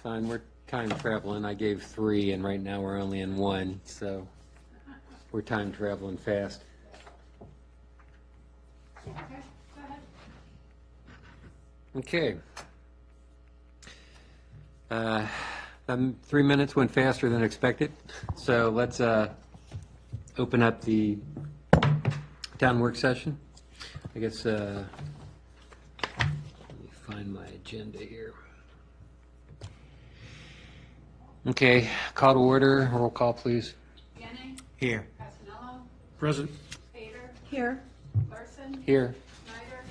fine. We're time traveling. I gave 3, and right now we're only in 1, so we're time traveling fast. Okay, go ahead. Okay. 3 minutes went faster than expected, so let's open up the town work session. I guess, let me find my agenda here. Okay, call to order, roll call, please. Yanni, Here. Casanello, Present. Pater, Here. Larson, Here. Schneider,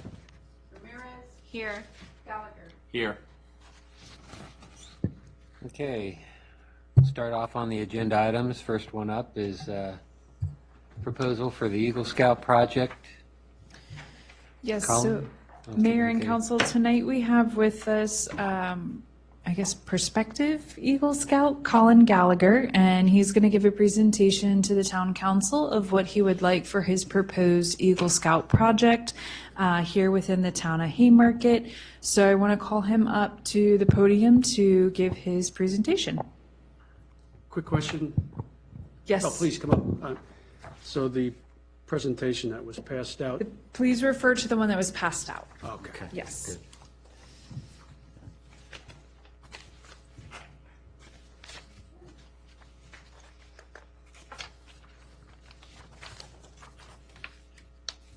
Ramirez, Here. Gallagher. Here. Okay, start off on the agenda items. First one up is proposal for the Eagle Scout project. Yes, Colin? so Mayor and Okay. Council, tonight we have with us, I guess, prospective Eagle Scout, Colin Gallagher, and he's going to give a presentation to the town council of what he would like for his proposed Eagle Scout project here within the town of Haymarket. So I want to call him up to the podium to give his presentation. Quick question. Yes. Oh, please come up. So the presentation that was passed out. Please refer to the one that was passed out. Okay. Yes.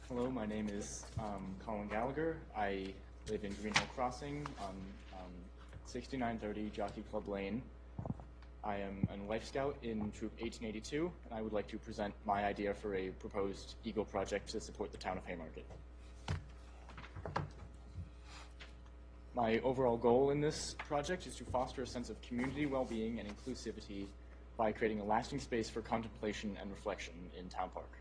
Hello, my name is Colin Gallagher. I live in Green Hill Crossing on 6930 Jockey Club Lane. I am a Life Scout in Troop 1882, and I would like to present my idea for a proposed Eagle project to support the town of Haymarket. My overall goal in this project is to foster a sense of community well-being and inclusivity by creating a lasting space for contemplation and reflection in Town Park.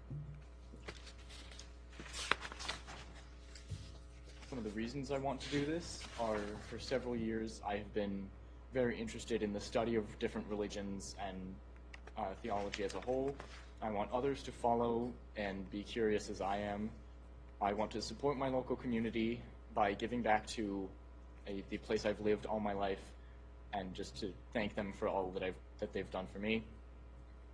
Some of the reasons I want to do this are, for several years, I have been very interested in the study of different religions and theology as a whole. I want others to follow and be curious as I am. I want to support my local community by giving back to the place I've lived all my life, and just to thank them for all that they've done for me.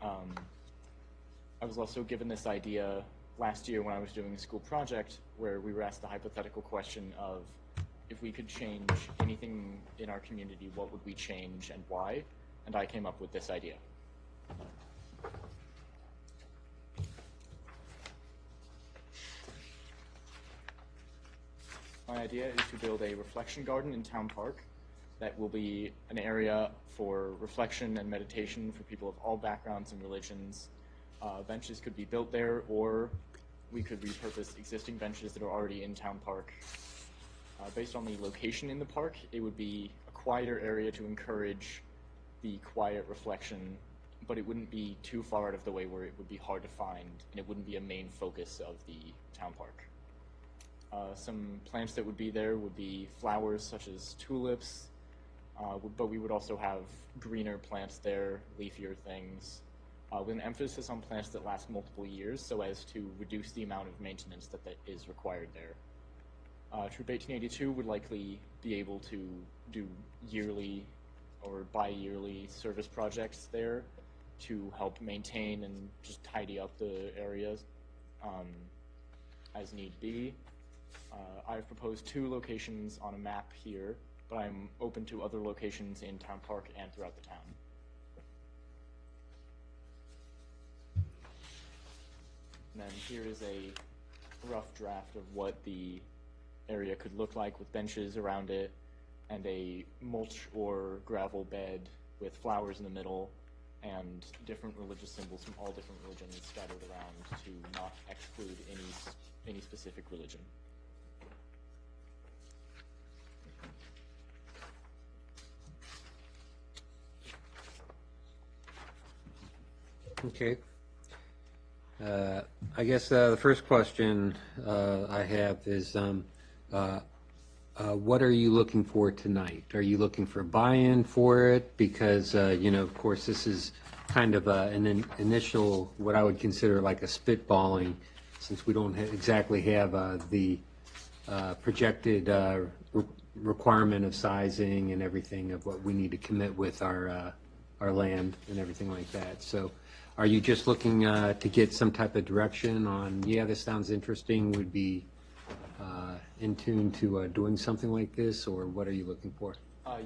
I was also given this idea last year when I was doing a school project where we were asked the hypothetical question of, if we could change anything in our community, what would we change and why? And I came up with this idea. My idea is to build a reflection garden in Town Park that will be an area for reflection and meditation for people of all backgrounds and religions. Benches could be built there, or we could repurpose existing benches that are already in Town Park. Based on the location in the park, it would be a quieter area to encourage the quiet reflection, but it wouldn't be too far out of the way where it would be hard to find, and it wouldn't be a main focus of the town park. Some plants that would be there would be flowers such as tulips, but we would also have greener plants there, leafier things, with an emphasis on plants that last multiple years so as to reduce the amount of maintenance that is required there. Troop 1882 would likely be able to do yearly or bi-yearly service projects there to help maintain and just tidy up the areas as need be. I've proposed 2 locations on a map here, but I'm open to other locations in Town Park and throughout the town. And then here is a rough draft of what the area could look like with benches around it and a mulch or gravel bed with flowers in the middle and different religious symbols from all different religions scattered around to not exclude any specific religion. Okay. I guess the first question I have is, what are you looking for tonight? Are you looking for buy-in for it? Because, of course, this is kind of an initial, what I would consider like a spitballing, since we don't exactly have the projected requirement of sizing and everything of what we need to commit with our land and everything like that. So are you just looking to get some type of direction on, yeah, this sounds interesting, would be in tune to doing something like this, or what are you looking for?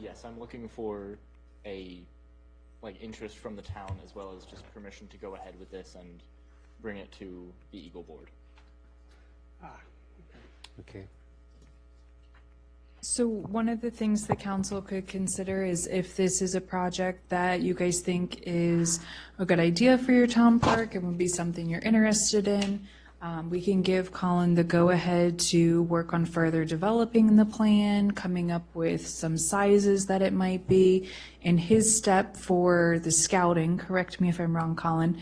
Yes, I'm looking for interest from the town as well as just permission to go ahead with this and bring it to the Eagle Board. Okay. So one of the things the council could consider is if this is a project that you guys think is a good idea for your town park and would be something you're interested in, we can give Colin the go-ahead to work on further developing the plan, coming up with some sizes that it might be. In his step for the scouting, correct me if I'm wrong, Colin,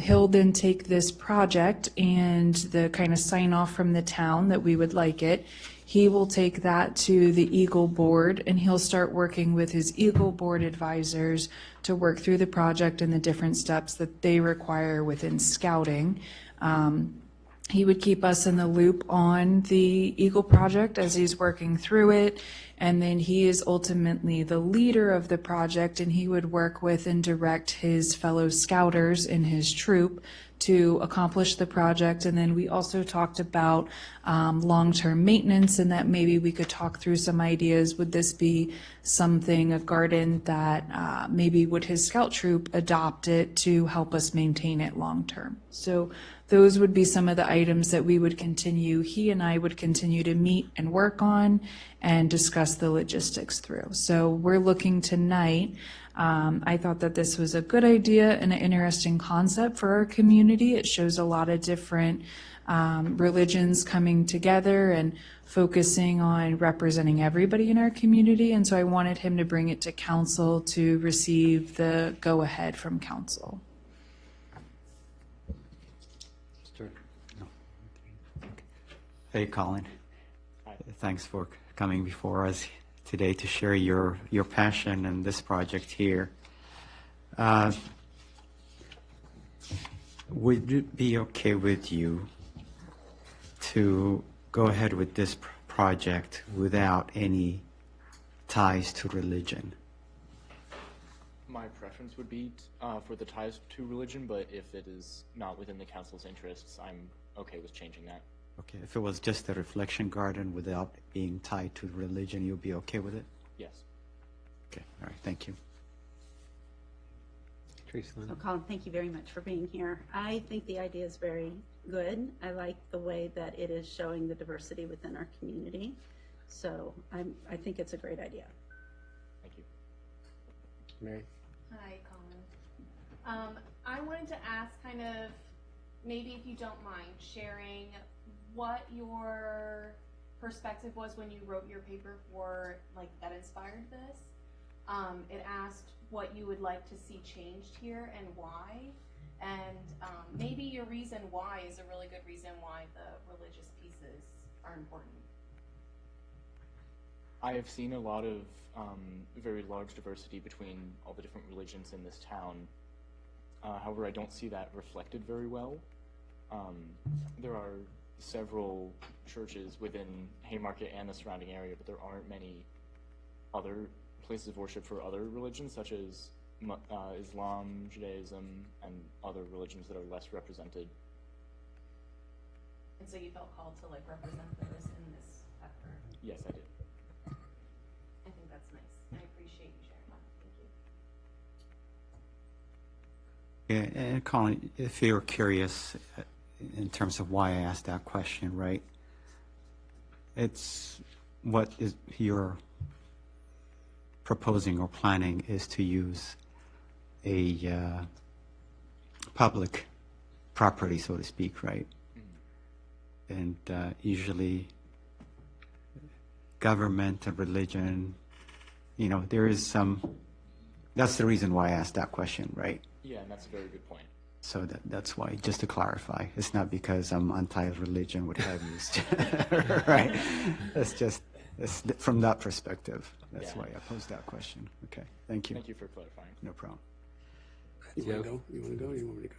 he'll then take this project and the kind of sign off from the town that we would like it. He will take that to the Eagle Board and he'll start working with his Eagle Board advisors to work through the project and the different steps that they require within scouting. He would keep us in the loop on the Eagle project as he's working through it. And then he is ultimately the leader of the project, and he would work with and direct his fellow scouters in his troop to accomplish the project. And then we also talked about long-term maintenance, and that maybe we could talk through some ideas. Would this be something, a garden that maybe would his scout troop adopt it to help us maintain it long-term? So those would be some of the items that we would continue, he and I would continue to meet and work on and discuss the logistics through. So we're looking tonight. I thought that this was a good idea and an interesting concept for our community. It shows a lot of different religions coming together and focusing on representing everybody in our community. And so I wanted him to bring it to council to receive the go-ahead from council. Hey, Colin. Hi. Thanks for coming before us today to share your passion in this project here. Would it be okay with you to go ahead with this project without any ties to religion? My preference would be for the ties to religion, but if it is not within the council's interests, I'm okay with changing that. Okay, if it was just a reflection garden without being tied to religion, you'll be okay with it? Yes. Okay, all right, thank you. Tracy Lynn? So Colin, thank you very much for being here. I think the idea is very good. I like the way that it is showing the diversity within our community. So I think it's a great idea. Thank you. Mary? Hi, Colin. I wanted to ask kind of, maybe if you don't mind, sharing what your perspective was when you wrote your paper for, like, that inspired this. It asked what you would like to see changed here and why. And maybe your reason why is a really good reason why the religious pieces are important. I have seen a lot of very large diversity between all the different religions in this town. However, I don't see that reflected very well. There are several churches within Haymarket and the surrounding area, but there aren't many other places of worship for other religions, such as Islam, Judaism, and other religions that are less represented. And so you felt called to, like, represent this in this effort. Yes, I did. I think that's nice. I appreciate you sharing that. Thank you. Yeah, and Colin, if you're curious in terms of why I asked that question, right? It's what is you're proposing or planning is to use a public property, so to speak, right? And usually government and religion, you know, there is some, that's the reason why I asked that question, right? Yeah, and that's a very good point. So that's why, just to clarify, it's not because I'm anti-religion, what have you, right? It's from that perspective. That's Yeah. why I posed that question. Okay, thank you. Thank you for clarifying. No problem. You want to go? You want to go? Or you want me to go?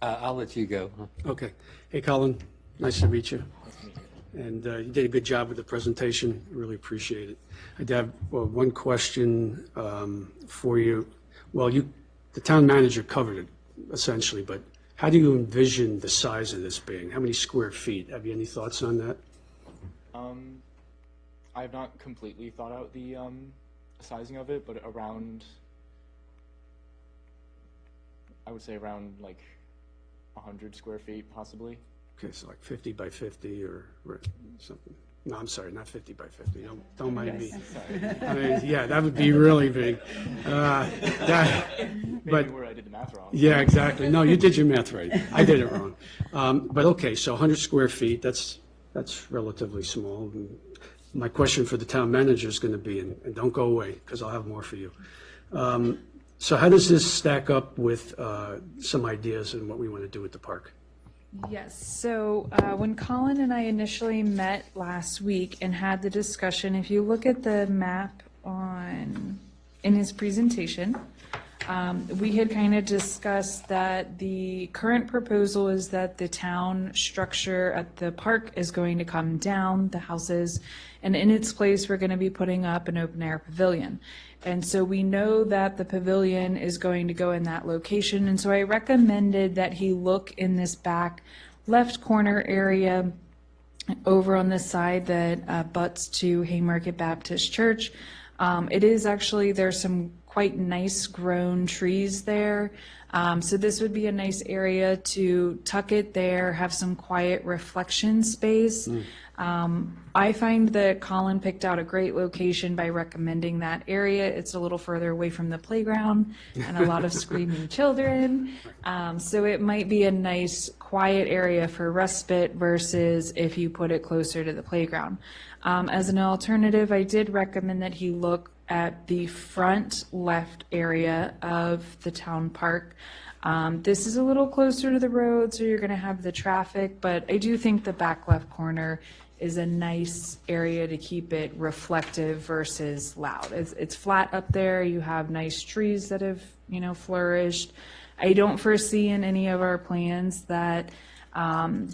I'll let you go. Okay. Hey, Colin. Nice to meet you. Nice to meet you. And you did a good job with the presentation. Really appreciate it. I did have one question for you. Well, the town manager covered it essentially, but how do you envision the size of this being? How many square feet? Have you any thoughts on that? I have not completely thought out the sizing of it, but around, I would say around like 100 square feet, possibly. Okay, so like 50 by 50 or something. No, I'm sorry, not 50 by 50. Don't mind me. I mean, yeah, that would be really big. Maybe where I did the math wrong. Yeah, exactly. No, you did your math right. I did it wrong. But okay, so 100 square feet, that's relatively small. And my question for the town manager is going to be, and don't go away because I'll have more for you. So how does this stack up with some ideas and what we want to do with the park? Yes, so when Colin and I initially met last week and had the discussion, if you look at the map in his presentation, we had kind of discussed that the current proposal is that the town structure at the park is going to come down, the houses, and in its place, we're going to be putting up an open-air pavilion. And so we know that the pavilion is going to go in that location, and so I recommended that he look in this back left corner area over on this side that butts to Haymarket Baptist Church. It is actually, there's some quite nice grown trees there. So this would be a nice area to tuck it there, have some quiet reflection space. I find that Colin picked out a great location by recommending that area. It's a little further away from the playground and a lot of screaming children. So it might be a nice quiet area for respite versus if you put it closer to the playground. As an alternative, I did recommend that he look at the front left area of the town park. This is a little closer to the road, so you're going to have the traffic, but I do think the back left corner is a nice area to keep it reflective versus loud. It's flat up there. You have nice trees that have, flourished. I don't foresee in any of our plans that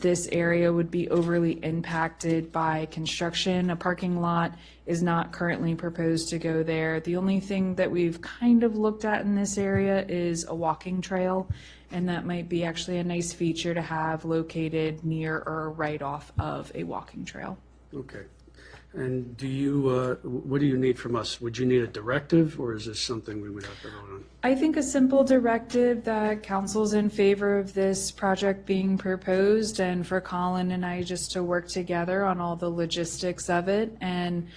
this area would be overly impacted by construction. A parking lot is not currently proposed to go there. The only thing that we've kind of looked at in this area is a walking trail, and that might be actually a nice feature to have located near or right off of a walking trail. Okay. And what do you need from us? Would you need a directive, or is this something we would have to vote on? I think a simple directive that council's in favor of this project being proposed, and for Colin and I just to work together on all the logistics of it. And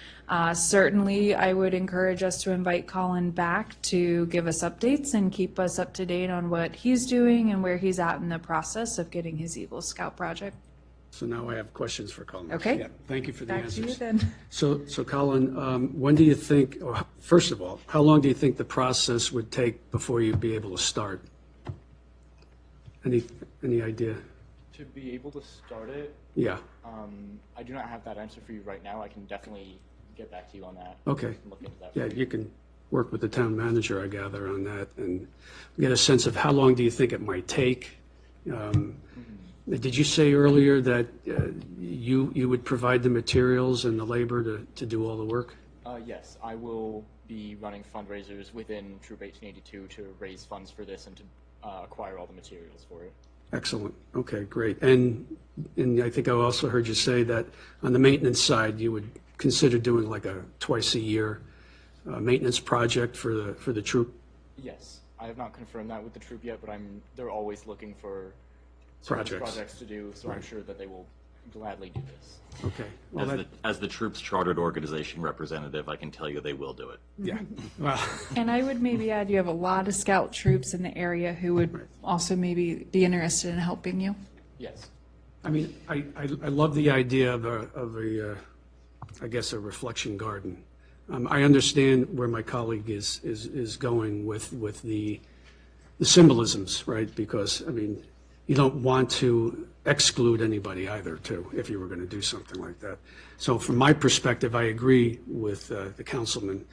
certainly I would encourage us to invite Colin back to give us updates and keep us up to date on what he's doing and where he's at in the process of getting his Eagle Scout project. So now I have questions for Colin. Okay. Yeah, thank you for the Back answers. to you then. So Colin, when do you think, or first of all, how long do you think the process would take before you'd be able to start? Any idea? To be able to start it, Yeah, I do not have that answer for you right now. I can definitely get back to you on that. okay. And look into that. Yeah, you can work with the town manager, I gather, on that, and get a sense of how long do you think it might take? Did you say earlier that you would provide the materials and the labor to do all the work? Yes, I will be running fundraisers within Troop 1882 to raise funds for this and to acquire all the materials for it. Excellent. Okay, great. And I think I also heard you say that on the maintenance side, you would consider doing like a twice-a-year maintenance project for the troop? Yes, I have not confirmed that with the troop yet, but they're always looking for projects to do, so I'm sure that they will gladly do this. Okay. Well, As the troop's chartered organization representative, I can tell you they will do it. yeah. Well, And I would maybe add, you have a lot of scout troops in the area who would also maybe be interested in helping you. Yes. I mean, I love the idea of a I guess, a reflection garden. I understand where my colleague is going with the symbolisms, right? Because, I mean, you don't want to exclude anybody either, too, if you were going to do something like that. So from my perspective, I agree with the councilman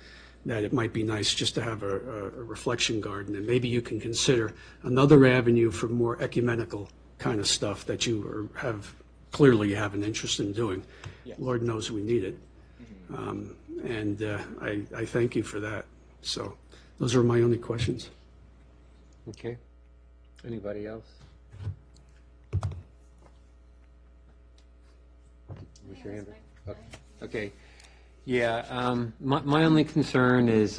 that it might be nice just to have a reflection garden, and maybe you can consider another avenue for more ecumenical kind of stuff that you have clearly you have an interest in doing. Yes. Lord knows we need it. And I thank you for that. So those are my only questions. Okay. Anybody else? Raise your hand. Okay. Yeah, my only concern is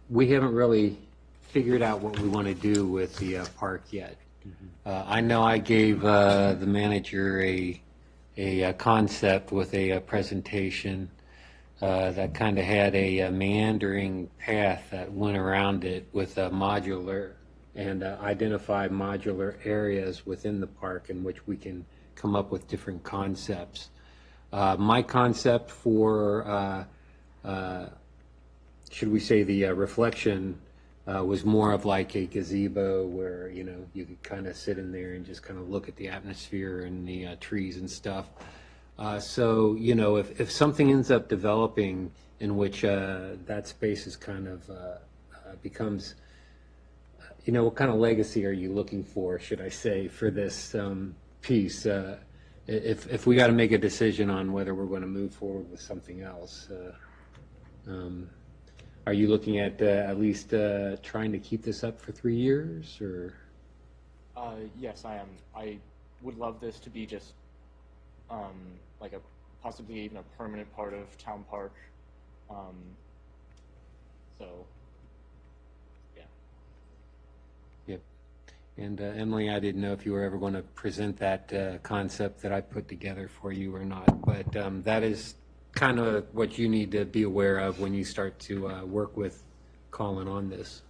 we haven't really figured out what we want to do with the park yet. I know I gave the manager a concept with a presentation that kind of had a meandering path that went around it with a modular and identify modular areas within the park in which we can come up with different concepts. My concept for, should we say, the reflection was more of like a gazebo where, you know, you could kind of sit in there and just kind of look at the atmosphere and the trees and stuff. So, you know, if something ends up developing in which that space is kind of becomes, you know, what kind of legacy are you looking for, should I say, for this piece? If we got to make a decision on whether we're going to move forward with something else, are you looking at least trying to keep this up for 3 years, or? Yes, I am. I would love this to be just like a possibly even a permanent part of Town Park. So, yeah. Yep. And Emily, I didn't know if you were ever going to present that concept that I put together for you or not, but that is kind of what you need to be aware of when you start to work with Colin on this.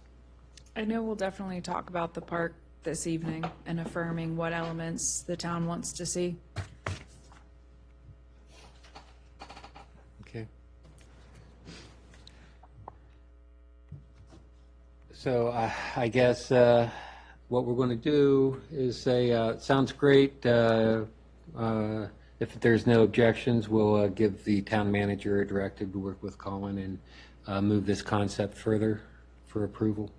I know we'll definitely talk about the park this evening and affirming what elements the town wants to see. Okay. So I guess what we're going to do is say, sounds great. If there's no objections, we'll give the town manager a directive to work with Colin and move this concept further for approval.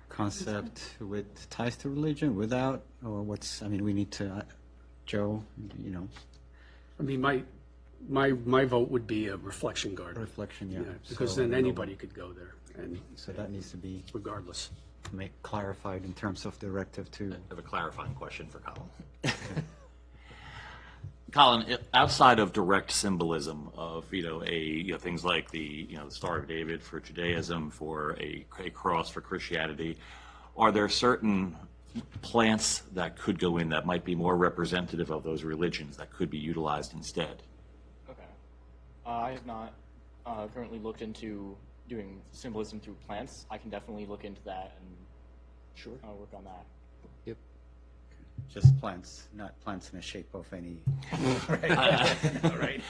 Concept with ties to religion, without, or what's, I mean, we need to, Joe, you know, I mean, my vote would be a reflection garden. reflection, yeah. Because So, then anybody could go there, and So that needs to be regardless. clarified in terms of directive to. I have a clarifying question for Colin. Colin, outside of direct symbolism of, things like the Star of David for Judaism, for a cross for Christianity, are there certain plants that could go in that might be more representative of those religions that could be utilized instead? Okay. I have not currently looked into doing symbolism through plants. I can definitely look into that and work on that. Yep. Just plants, not plants in the shape of any. Right.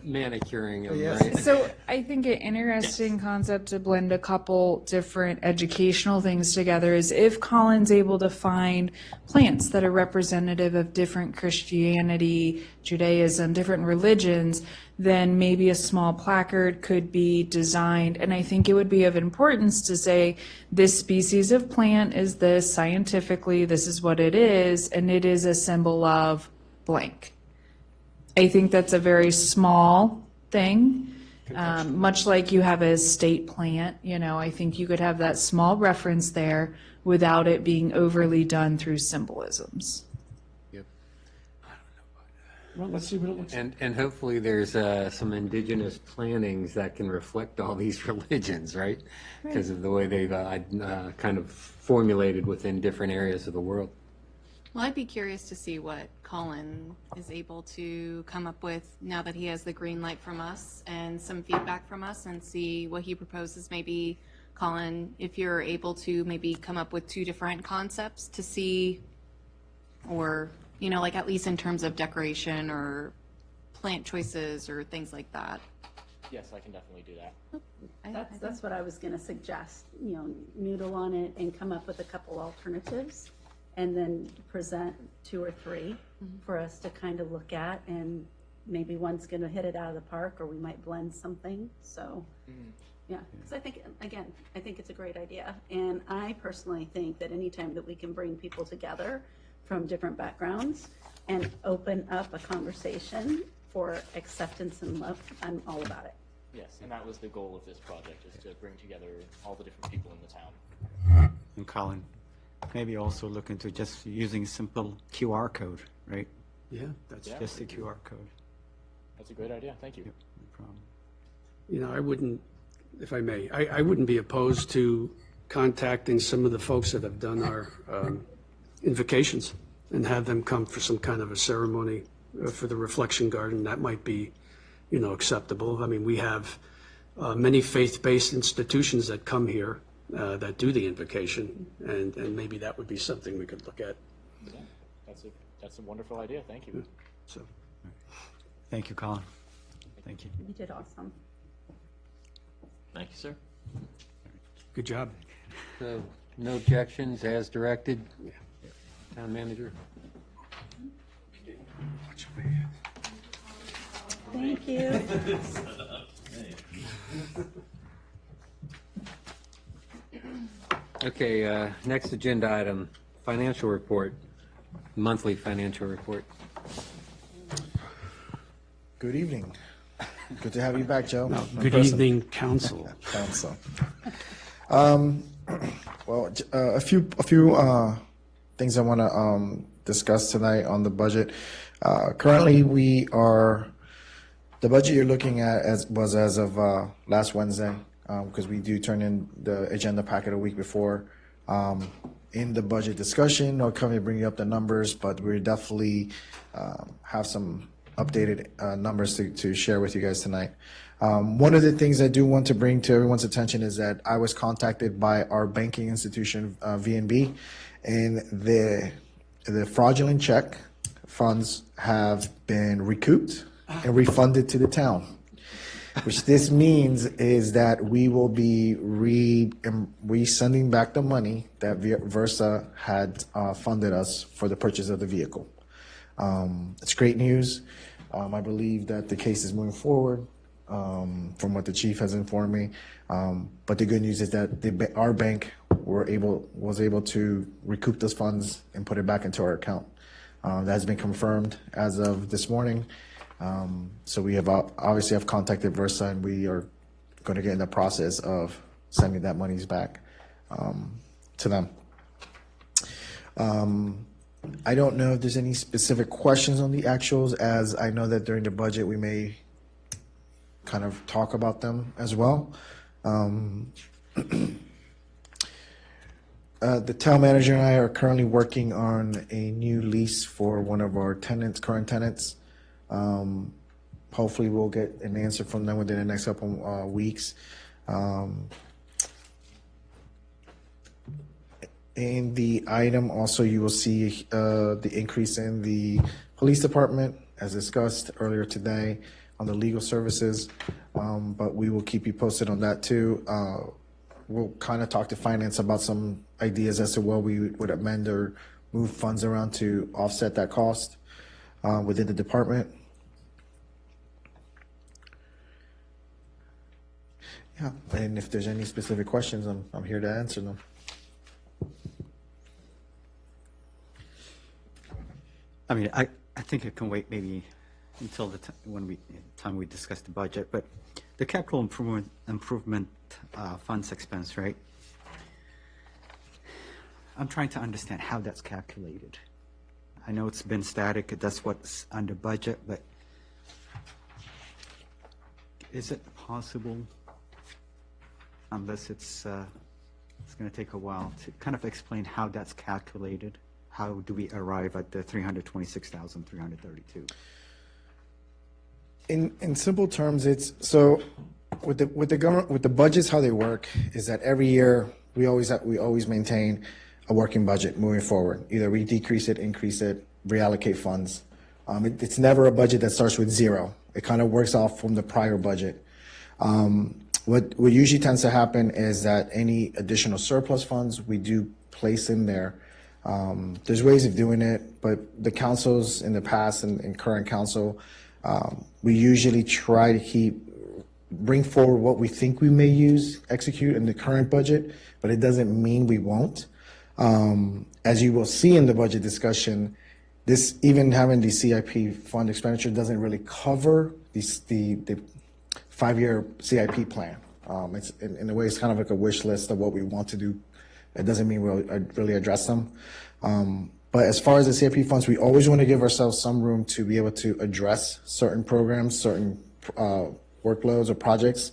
Manicuring them, Yes. right? So I think an interesting concept to blend a couple different educational things together is if Colin's able to find plants that are representative of different Christianity, Judaism, different religions, then maybe a small placard could be designed. And I think it would be of importance to say, this species of plant is this scientifically, this is what it is, and it is a symbol of blank. I think that's a very small thing. Much like you have a state plant, I think you could have that small reference there without it being overly done through symbolisms. Yep. Well, let's see what it looks like. And hopefully there's some indigenous plantings that can reflect all these religions, right? Because of the way they've kind of formulated within different areas of the world. Well, I'd be curious to see what Colin is able to come up with now that he has the green light from us and some feedback from us, and see what he proposes. Maybe, Colin, if you're able to maybe come up with 2 different concepts to see, or, like at least in terms of decoration or plant choices or things like that. Yes, I can definitely do that. That's what I was going to suggest, noodle on it and come up with a couple alternatives, and then present 2 or 3 for us to kind of look at, and maybe one's going to hit it out of the park, or we might blend something. So, yeah, because I think it's a great idea. And I personally think that anytime that we can bring people together from different backgrounds, and open up a conversation for acceptance and love, I'm all about it. Yes, and that was the goal of this project, is to bring together all the different people in the town. And Colin, maybe also look into just using simple QR code, right? Yeah, that's, Yeah. Just a QR code. That's a great idea, thank you. No problem. you know, I wouldn't, if I may, I wouldn't be opposed to contacting some of the folks that have done our invocations and have them come for some kind of a ceremony for the Reflection Garden. That might be, you know, acceptable. I mean, we have many faith-based institutions that come here that do the invocation, and maybe that would be something we could look at. Yeah, that's a wonderful idea, thank you. So, Thank you, Colin. Thank you. You did awesome. Thank you, sir. good job. So, no objections as directed? Town manager? Thank you. Okay, next agenda item, financial report, monthly financial report. Good evening. Good to have you back, Joe. No, In good person. evening, council. Council. Well, a few things I want to discuss tonight on the budget. Currently, the budget you're looking at was as of last Wednesday, because we do turn in the agenda packet a week before. In the budget discussion, I'll come and bring up the numbers, but we definitely have some updated numbers to share with you guys tonight. One of the things I do want to bring to everyone's attention is that I was contacted by our banking institution, VNB, and the fraudulent check funds have been recouped and refunded to the town. Which this means is that we will be resending back the money that Versa had funded us for the purchase of the vehicle. It's great news. I believe that the case is moving forward, from what the chief has informed me. But the good news is that our bank was able to recoup those funds and put it back into our account. That has been confirmed as of this morning. So we have obviously have contacted Versa, and we are going to get in the process of sending that monies back to them. I don't know if there's any specific questions on the actuals, as I know that during the budget we may kind of talk about them as well. The town manager and I are currently working on a new lease for one of our tenants, current tenants. Hopefully we'll get an answer from them within the next couple weeks. In the item also, you will see the increase in the police department, as discussed earlier today, on the legal services, but we will keep you posted on that too. We'll kind of talk to finance about some ideas as to what we would amend or move funds around to offset that cost within the department. Yeah, and if there's any specific questions, I'm here to answer them. I mean, I think it can wait maybe until the time we discuss the budget, but the capital improvement funds expense, right? I'm trying to understand how that's calculated. I know it's been static, that's what's under budget, but is it possible, unless it's going to take a while, to kind of explain how that's calculated? How do we arrive at the 326,332? In simple terms, it's so with the government, with the budgets, how they work is that every year we always maintain a working budget moving forward. Either we decrease it, increase it, reallocate funds. It's never a budget that starts with zero. It kind of works off from the prior budget. What usually tends to happen is that any additional surplus funds we do place in there. There's ways of doing it, but the councils in the past and current council, we usually try to bring forward what we think we may execute in the current budget, but it doesn't mean we won't. As you will see in the budget discussion, this, even having the CIP fund expenditure doesn't really cover the 5-year CIP plan. It's, in a way, it's kind of like a wish list of what we want to do. It doesn't mean we'll really address them. But as far as the CIP funds, we always want to give ourselves some room to be able to address certain programs, certain workloads or projects.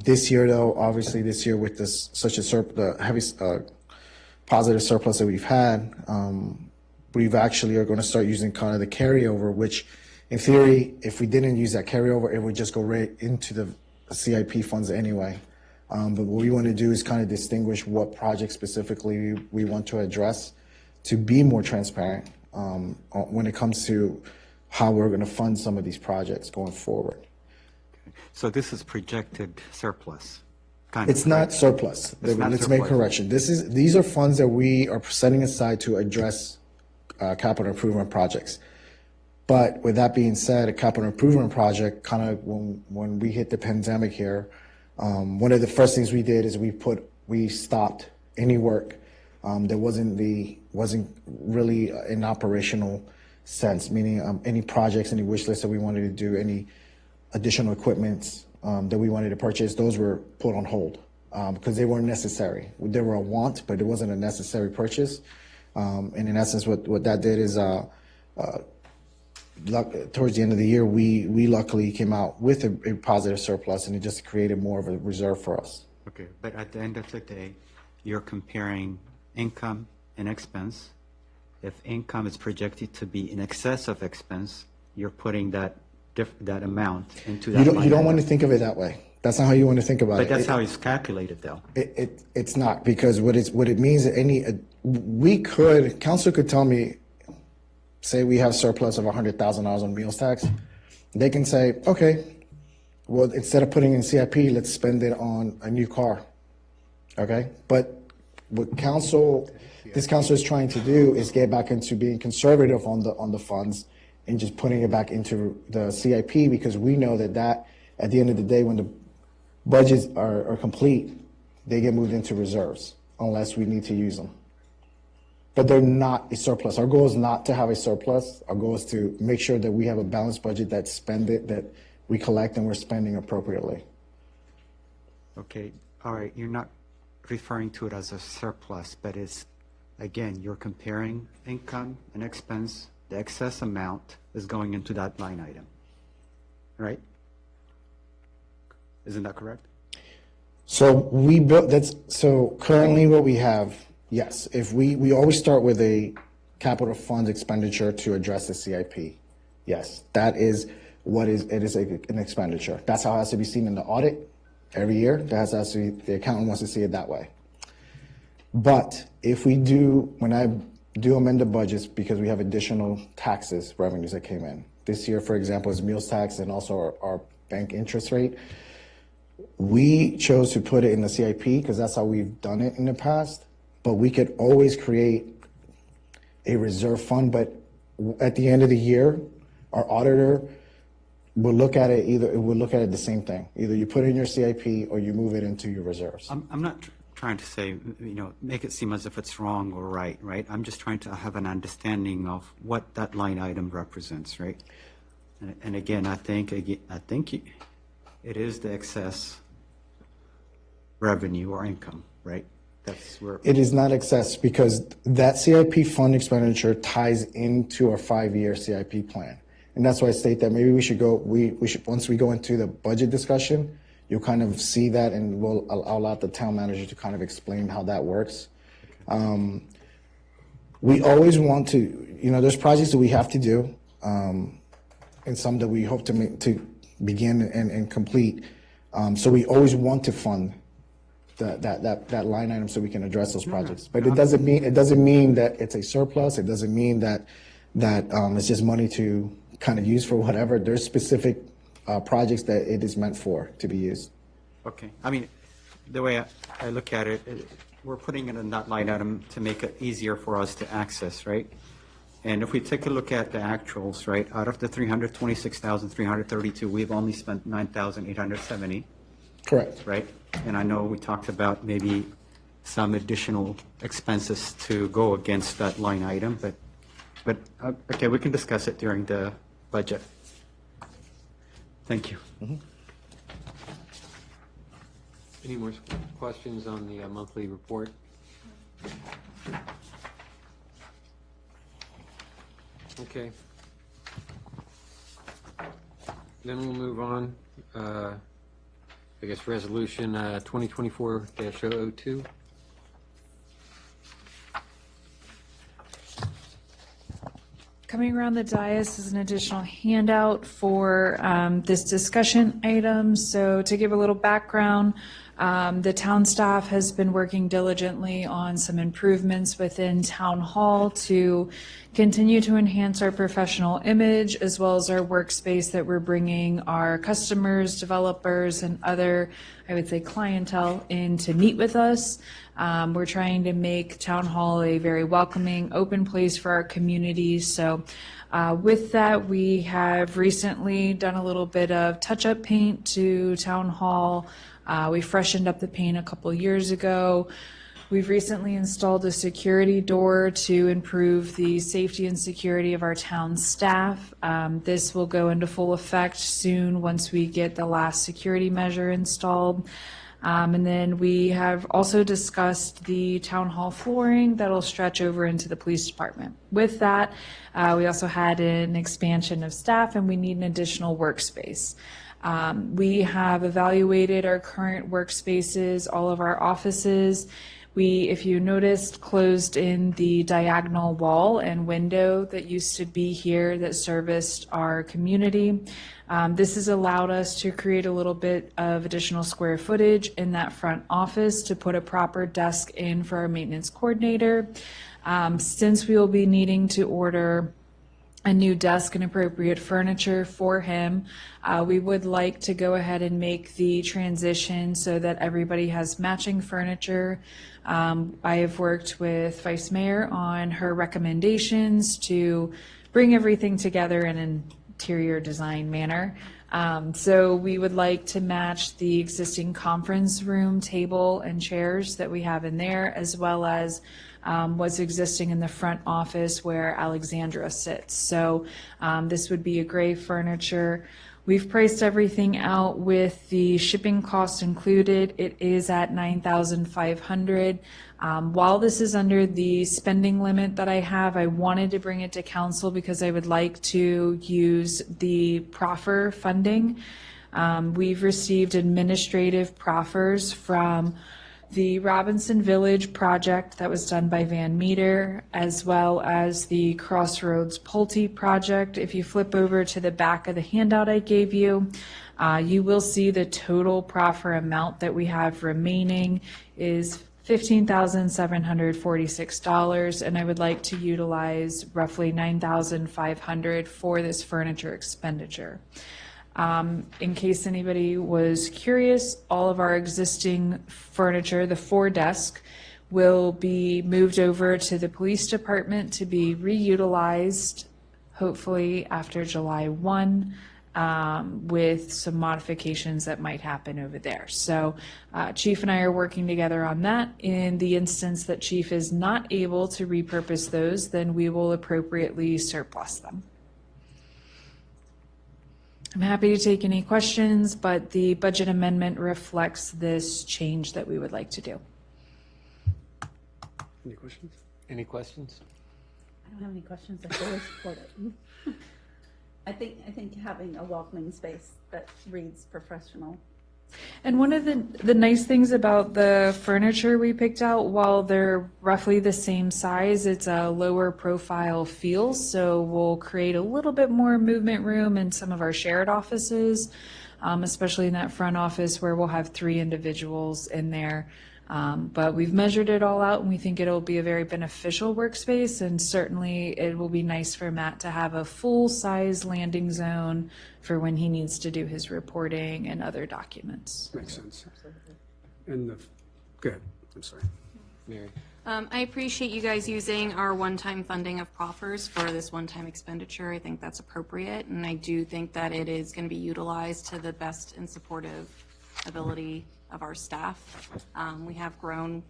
This year, though, obviously this year with this such a the heavy positive surplus that we've had, we've actually are going to start using kind of the carryover, which in theory, if we didn't use that carryover, it would just go right into the CIP funds anyway. But what we want to do is kind of distinguish what projects specifically we want to address to be more transparent when it comes to how we're going to fund some of these projects going forward. So this is projected surplus? It's not surplus. Let's make a correction. These are funds that we are setting aside to address capital improvement projects. But with that being said, a capital improvement project, kind of when we hit the pandemic here, one of the first things we did is we stopped any work that wasn't really in operational sense, meaning any projects, any wish lists that we wanted to do, any additional equipment that we wanted to purchase, those were put on hold because they weren't necessary. They were a want, but it wasn't a necessary purchase. And in essence, what that did is towards the end of the year, we luckily came out with a positive surplus, and it just created more of a reserve for us. Okay, but at the end of the day, you're comparing income and expense. If income is projected to be in excess of expense, you're putting that amount into that. You don't want to think of it that way. That's not how you want to think about it. But that's how it's calculated, though. It's not, because what it means that council could tell me, say we have surplus of $100,000 on meals tax. They can say, okay, well, instead of putting in CIP, let's spend it on a new car. Okay? But what this council is trying to do is get back into being conservative on the funds and just putting it back into the CIP, because we know that at the end of the day, when the budgets are complete, they get moved into reserves unless we need to use them. But they're not a surplus. Our goal is not to have a surplus. Our goal is to make sure that we have a balanced budget that we collect and we're spending appropriately. Okay, all right, you're not referring to it as a surplus, but it's, again, you're comparing income and expense. The excess amount is going into that line item, right? Isn't that correct? So so currently what we have, yes, if we always start with a capital funds expenditure to address the CIP. Yes, that is an expenditure. That's how it has to be seen in the audit every year. The accountant wants to see it that way. But when I do amend the budgets, because we have additional revenues that came in. This year, for example, is meals tax and also our bank interest rate. We chose to put it in the CIP because that's how we've done it in the past. But we could always create a reserve fund. But at the end of the year, our auditor will look at it the same thing. Either you put it in your CIP or you move it into your reserves. I'm not trying to say, make it seem as if it's wrong or right? I'm just trying to have an understanding of what that line item represents, right? And again, I think it is the excess revenue or income, right? That's where it is not excess, because that CIP fund expenditure ties into our 5-year CIP plan. And that's why I state that maybe we should once we go into the budget discussion, you'll kind of see that, and we'll allow the town manager to kind of explain how that works. We always want to, there's projects that we have to do, and some that we hope to begin and complete. So we always want to fund that line item so we can address those projects. But it doesn't mean that it's a surplus. It doesn't mean that it's just money to kind of use for whatever. There's specific projects that it is meant to be used. Okay. I mean, the way I look at it, we're putting it in that line item to make it easier for us to access, right? And if we take a look at the actuals, right, out of the 326,332, we've only spent 9,870. Correct. Right? And I know we talked about maybe some additional expenses to go against that line item, but But, okay, we can discuss it during the budget. Thank you. Any more questions on the monthly report? Okay. Then we'll move on. I guess resolution 2024-002. Coming around the dais is an additional handout for this discussion item. So to give a little background, the town staff has been working diligently on some improvements within Town Hall to continue to enhance our professional image as well as our workspace that we're bringing our customers, developers, and other, I would say, clientele in to meet with us. We're trying to make Town Hall a very welcoming, open place for our community. So with that, we have recently done a little bit of touch-up paint to Town Hall. We freshened up the paint a couple years ago. We've recently installed a security door to improve the safety and security of our town staff. This will go into full effect soon once we get the last security measure installed. And then we have also discussed the town hall flooring that'll stretch over into the police department. With that, we also had an expansion of staff and we need an additional workspace. We have evaluated our current workspaces, all of our offices. We, if you noticed, closed in the diagonal wall and window that used to be here that serviced our community. This has allowed us to create a little bit of additional square footage in that front office to put a proper desk in for our maintenance coordinator. Since we will be needing to order a new desk and appropriate furniture for him, we would like to go ahead and make the transition so that everybody has matching furniture. I have worked with Vice Mayor on her recommendations to bring everything together in an interior design manner. So we would like to match the existing conference room table and chairs that we have in there, as well as what's existing in the front office where Alexandra sits. So this would be a gray furniture. We've priced everything out with the shipping cost included. It is at $9,500. While this is under the spending limit that I have, I wanted to bring it to council because I would like to use the proffer funding. We've received administrative proffers from the Robinson Village project that was done by Van Meter, as well as the Crossroads Pulte project. If you flip over to the back of the handout I gave you, you will see the total proffer amount that we have remaining is $15,746, and I would like to utilize roughly $9,500 for this furniture expenditure. In case anybody was curious, all of our existing furniture, the 4-desk, will be moved over to the police department to be reutilized, hopefully after July 1, with some modifications that might happen over there. So Chief and I are working together on that. In the instance that Chief is not able to repurpose those, then we will appropriately surplus them. I'm happy to take any questions, but the budget amendment reflects this change that we would like to do. Any questions? Any questions? I don't have any questions. I fully support it. I think having a welcoming space that reads professional. And one of the nice things about the furniture we picked out, while they're roughly the same size, it's a lower profile feel, so we'll create a little bit more movement room in some of our shared offices, especially in that front office where we'll have 3 individuals in there. But we've measured it all out, and we think it'll be a very beneficial workspace, and certainly it will be nice for Matt to have a full-size landing zone for when he needs to do his reporting and other documents. Makes sense. And go ahead. I'm sorry. Mary? I appreciate you guys using our one-time funding of proffers for this one-time expenditure. I think that's appropriate, and I do think that it is going to be utilized to the best and supportive ability of our staff. We have grown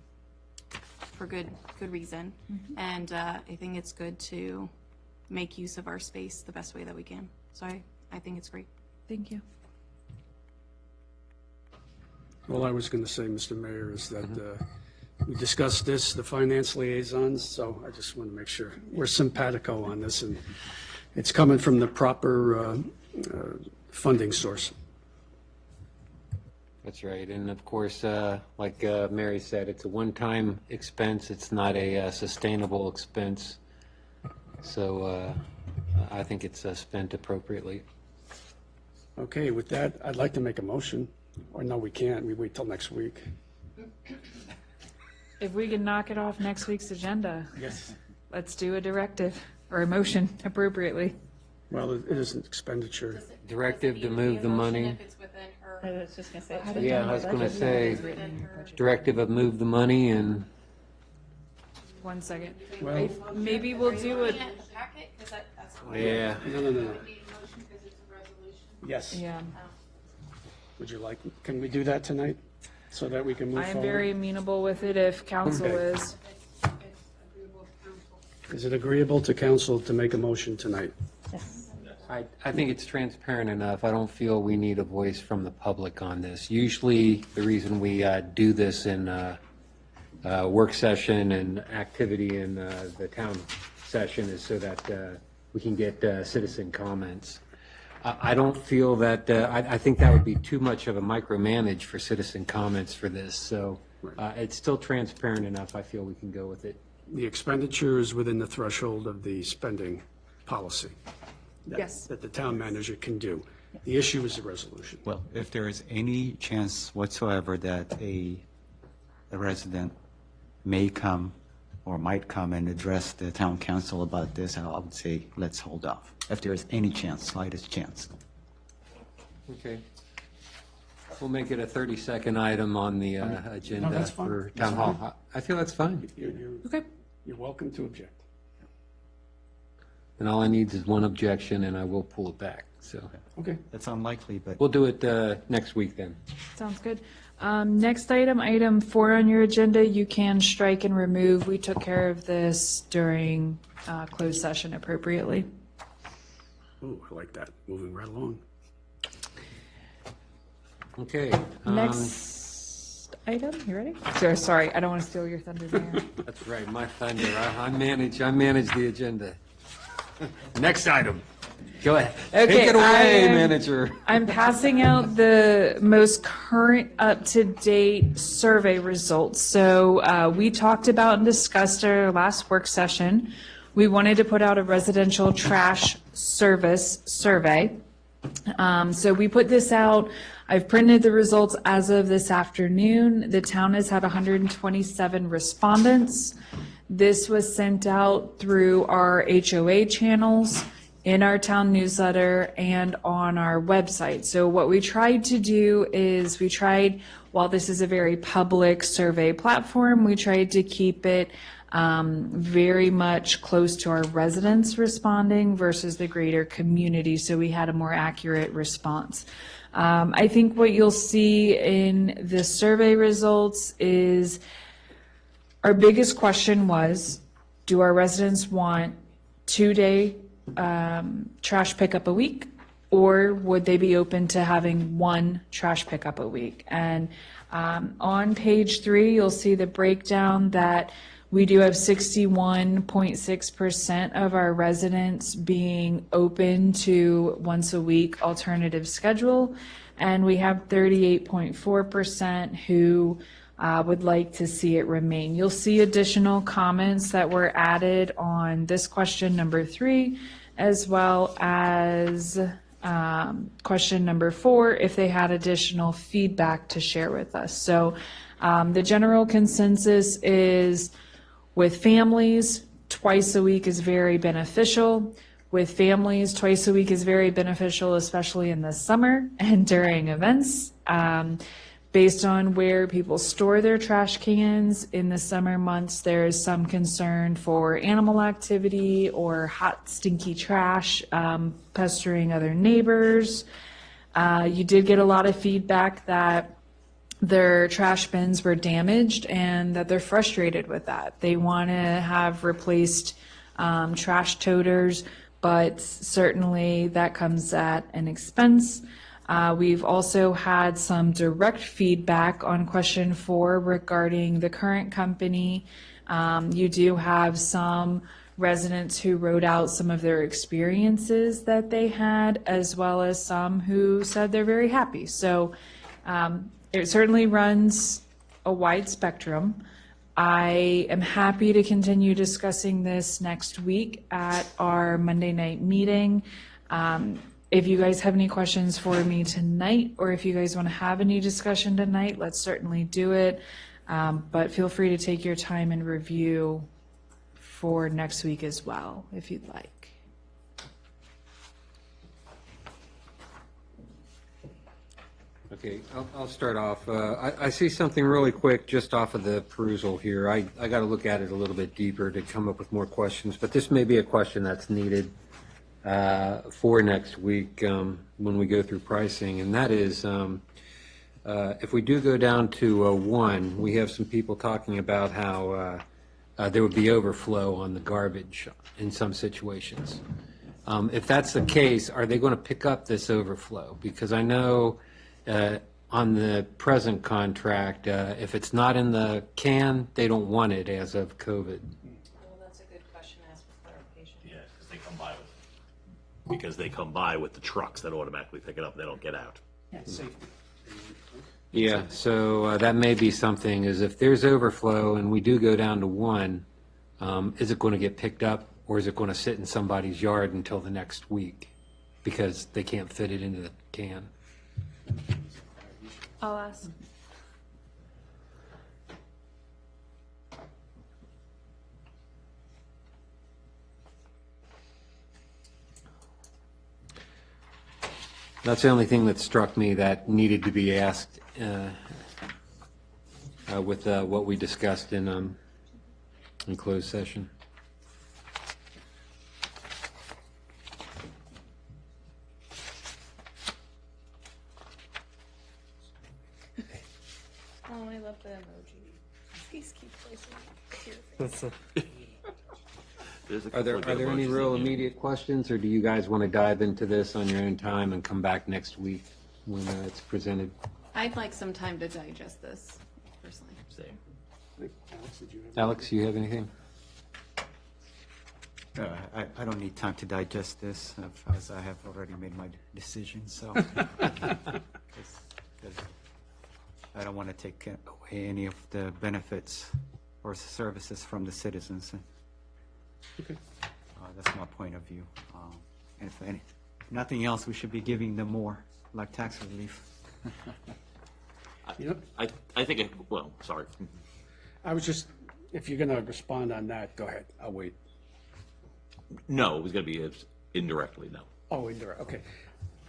for good reason, and I think it's good to make use of our space the best way that we can. So I think it's great. Thank you. All I was going to say, Mr. Mayor, is that we discussed this, the finance liaisons, so I just want to make sure we're simpatico on this, and it's coming from the proper funding source. That's right. And of course, like Mary said, it's a one-time expense. It's not a sustainable expense. So I think it's spent appropriately. Okay, with that, I'd like to make a motion. Or no, we can't. We wait till next week. If we can knock it off next week's agenda, Yes. let's do a directive or a motion appropriately. Well, it is an expenditure. Directive to move the money. If it's within her. I was just going to say. Yeah, I was going to say, directive of move the money and, 1 second. Well, Maybe we'll do it. Packet, 'cause that's. yeah. no. Yes. Yeah, Would you like, can we do that tonight so that we can move I am forward? very amenable with it if council Okay. is. Is it agreeable to council to make a motion tonight? I think it's transparent enough. I don't feel we need a voice from the public on this. Usually, the reason we do this in work session and activity in the town session is so that we can get citizen comments. I don't feel that, I think that would be too much of a micromanage for citizen comments for this. So it's still transparent enough. I feel we can go with it. The expenditure is within the threshold of the spending policy. Yes. That the town manager can do. The issue is the resolution. Well, if there is any chance whatsoever that a resident may come or might come and address the town council about this, I would say, let's hold off. If there is any chance, slightest chance. Okay. We'll make it a 30-second item on the agenda that's fine. for That's town hall. I feel that's fine. Okay. You're welcome to object. And all I need is one objection, and I will pull it back. So Okay. That's unlikely, but we'll do it next week then. Sounds good. Next item 4 on your agenda, you can strike and remove. We took care of this during closed session appropriately. Ooh, I like that. Moving right along. Okay. Next item, you ready? Sorry, I don't want to steal your thunder, Mayor. That's right, my thunder. I manage the agenda. Next item. Go ahead. Okay, Take it away, I'm- manager. I'm passing out the most current, up-to-date survey results. So we talked about and discussed our last work session. We wanted to put out a residential trash service survey. So we put this out. I've printed the results as of this afternoon. The town has had 127 respondents. This was sent out through our HOA channels, in our town newsletter, and on our website. So what we tried to do is while this is a very public survey platform, we tried to keep it very much close to our residents responding versus the greater community, so we had a more accurate response. I think what you'll see in the survey results is our biggest question was, do our residents want 2-day trash pickup a week, or would they be open to having 1 trash pickup a week? And on page 3, you'll see the breakdown that we do have 61.6% of our residents being open to once a week alternative schedule, and we have 38.4% who would like to see it remain. You'll see additional comments that were added on this question number 3, as well as question number 4, if they had additional feedback to share with us. So the general consensus is, with families, twice a week is very beneficial. With families, twice a week is very beneficial, especially in the summer and during events. Based on where people store their trash cans in the summer months, there is some concern for animal activity or hot, stinky trash pestering other neighbors. You did get a lot of feedback that their trash bins were damaged and that they're frustrated with that. They want to have replaced trash toters but certainly that comes at an expense. We've also had some direct feedback on question 4 regarding the current company. You do have some residents who wrote out some of their experiences that they had, as well as some who said they're very happy. So it certainly runs a wide spectrum. I am happy to continue discussing this next week at our Monday night meeting. If you guys have any questions for me tonight, or if you guys want to have any discussion tonight, let's certainly do it. But feel free to take your time and review for next week as well, if you'd like. Okay, I'll start off. I see something really quick just off of the perusal here. I got to look at it a little bit deeper to come up with more questions, but this may be a question that's needed for next week when we go through pricing, and that is if we do go down to 1, we have some people talking about how there would be overflow on the garbage in some situations. If that's the case, are they going to pick up this overflow? Because I know on the present contract, if it's not in the can, they don't want it as of COVID. Well, that's a good question to ask for clarification. Yeah, because they come by with the trucks that automatically pick it up, they don't get out. Yeah, so that may be something, is if there's overflow and we do go down to 1, is it going to get picked up, or is it going to sit in somebody's yard until the next week because they can't fit it into the can? I'll ask. That's the only thing that struck me that needed to be asked with what we discussed in closed session. Oh, I love the emoji. Please keep placing your face. Are there any real immediate questions, or do you guys want to dive into this on your own time and come back next week when it's presented? I'd like some time to digest this, personally. Same. Alex, you have anything? I don't need time to digest this, as I have already made my decision, so. 'Cause I don't want to take away any of the benefits or services from the citizens. Okay. That's my point of view. And if nothing else, we should be giving them more, like tax relief. You know, I think, well, sorry. I was just, if you're going to respond on that, go ahead. I'll wait. No, it was going to be indirectly, no. Oh, indirect, okay.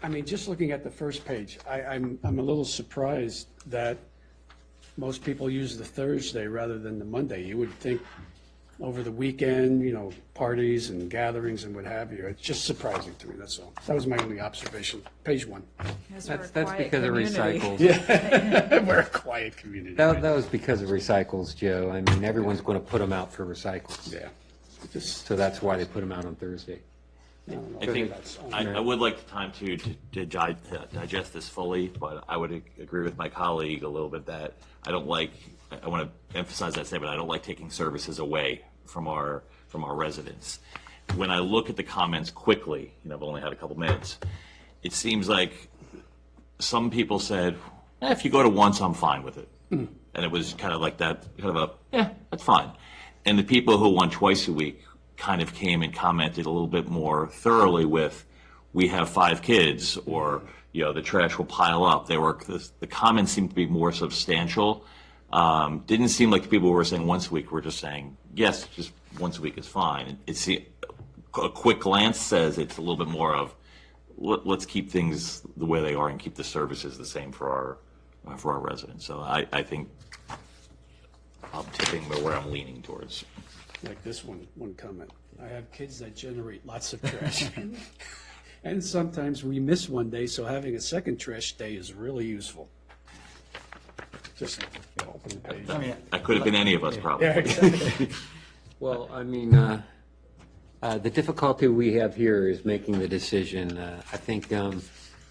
I mean, just looking at the first page, I'm a little surprised that most people use the Thursday rather than the Monday. You would think over the weekend, you know, parties and gatherings and what have you. It's just surprising to me, that's all. That was my only observation. Page 1. That's because of recycles. We're a quiet community. That was because of recycles, Joe. I mean, everyone's going to put them out for recycles. Yeah. Just, So that's why they put them out on Thursday. I don't know. I think, That's- I would like the time to digest this fully, but I would agree with my colleague a little bit that I want to emphasize that statement, I don't like taking services away from our residents. When I look at the comments quickly, I've only had a couple minutes, it seems like some people said, if you go to once, I'm fine with it. And it was kind of like that, that's fine. And the people who went twice a week kind of came and commented a little bit more thoroughly with, we have 5 kids, or, the trash will pile up. The comments seemed to be more substantial. Didn't seem like the people who were saying once a week were just saying, yes, just once a week is fine. A quick glance says it's a little bit more of, let's keep things the way they are and keep the services the same for our residents. So I think I'm tipping where I'm leaning towards. Like this one comment. I have kids that generate lots of trash. And sometimes we miss one day, so having a second trash day is really useful. Just open the page. That could have been any of us, probably. Yeah, exactly. Well, I mean, The difficulty we have here is making the decision. I think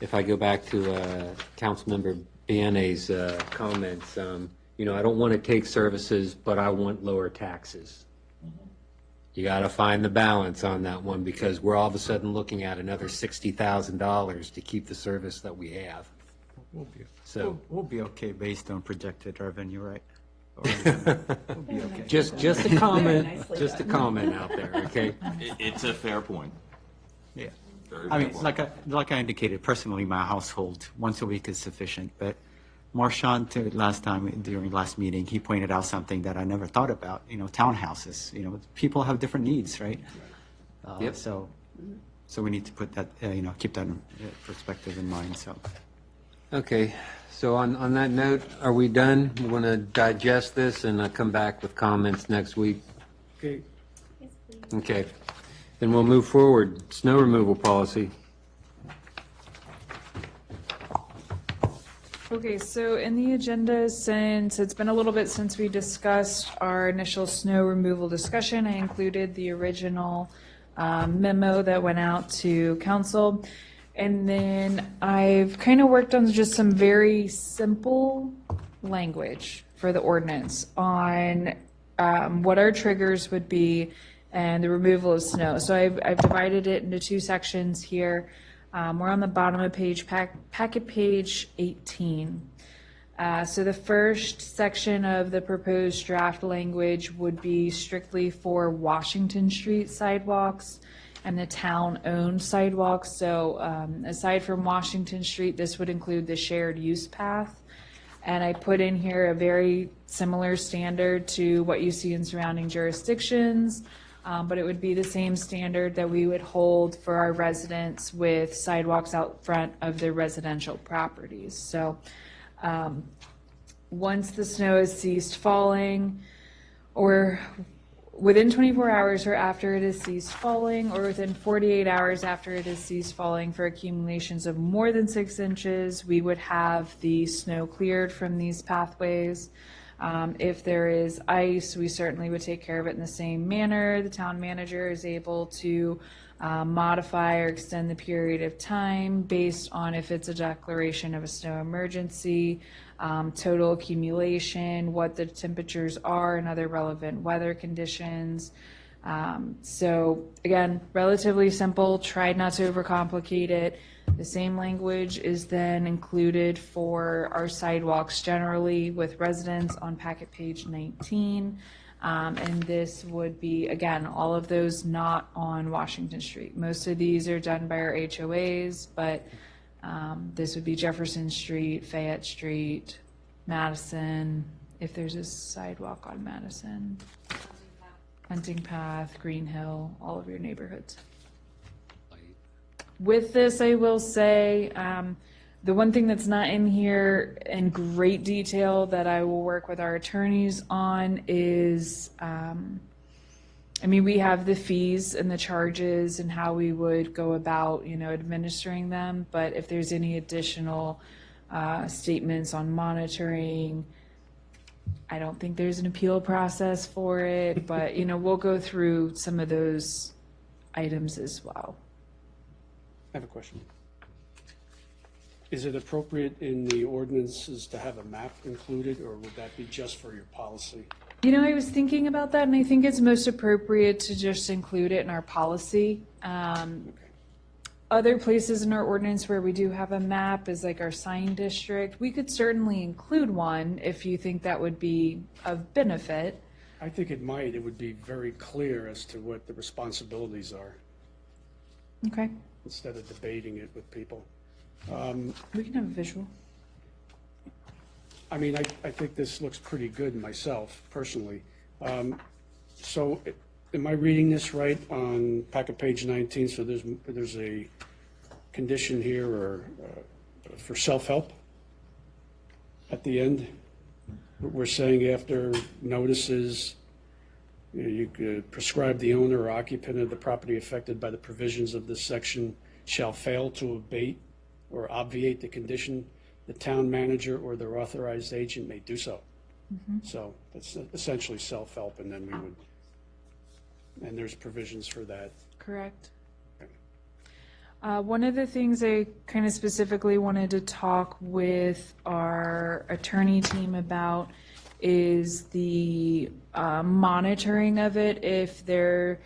if I go back to Councilmember Bianet's comments, you know, I don't want to take services, but I want lower taxes. You got to find the balance on that one because we're all of a sudden looking at another $60,000 to keep the service that we have. So We'll be okay based on projected revenue, right? We'll be okay. just a comment, just a comment out there, okay? It's a fair point. Yeah. Very I mean, fair point. like I indicated, personally, my household, once a week is sufficient, but Marchand, last time, during last meeting, he pointed out something that I never thought about, you know, townhouses, you know, people have different needs, right? Yep. So we need to put that, you know, keep that in perspective in mind, so. Okay, so on that note, are we done? We want to digest this and come back with comments next week? Okay, Okay, then we'll move forward. Snow removal policy. Okay, so in the agenda, since it's been a little bit since we discussed our initial snow removal discussion, I included the original memo that went out to council. And then I've kind of worked on just some very simple language for the ordinance on what our triggers would be and the removal of snow. So I've divided it into two sections here. We're on the bottom of page, packet page 18. So the first section of the proposed draft language would be strictly for Washington Street sidewalks and the town-owned sidewalks. So aside from Washington Street, this would include the shared use path. And I put in here a very similar standard to what you see in surrounding jurisdictions. But it would be the same standard that we would hold for our residents with sidewalks out front of their residential properties. So once the snow has ceased falling, or within 24 hours or after it has ceased falling, or within 48 hours after it has ceased falling for accumulations of more than 6 inches, we would have the snow cleared from these pathways. If there is ice, we certainly would take care of it in the same manner. The town manager is able to modify or extend the period of time based on if it's a declaration of a snow emergency, total accumulation, what the temperatures are, and other relevant weather conditions. So again, relatively simple, tried not to overcomplicate it. The same language is then included for our sidewalks generally with residents on packet page 19. And this would be, again, all of those not on Washington Street. Most of these are done by our HOAs, but this would be Jefferson Street, Fayette Street, Madison, if there's a sidewalk on Madison, Hunting Path, Green Hill, all of your neighborhoods. With this, I will say, the one thing that's not in here in great detail that I will work with our attorneys on is, I mean, we have the fees and the charges and how we would go about, you know, administering them. But if there's any additional statements on monitoring, I don't think there's an appeal process for it. But, you know, we'll go through some of those items as well. I have a question. Is it appropriate in the ordinances to have a map included, or would that be just for your policy? You know, I was thinking about that, and I think it's most appropriate to just include it in our policy. Other places in our ordinance where we do have a map is like our sign district. We could certainly include one if you think that would be of benefit. I think it might. It would be very clear as to what the responsibilities are, Okay, instead of debating it with people. we can have a visual. I mean, I think this looks pretty good myself, personally. So am I reading this right on packet page 19? So there's a condition here or for self-help at the end? We're saying after notices, you could prescribe the owner or occupant of the property affected by the provisions of this section shall fail to abate or obviate the condition, the town manager or their authorized agent may do so. So that's essentially self-help, and then we would And there's provisions for that. Correct. One of the things I kind of specifically wanted to talk with our attorney team about is the monitoring of it. If there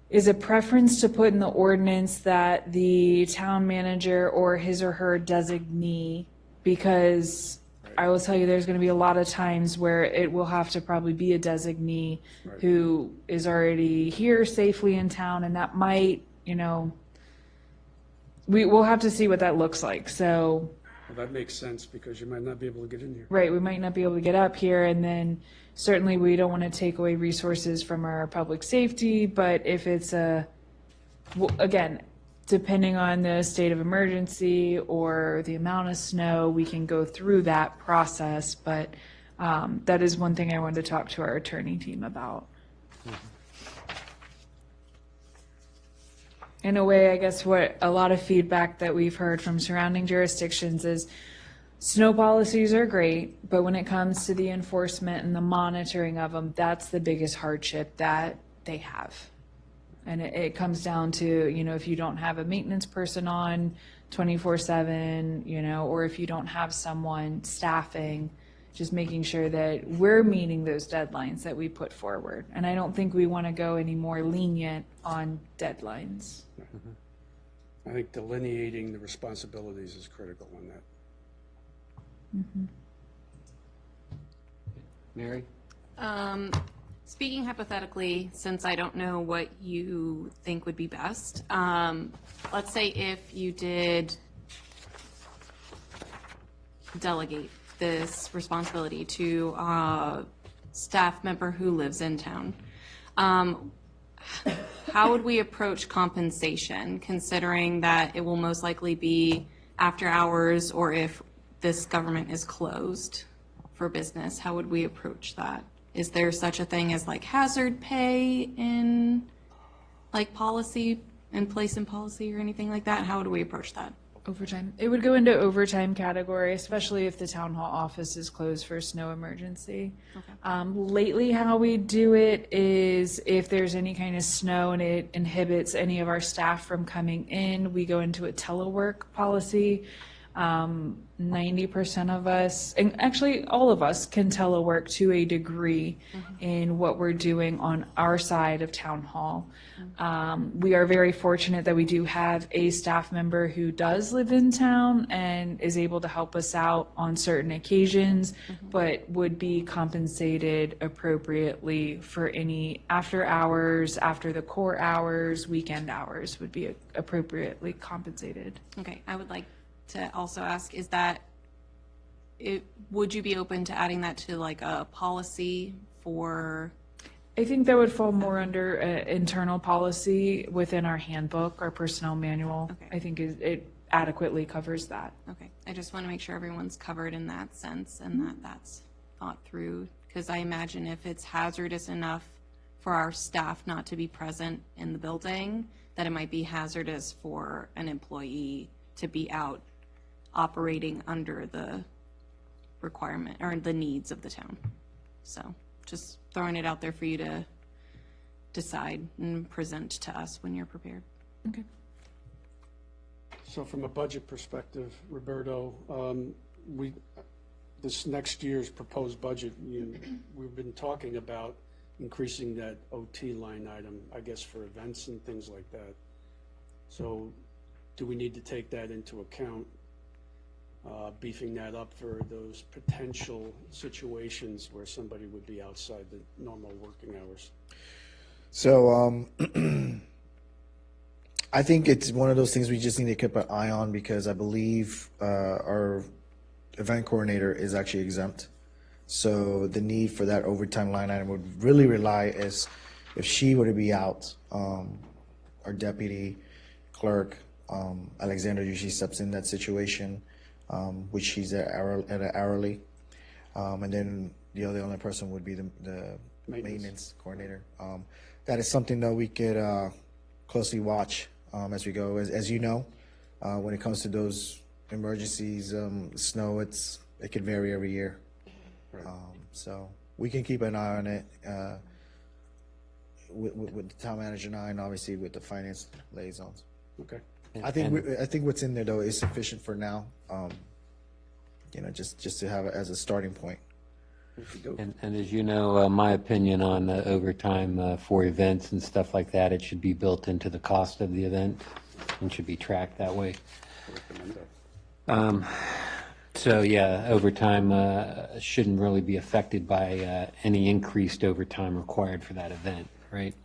is a preference to put in the ordinance that the town manager or his or her designee, because I will tell you there's going to be a lot of times where it will have to probably be a designee who is already here safely in town, and that might, we will have to see what that looks like. So, Well, that makes sense because you might not be able to get in here. right, we might not be able to get up here, and then certainly we don't want to take away resources from our public safety, but if it's again, depending on the state of emergency or the amount of snow, we can go through that process, but that is one thing I wanted to talk to our attorney team about. In a way, I guess what a lot of feedback that we've heard from surrounding jurisdictions is snow policies are great, but when it comes to the enforcement and the monitoring of them, that's the biggest hardship that they have. And it comes down to, if you don't have a maintenance person on 24/7, or if you don't have someone staffing, just making sure that we're meeting those deadlines that we put forward. And I don't think we want to go any more lenient on deadlines. I think delineating the responsibilities is critical on that. Mary? Speaking hypothetically, since I don't know what you think would be best, let's say if you did delegate this responsibility to a staff member who lives in town, how would we approach compensation, considering that it will most likely be after hours, or if this government is closed for business? How would we approach that? Is there such a thing as like hazard pay in like policy, in place in policy or anything like that? How would we approach that? Overtime. It would go into overtime category, especially if the town hall office is closed for a snow emergency. Lately, how we do it is if there's any kind of snow and it inhibits any of our staff from coming in, we go into a telework policy. 90% of us, and actually all of us, can telework to a degree in what we're doing on our side of town hall. We are very fortunate that we do have a staff member who does live in town and is able to help us out on certain occasions, but would be compensated appropriately for any after hours, after the core hours, weekend hours would be appropriately compensated. Okay, I would like to also ask, is that, would you be open to adding that to like a policy for? I think that would fall more under internal policy within our handbook, our personnel manual. Okay. I think it adequately covers that. Okay, I just want to make sure everyone's covered in that sense and that that's thought through, because I imagine if it's hazardous enough for our staff not to be present in the building, that it might be hazardous for an employee to be out operating under the requirement or the needs of the town. So just throwing it out there for you to decide and present to us when you're prepared. Okay. So from a budget perspective, Roberto, this next year's proposed budget, we've been talking about increasing that OT line item, I guess, for events and things like that. So do we need to take that into account, beefing that up for those potential situations where somebody would be outside the normal working hours? So I think it's one of those things we just need to keep an eye on, because I believe our event coordinator is actually exempt. So the need for that overtime line item would really rely as if she were to be out, our deputy clerk, Alexander, usually steps in that situation, which she's at an hourly. And then the only person would be the maintenance coordinator. That is something that we could closely watch as we go. As you know, when it comes to those emergencies, snow, it could vary every year. Right. So we can keep an eye on it. with the town manager and I, and obviously with the finance liaisons. Okay. I think what's in there though is sufficient for now. Just to have it as a starting point. And as you know, my opinion on overtime for events and stuff like that, it should be built into the cost of the event and should be tracked that way. So yeah, overtime shouldn't really be affected by any increased overtime required for that event, right?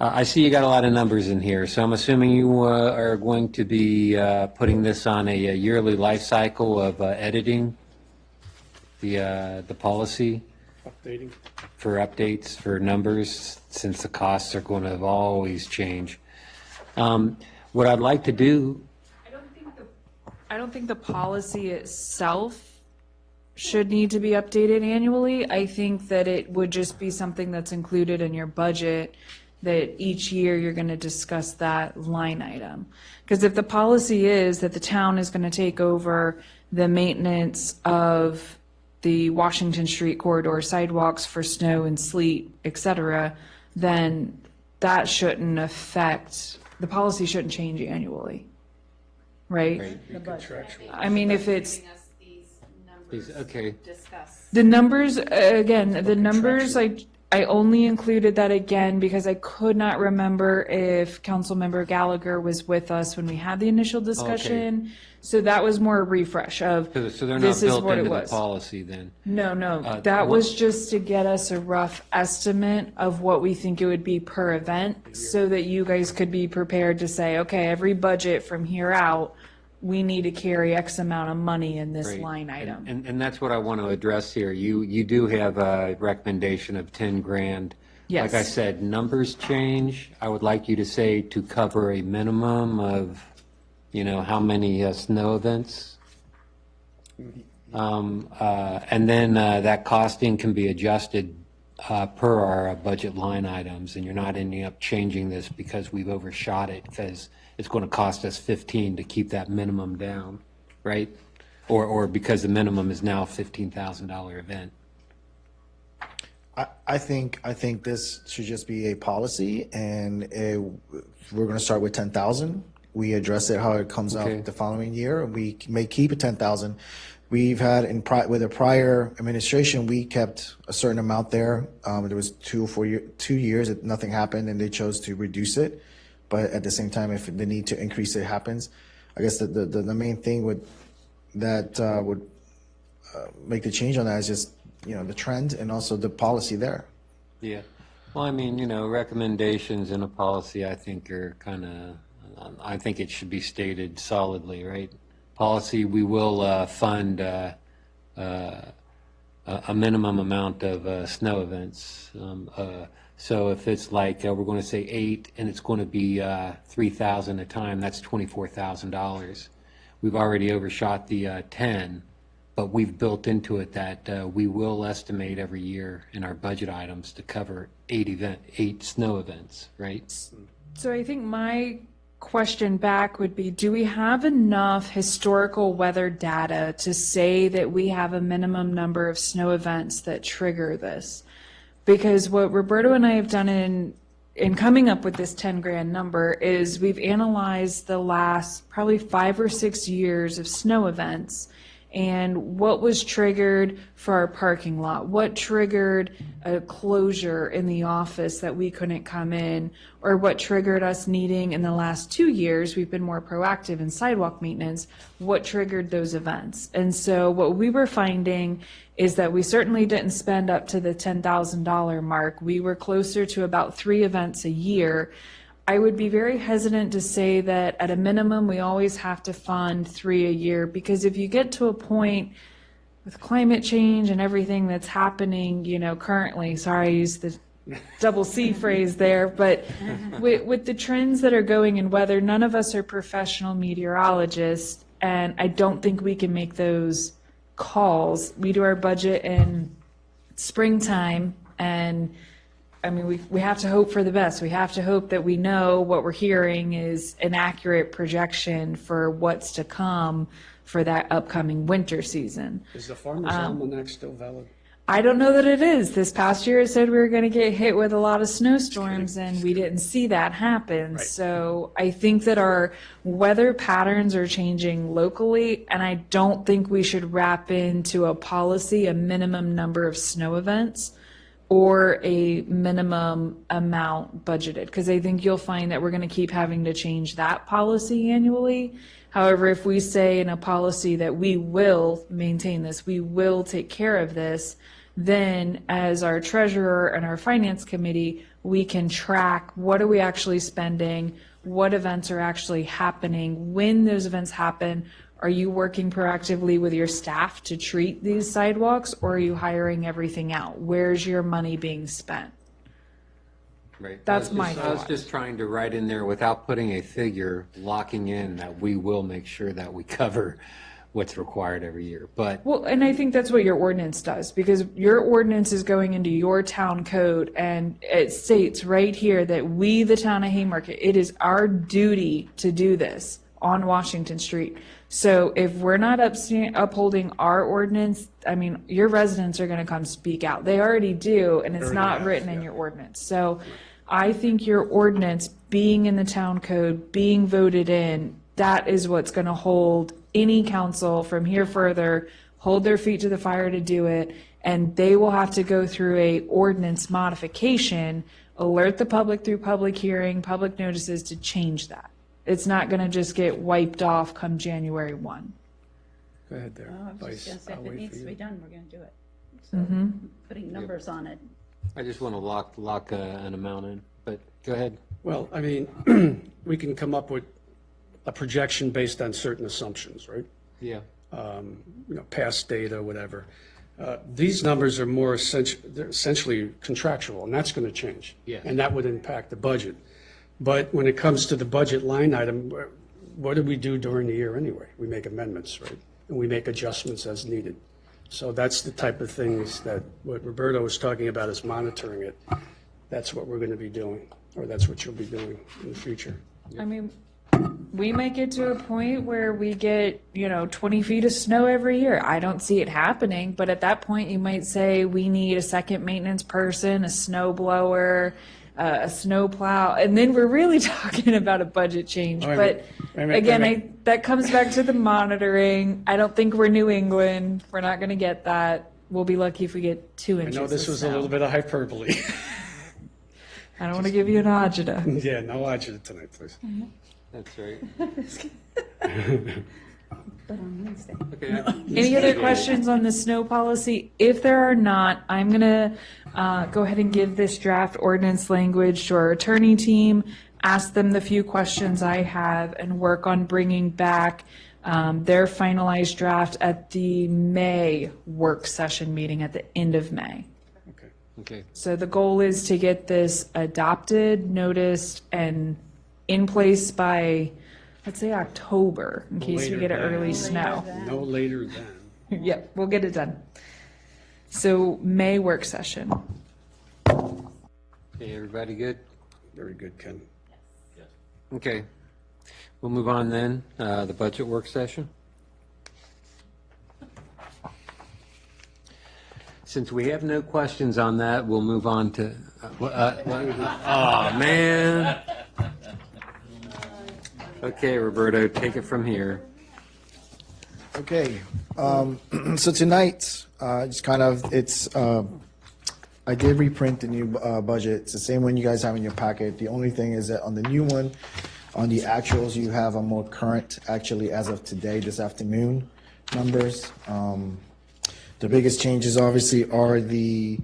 I see you got a lot of numbers in here, so I'm assuming you are going to be putting this on a yearly life cycle of editing the policy Updating. for updates, for numbers, since the costs are going to always change. What I'd like to do, I don't think the policy itself should need to be updated annually. I think that it would just be something that's included in your budget, that each year you're going to discuss that line item. Because if the policy is that the town is going to take over the maintenance of the Washington Street corridor sidewalks for snow and sleet, et cetera, then that shouldn't affect, the policy shouldn't change annually, right? I mean, if it's, Giving us these numbers okay. to discuss. the numbers, again, the numbers, I only included that again because I could not remember if Councilmember Gallagher was with us when we had the initial discussion. So that was more a refresh of, so they're not this is built what it into the was. policy then? No, that was just to get us a rough estimate of what we think it would be per event, so that you guys could be prepared to say, okay, every budget from here out, we need to carry X amount of money in this Great. line item. And that's what I want to address here. You do have a recommendation of 10 grand. Yes. Like I said, numbers change. I would like you to say to cover a minimum of, how many snow events? And then that costing can be adjusted per our budget line items, and you're not ending up changing this because we've overshot it, because it's going to cost us 15 to keep that minimum down, right? Or because the minimum is now $15,000 event. I think this should just be a policy, and we're going to start with 10,000. We address it how it comes Okay. out the following year. We may keep it 10,000. We've had with a prior administration, we kept a certain amount there. There was 2 years that nothing happened, and they chose to reduce it. But at the same time, if the need to increase it happens, I guess the main thing would make the change on that is just the trend and also the policy there. Yeah. Well, I mean, recommendations in a policy, I think are I think it should be stated solidly, right? Policy, we will fund a minimum amount of snow events. So if it's like, we're going to say 8 and it's going to be 3,000 a time, that's $24,000. We've already overshot the 10, but we've built into it that we will estimate every year in our budget items to cover 8 snow events, right? So I think my question back would be, do we have enough historical weather data to say that we have a minimum number of snow events that trigger this? Because what Roberto and I have done in coming up with this 10 grand number is we've analyzed the last probably 5 or 6 years of snow events and what was triggered for our parking lot, what triggered a closure in the office that we couldn't come in, or what triggered us needing in the last 2 years, we've been more proactive in sidewalk maintenance, what triggered those events. And so what we were finding is that we certainly didn't spend up to the $10,000 mark. We were closer to about 3 events a year. I would be very hesitant to say that at a minimum, we always have to fund 3 a year, because if you get to a point with climate change and everything that's happening, currently, sorry, I used the double C phrase there, but with the trends that are going in weather, none of us are professional meteorologists, and I don't think we can make those calls. We do our budget in springtime, and I mean, we have to hope for the best. We have to hope that we know what we're hearing is an accurate projection for what's to come for that upcoming winter season. Is the Farmer's Almanac still valid? I don't know that it is. This past year, it said we were going to get hit with a lot of snowstorms, and we didn't see that happen. Right. So I think that our weather patterns are changing locally, and I don't think we should wrap into a policy a minimum number of snow events or a minimum amount budgeted, because I think you'll find that we're going to keep having to change that policy annually. However, if we say in a policy that we will maintain this, we will take care of this, then as our treasurer and our finance committee, we can track what are we actually spending, what events are actually happening, when those events happen. Are you working proactively with your staff to treat these sidewalks, or are you hiring everything out? Where's your money being spent? Right. That's my I was thought. just trying to write in there without putting a figure, locking in that we will make sure that we cover what's required every year. But Well, and I think that's what your ordinance does, because your ordinance is going into your town code, and it states right here that we, the town of Haymarket, it is our duty to do this on Washington Street. So if we're not upholding our ordinance, I mean, your residents are going to come speak out. They already do, and it's Already not have, written in yeah. your ordinance. So I think your ordinance being in the town code, being voted in, that is what's going to hold any council from here further, hold their feet to the fire to do it, and they will have to go through a ordinance modification, alert the public through public hearing, public notices to change that. It's not going to just get wiped off come January 1. Go ahead there, Well, I was Vice. just gonna say, I'll if it wait needs for to be you. done, we're gonna do it. So, Mm-hmm. putting numbers on it. I just want to lock an amount in. But go ahead. Well, I mean, we can come up with a projection based on certain assumptions, right? Yeah. Past data, whatever. These numbers are more they're essentially contractual, and that's going to change. Yes. And that would impact the budget. But when it comes to the budget line item, what do we do during the year anyway? We make amendments, right? And we make adjustments as needed. So that's the type of things that what Roberto was talking about is monitoring it. That's what we're going to be doing, or that's what you'll be doing in the future. I mean, we might get to a point where we get, 20 feet of snow every year. I don't see it happening, but at that point, you might say we need a second maintenance person, a snow blower, a snow plow, and then we're really talking about a budget change. Wait a But minute. again, that comes back to the monitoring. I don't think we're New England. We're not going to get that. We'll be lucky if we get 2 I inches know this of was snow. a little bit of hyperbole. I don't want to give you an agita. Yeah, no agita tonight, please. That's right. But on Wednesday. Okay. Any other questions on the snow policy? If there are not, I'm going to go ahead and give this draft ordinance language to our attorney team, ask them the few questions I have, and work on bringing back their finalized draft at the May work session meeting at the end of May. Okay. Okay. So the goal is to get this adopted, noticed, and in place by, let's say, October, in case we Later get an than- early snow. No later than. Yep, we'll get it done. So May work session. Okay, everybody good? Very good, Ken. Okay. We'll move on then, the budget work session. Since we have no questions on that, we'll move on to, oh, man. Okay, Roberto, take it from here. Okay, so tonight, it's kind of, I did reprint the new budget. It's the same one you guys have in your packet. The only thing is that on the new one, on the actuals, you have a more current, actually as of today, this afternoon, numbers. The biggest changes obviously are the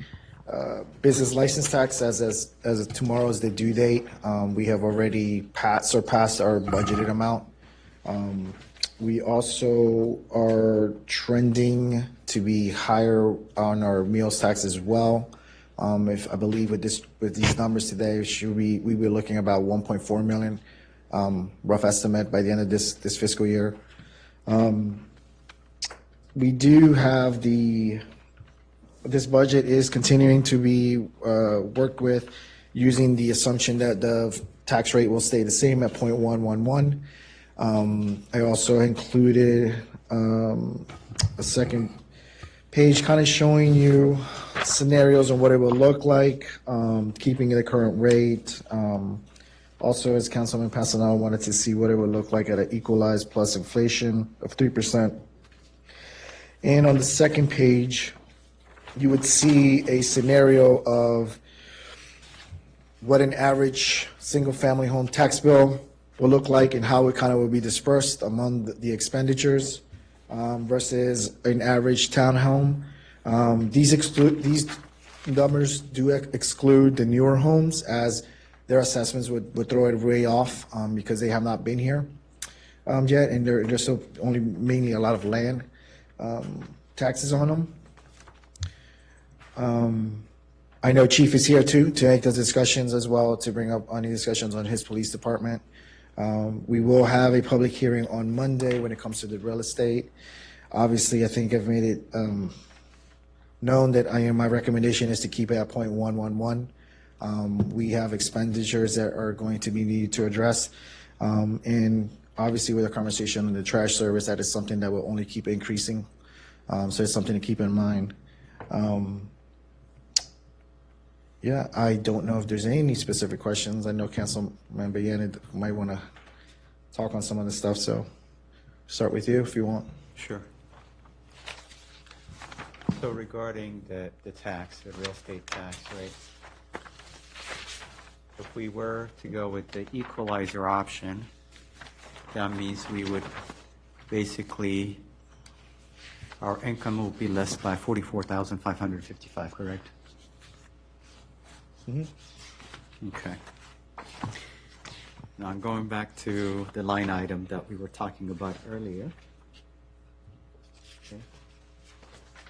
business license tax as of tomorrow is the due date. We have already surpassed our budgeted amount. We also are trending to be higher on our meals tax as well. If I believe with these numbers today, we were looking about 1.4 million, rough estimate by the end of this fiscal year. We do have this budget is continuing to be worked with using the assumption that the tax rate will stay the same at 0.111. I also included a second page kind of showing you scenarios on what it will look like, keeping the current rate. Also, as Councilman Pasanel wanted to see what it would look like at an equalized plus inflation of 3%. And on the second page, you would see a scenario of what an average single-family home tax bill will look like and how it kind of will be dispersed among the expenditures versus an average townhome. These numbers do exclude the newer homes, as their assessments would throw it way off because they have not been here yet, and there's still only mainly a lot of land taxes on them. I know Chief is here too to make those discussions as well, to bring up any discussions on his police department. We will have a public hearing on Monday when it comes to the real estate. Obviously, I think I've made it known that my recommendation is to keep it at 0.111. We have expenditures that are going to be needed to address. And obviously with a conversation on the trash service, that is something that will only keep increasing. So it's something to keep in mind. Yeah, I don't know if there's any specific questions. I know Councilman Bayyana might want to talk on some of the stuff, so start with you if you want. Sure. So regarding the tax, the real estate tax rate, if we were to go with the equalizer option, that means we would basically, our income will be less by 44,555, correct? Mm-hmm. Okay. Now I'm going back to the line item that we were talking about earlier, okay,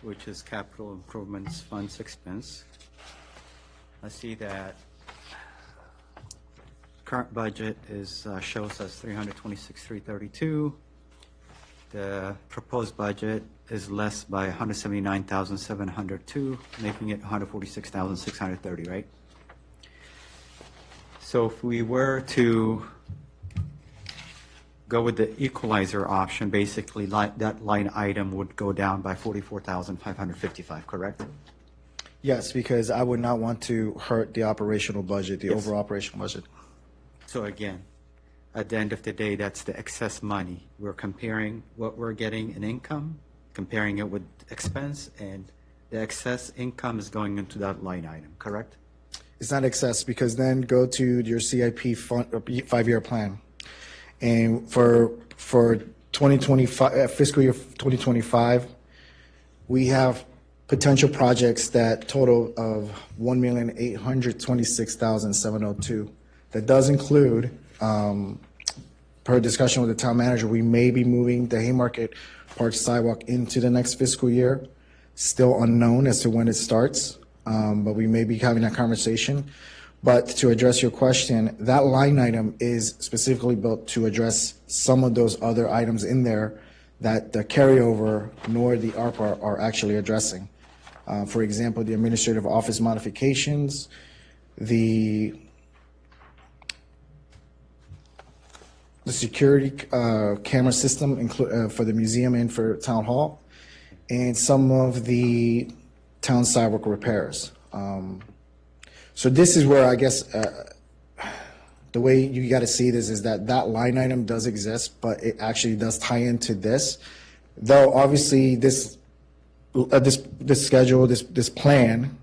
which is capital improvements funds expense. I see that current budget is shows us 326,332. The proposed budget is less by 179,702, making it 146,630, right? So if we were to go with the equalizer option, basically that line item would go down by 44,555, correct? Yes, because I would not want to hurt the operational budget, the overall operational budget. So again, at the end of the day, that's the excess money. We're comparing what we're getting in income, comparing it with expense, and the excess income is going into that line item, correct? It's not excess, because then go to your CIP fund, 5-year plan. And for 2025, fiscal year 2025, we have potential projects that total of 1,826,702. That does include, per discussion with the town manager, we may be moving the Haymarket Park sidewalk into the next fiscal year. Still unknown as to when it starts, but we may be having that conversation. But to address your question, that line item is specifically built to address some of those other items in there that the carryover nor the ARPA are actually addressing. For example, the administrative office modifications, the security camera system for the museum and for town hall, and some of the town sidewalk repairs. So this is where I guess the way you got to see this is that line item does exist, but it actually does tie into this. Though obviously this schedule, this plan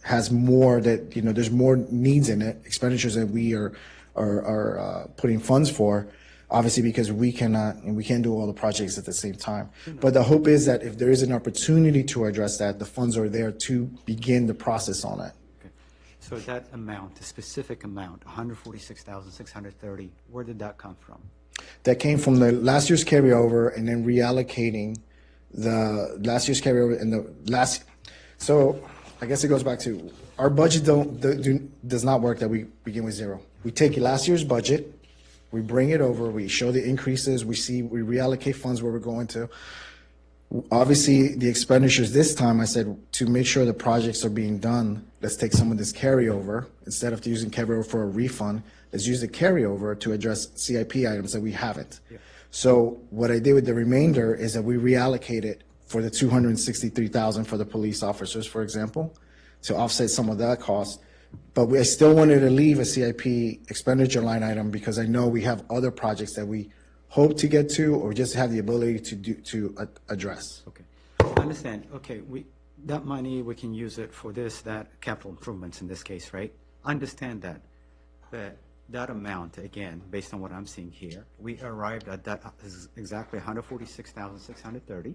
has more that, there's more needs in it, expenditures that we are putting funds for, obviously because we cannot and we can't do all the projects at the same time. But the hope is that if there is an opportunity to address that, the funds are there to begin the process on it. Okay. So that amount, the specific amount, 146,630, where did that come from? That came from the last year's carryover and then reallocating the last year's carryover and the last. So I guess it goes back to our budget does not work that we begin with zero. We take last year's budget, we bring it over, we show the increases, we reallocate funds where we're going to. Obviously, the expenditures this time, I said, to make sure the projects are being done, let's take some of this carryover. Instead of using carryover for a refund, let's use the carryover to address CIP items that we haven't. Yeah. So what I did with the remainder is that we reallocated for the 263,000 for the police officers, for example, to offset some of that cost. But I still wanted to leave a CIP expenditure line item because I know we have other projects that we hope to get to or just have the ability to address. Okay, I understand. Okay, that money, we can use it for that, capital improvements in this case, right? I understand that. But that amount, again, based on what I'm seeing here, we arrived at that is exactly 146,630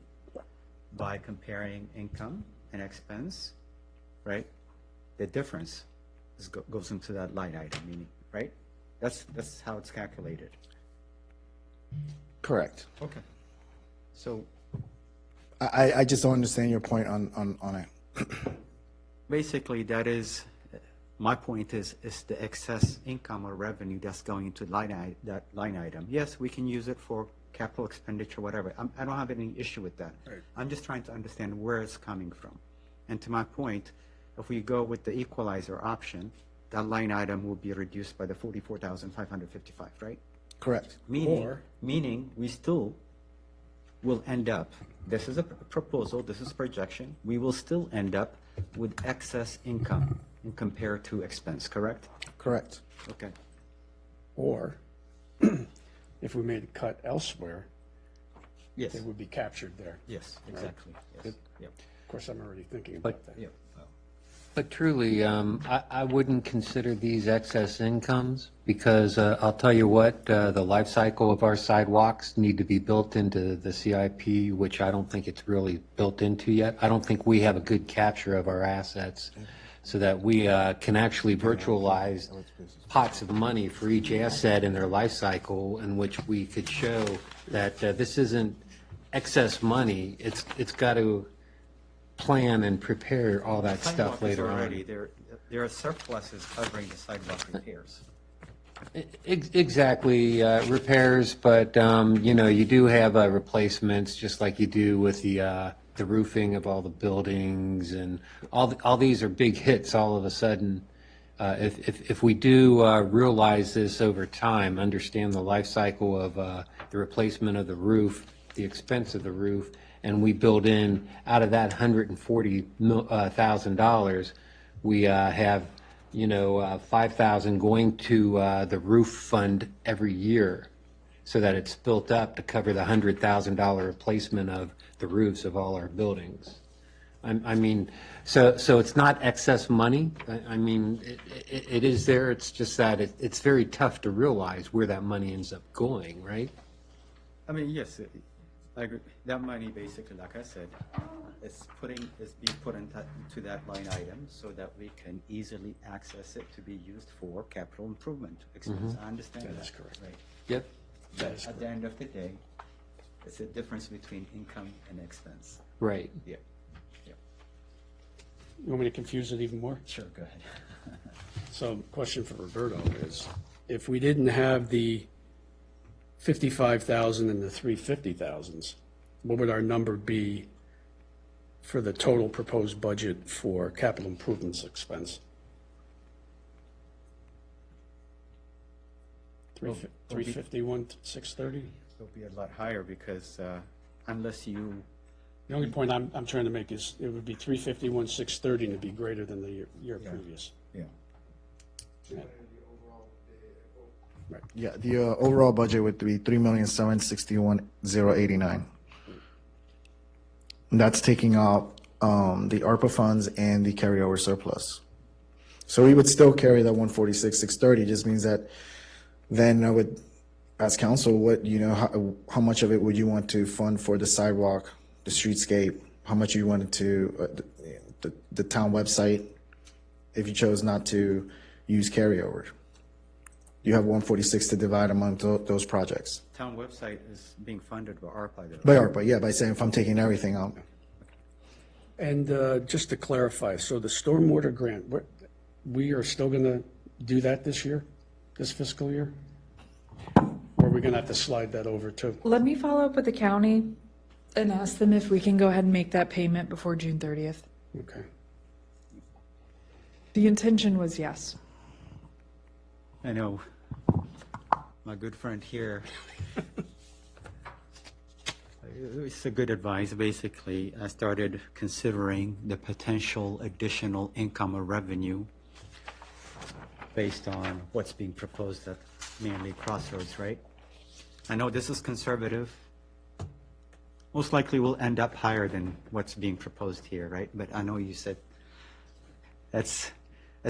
by comparing income and expense, right? The difference goes into that line item, meaning, right? That's how it's calculated. Correct. Okay. So I just don't understand your point on it. basically, that is, my point is the excess income or revenue that's going into that line item. Yes, we can use it for capital expenditure, whatever. I don't have any issue with that. Right. I'm just trying to understand where it's coming from. And to my point, if we go with the equalizer option, that line item will be reduced by the 44,555, right? Correct. Meaning we still will end up, this is a proposal, this is projection, we will still end up with excess income in compared to expense, correct? Correct. Okay. Or if we made a cut elsewhere, Yes. it would be captured there. Yes, exactly. Yes. Yep. Of course, I'm already thinking about that. Yep. But truly, I wouldn't consider these excess incomes because I'll tell you what, the life cycle of our sidewalks need to be built into the CIP, which I don't think it's really built into yet. I don't think we have a good capture of our assets so that we can actually virtualize pots of money for each asset in their life cycle in which we could show that this isn't excess money. It's got to plan and prepare all that stuff later on. There are surpluses covering the sidewalk repairs. Exactly, repairs, but, you do have replacements, just like you do with the roofing of all the buildings, and all these are big hits all of a sudden. If we do realize this over time, understand the life cycle of the replacement of the roof, the expense of the roof, and we build in, out of that $140,000, we have, 5,000 going to the roof fund every year, so that it's built up to cover the $100,000 replacement of the roofs of all our buildings. I mean, so it's not excess money. I mean, it is there. It's just that it's very tough to realize where that money ends up going, right? I mean, yes, I agree. That money basically, like I said, is being put into that line item so that we can easily access it to be used for capital improvement expense. I understand that. That is correct. Right. Yep. But at the end of the day, it's a difference between income and expense. Right. Yeah. Yeah. You want me to confuse it even more? Sure, go ahead. So, question for Roberto is, if we didn't have the 55,000 and the 350,000s, what would our number be for the total proposed budget for capital improvements expense? 351, 630? It'll be a lot higher because unless you, The only point I'm trying to make is it would be 351, 630 and it'd be greater than the year previous. yeah. Yeah. Yeah, the overall budget would be 3,761,089. That's taking out the ARPA funds and the carryover surplus. So we would still carry that 146,630. Just means that then I would ask council how much of it would you want to fund for the sidewalk, the streetscape, how much you wanted to the town website if you chose not to use carryover. You have 146 to divide among those projects. Town website is being funded by ARPA. By ARPA, yeah, by saying if I'm taking everything out. And just to clarify, so the stormwater grant, we are still going to do that this year, this fiscal year? Or are we going to have to slide that over too? Let me follow up with the county and ask them if we can go ahead and make that payment before June 30th. Okay. The intention was yes. I know my good friend here It's a good advice. Basically, I started considering the potential additional income or revenue based on what's being proposed at mainly Crossroads, right? I know this is conservative. Most likely we'll end up higher than what's being proposed here, right? But I know you said that's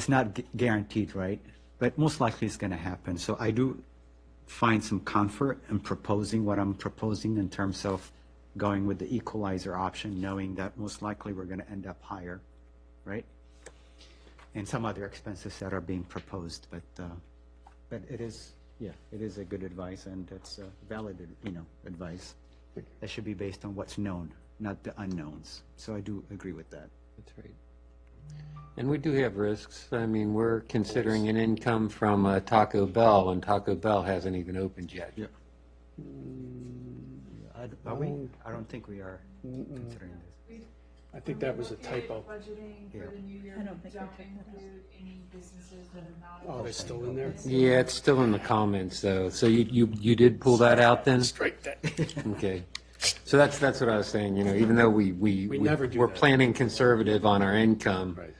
not guaranteed, right? But most likely it's going to happen. So I do find some comfort in proposing what I'm proposing in terms of going with the equalizer option, knowing that most likely we're going to end up higher, right? And some other expenses that are being proposed, but it is, yeah, it is a good advice, and it's valid, advice. That should be based on what's known, not the unknowns. So I do agree with that. That's right. And we do have risks. I mean, we're considering an income from Taco Bell, and Taco Bell hasn't even opened yet. Yeah. Are we? I don't think we are considering this. I think that was a typo. Budgeting Yeah. for the new year. I don't think we don't took that out. include any businesses that are not. Oh, they're still in there? Yeah, it's still in the comments, though. So you did pull that out then? Strike that. Okay. So that's what I was saying, even though we never do we're that. planning conservative on our income. Right.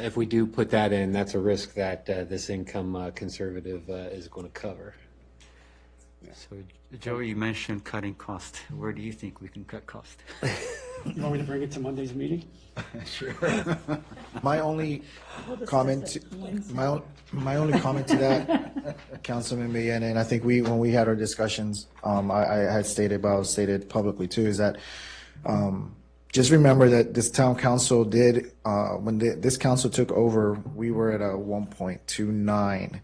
If we do put that in, that's a risk that this income conservative is going to cover. So, Joey, you mentioned cutting cost. Where do you think we can cut cost? You want me to bring it to Monday's meeting? My only comment, my only comment to that, Councilman Mayen, and I think when we had our discussions, I had stated, but I stated publicly too, is that just remember that this town council did, when this council took over, we were at a 1.29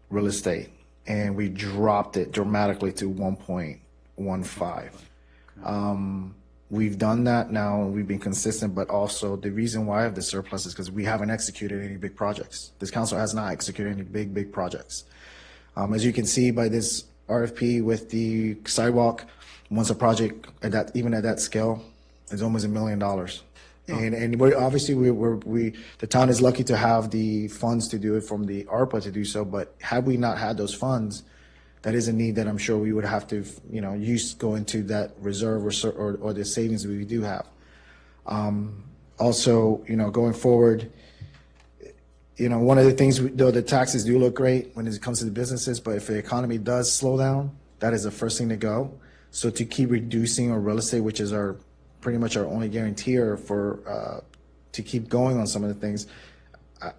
real estate, and we dropped it dramatically to 1.15. We've done that now, and we've been consistent, but also the reason why I have the surplus is because we haven't executed any big projects. This council has not executed any big projects. As you can see by this RFP with the sidewalk, once a project even at that scale is almost $1 million. And we're obviously the town is lucky to have the funds to do it from the ARPA to do so, but had we not had those funds, that is a need that I'm sure we would have to, go into that reserve or the savings we do have. Also, going forward, one of the things, though, the taxes do look great when it comes to the businesses, but if the economy does slow down, that is the first thing to go. So to keep reducing our real estate, which is pretty much our only guarantor for to keep going on some of the things,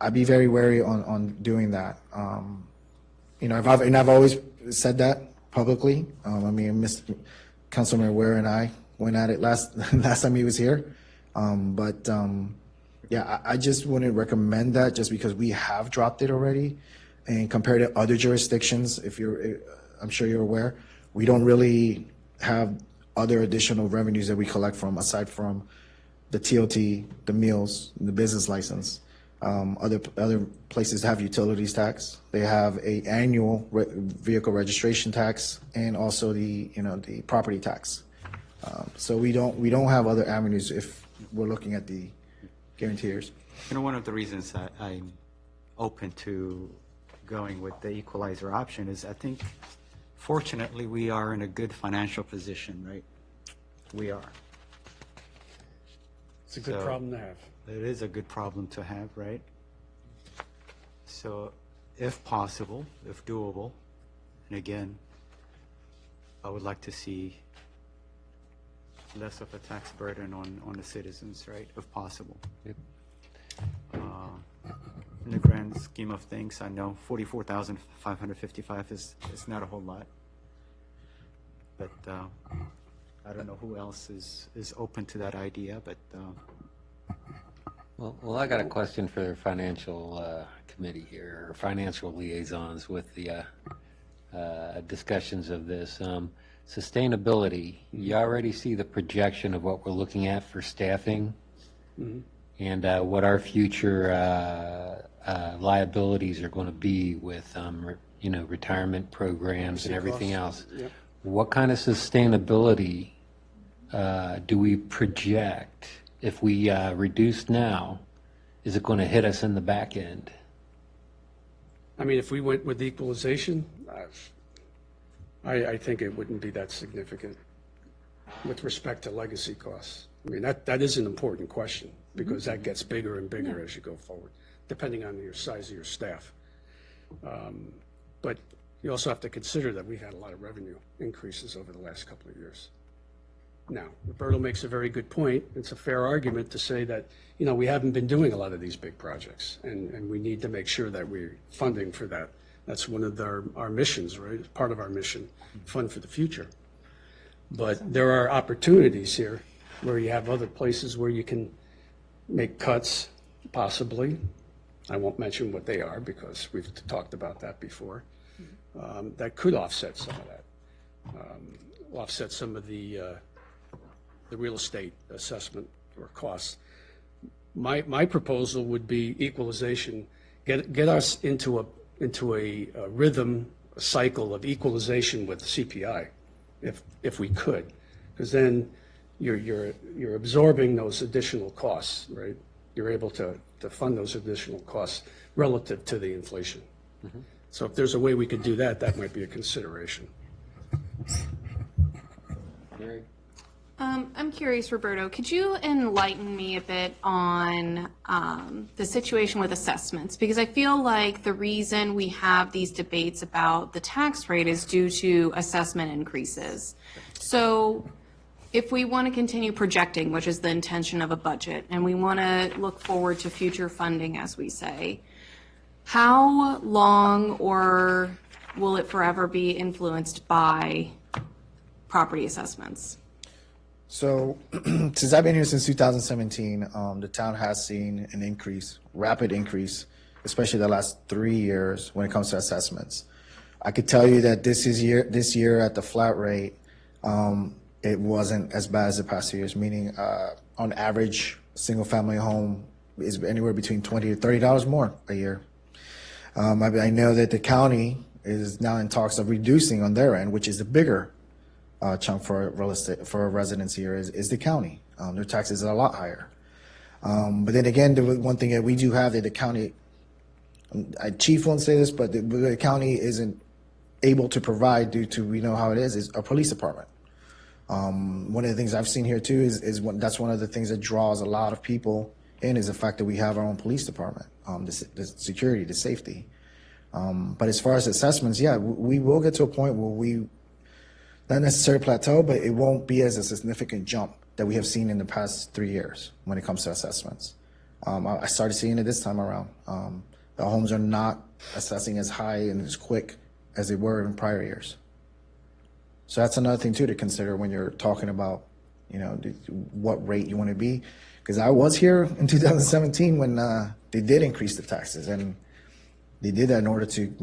I'd be very wary on doing that. I've always said that publicly. Councilman Ware and I went at it last time he was here. I just wouldn't recommend that just because we have dropped it already. And compared to other jurisdictions, I'm sure you're aware, we don't really have other additional revenues that we collect from aside from the TOT, the meals, the business license. Other places have utilities tax. They have a annual vehicle registration tax and also the property tax. So we don't have other avenues if we're looking at the guarantors. One of the reasons I'm open to going with the equalizer option is I think, fortunately, we are in a good financial position, right? We are. It's a good So- problem to have. It is a good problem to have, right? So if possible, if doable, and again, I would like to see less of a tax burden on the citizens, right, if possible. Yep. In the grand scheme of things, I know 44,555 is not a whole lot. But I don't know who else is open to that idea, but Well, I got a question for the financial committee here, or financial liaisons with the discussions of this. Sustainability, you already see the projection of what we're looking at for staffing and what our future liabilities are going to be with, retirement programs and everything else. Yep. What kind of sustainability do we project? If we reduce now, is it going to hit us in the back end? I mean, if we went with equalization, I think it wouldn't be that significant with respect to legacy costs. I mean, that is an important question, because that gets bigger and bigger as you go forward, depending on your size of your staff. But you also have to consider that we've had a lot of revenue increases over the last couple of years. Now, Roberto makes a very good point. It's a fair argument to say that, you know, we haven't been doing a lot of these big projects, and we need to make sure that we're funding for that. That's one of our missions, right? It's part of our mission, fund for the future. But there are opportunities here where you have other places where you can make cuts, possibly. I won't mention what they are because we've talked about that before. That could offset some of that, offset some of the real estate assessment or costs. My proposal would be equalization, get us into a rhythm, a cycle of equalization with CPI, if we could, because then you're absorbing those additional costs, right? You're able to fund those additional costs relative to the inflation. So if there's a way we could do that, that might be a consideration. Mary? I'm curious, Roberto, could you enlighten me a bit on the situation with assessments? Because I feel like the reason we have these debates about the tax rate is due to assessment increases. So if we want to continue projecting, which is the intention of a budget, and we want to look forward to future funding, as we say, how long or will it forever be influenced by property assessments? So since I've been here since 2017, the town has seen an increase, rapid increase, especially the last 3 years when it comes to assessments. I could tell you that this year at the flat rate, it wasn't as bad as the past 2 years, meaning on average, single-family home is anywhere between $20 to $30 more a year. I know that the county is now in talks of reducing on their end, which is the bigger chunk for real estate for residents here is the county. Their taxes are a lot higher. But then again, the one thing that we do have that the county, chief won't say this, but the county isn't able to provide due to, we know how it is a police department. One of the things I've seen here too that's one of the things that draws a lot of people in is the fact that we have our own police department, the security, the safety. But as far as assessments, yeah, we will get to a point where we, not necessarily plateau, but it won't be as a significant jump that we have seen in the past 3 years when it comes to assessments. I started seeing it this time around. The homes are not assessing as high and as quick as they were in prior years. So that's another thing too to consider when you're talking about, you know, what rate you want to be. Because I was here in 2017 when they did increase the taxes, and they did that in order to,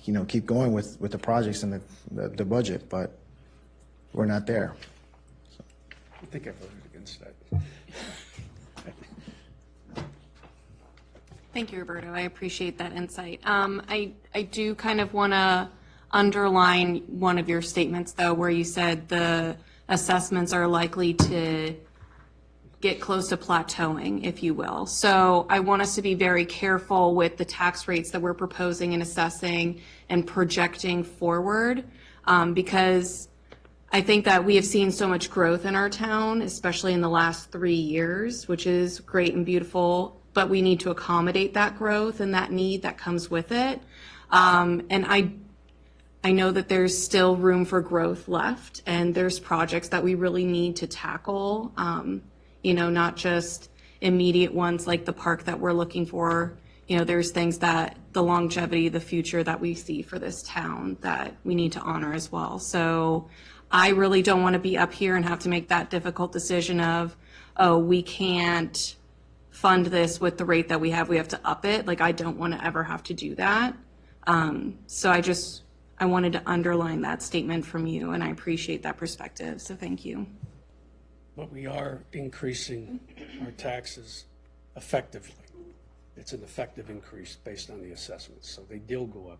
you know, keep going with the projects and the budget, but we're not there. So. I think I voted against that. Thank you, Roberto. I appreciate that insight. I do kind of want to underline one of your statements, though, where you said the assessments are likely to get close to plateauing, if you will. So I want us to be very careful with the tax rates that we're proposing and assessing and projecting forward, because I think that we have seen so much growth in our town, especially in the last 3 years, which is great and beautiful, but we need to accommodate that growth and that need that comes with it. And I know that there's still room for growth left, and there's projects that we really need to tackle, you know, not just immediate ones like the park that we're looking for. You know, there's things that the longevity, the future that we see for this town that we need to honor as well. So I really don't want to be up here and have to make that difficult decision of, oh, we can't fund this with the rate that we have to up it. Like, I don't want to ever have to do that. So I wanted to underline that statement from you, and I appreciate that perspective, so thank you. But we are increasing our taxes effectively. It's an effective increase based on the assessments, so they will go up.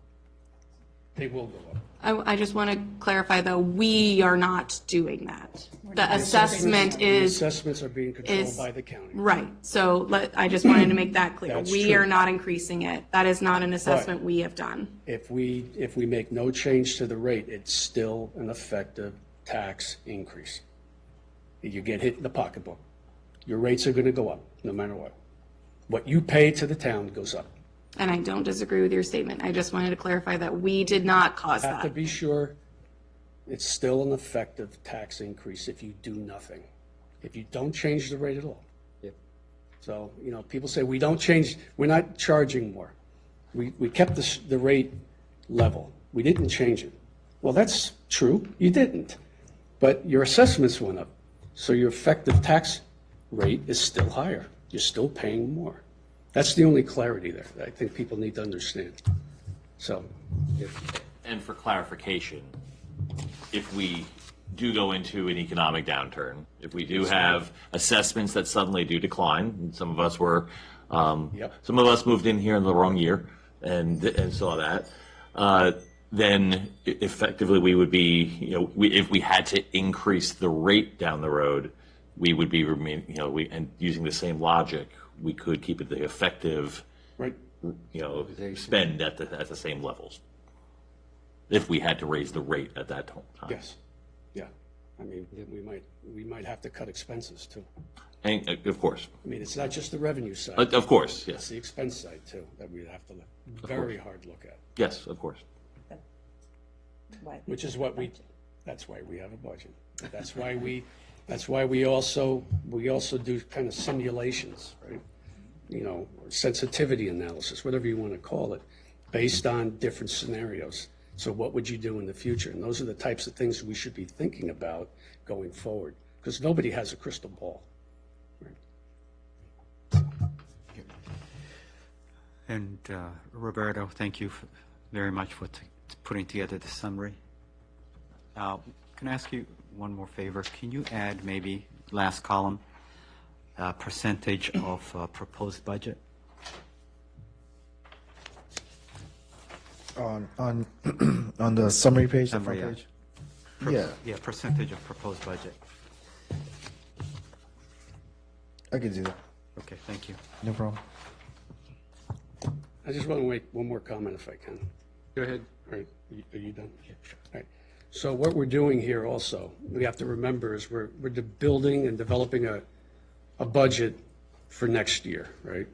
They will go up. I just want to clarify, though, we are not doing that. The assessment The is, assessments are being controlled is- by the county. right, so I just wanted to make that clear. That's We true. are not increasing it. That is not an assessment we have done. If we make no change to the rate, it's still an effective tax increase. You get hit in the pocketbook. Your rates are going to go up, no matter what. What you pay to the town goes up. And I don't disagree with your statement. I just wanted to clarify that we did not cause Have to that. be sure, it's still an effective tax increase if you do nothing, if you don't change the rate at all. Yep. So, people say, we don't change, we're not charging more. We kept the rate level. We didn't change it. Well, that's true, you didn't. But your assessments went up, so your effective tax rate is still higher. You're still paying more. That's the only clarity there that I think people need to understand. So, And for clarification, if we do go into an economic downturn, if we do have assessments that suddenly do decline, and some of us were, Yep. some of us moved in here in the wrong year and saw that, then effectively we would be, if we had to increase the rate down the road, we would be and using the same logic, we could keep it the effective, right, spend at the same levels. If we had to raise the rate at that time. yes, yeah. I mean, we might have to cut expenses too. And, of course, I mean, it's not just the revenue side. of course, It's yes, the expense side too, that we'd have to very hard look at, yes, of course. which is what that's why we have a budget. That's why we also do kind of simulations, right? Sensitivity analysis, whatever you want to call it, based on different scenarios. So what would you do in the future? And those are the types of things we should be thinking about going forward, because nobody has a crystal ball. And Roberto, thank you very much for putting together the summary. Can I ask you one more favor? Can you add maybe last column, percentage of proposed budget? On on the summary page, the Summary, front yeah. page? Yeah, Yeah, percentage of proposed budget. I could do that. Okay, thank you. No problem. I just want to make one more comment if I can. Go ahead. All right, are you done? Yeah, sure. All right. So what we're doing here also, we have to remember is we're building and developing a budget for next year, right?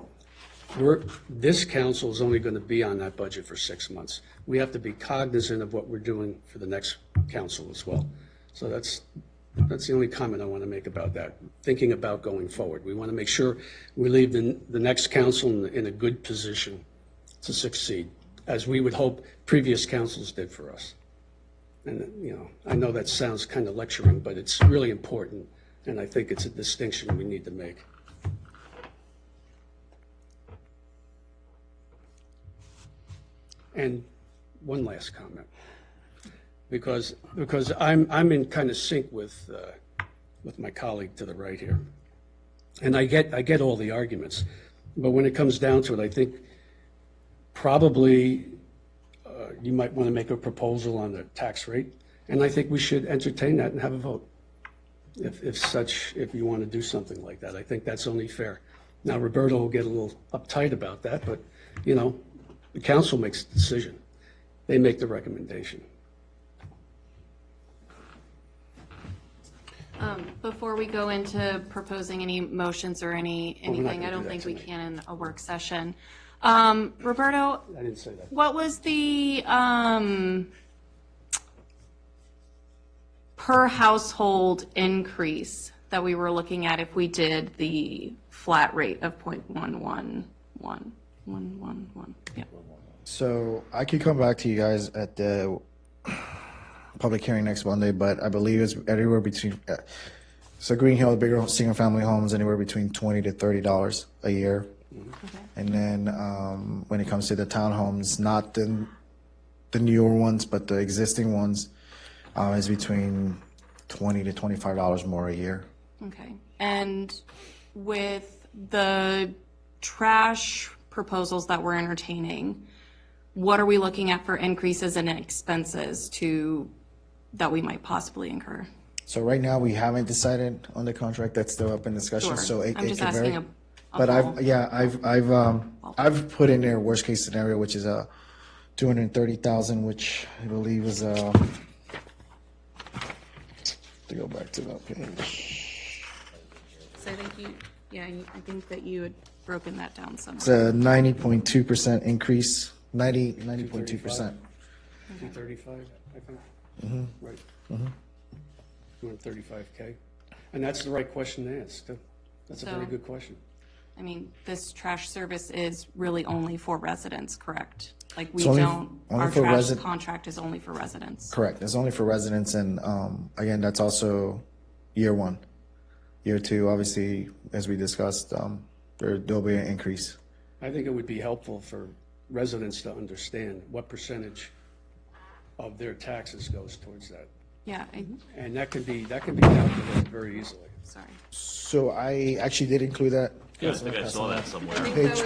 This council is only going to be on that budget for 6 months. We have to be cognizant of what we're doing for the next council as well. So that's the only comment I want to make about that, thinking about going forward. We want to make sure we leave the next council in a good position to succeed, as we would hope previous councils did for us. And, I know that sounds kind of lecturing, but it's really important, and I think it's a distinction we need to make. And one last comment, because I'm in kind of sync with my colleague to the right here, and I get all the arguments, but when it comes down to it, I think probably you might want to make a proposal on the tax rate, and I think we should entertain that and have a vote. If you want to do something like that, I think that's only fair. Now, Roberto will get a little uptight about that, but, the council makes the decision. They make the recommendation. Before we go into proposing any motions or we're not anything, gonna I do don't that think we tonight. can in a work session. Roberto, I didn't say that. what was the per household increase that we were looking at if we did the flat rate of 0.1111? Yeah. So I could come back to you guys at the public hearing next Monday, but I believe it's anywhere between, so Green Hill, the bigger single family homes, anywhere between $20 to $30 a year. Okay. And then when it comes to the townhomes, not the newer ones, but the existing ones, is between $20 to $25 more a year. Okay. And with the trash proposals that we're entertaining, what are we looking at for increases in expenses that we might possibly incur? So right now, we haven't decided on the contract. That's still up in discussion, Sure. so it I'm it just could vary. asking a But ball- I've put in there worst case scenario, which is 230,000, which I believe is to go back to that page. So I think I think that you had broken that down somewhere. It's a 90.2% increase, 90.2%. 235, I think. Right. 235K. And that's the right question to ask. That's a very So- good question. I mean, this trash service is really only for residents, correct? Like we It's only- don't, only our for trash resi- contract is only for residents. Correct. It's only for residents, and again, that's also year one. Year two, obviously, as we discussed, there'll be an increase. I think it would be helpful for residents to understand what percentage of their taxes goes towards that. Yeah, And that can be calculated very easily. sorry. So I actually did include that. Yeah, I think I saw that somewhere. Page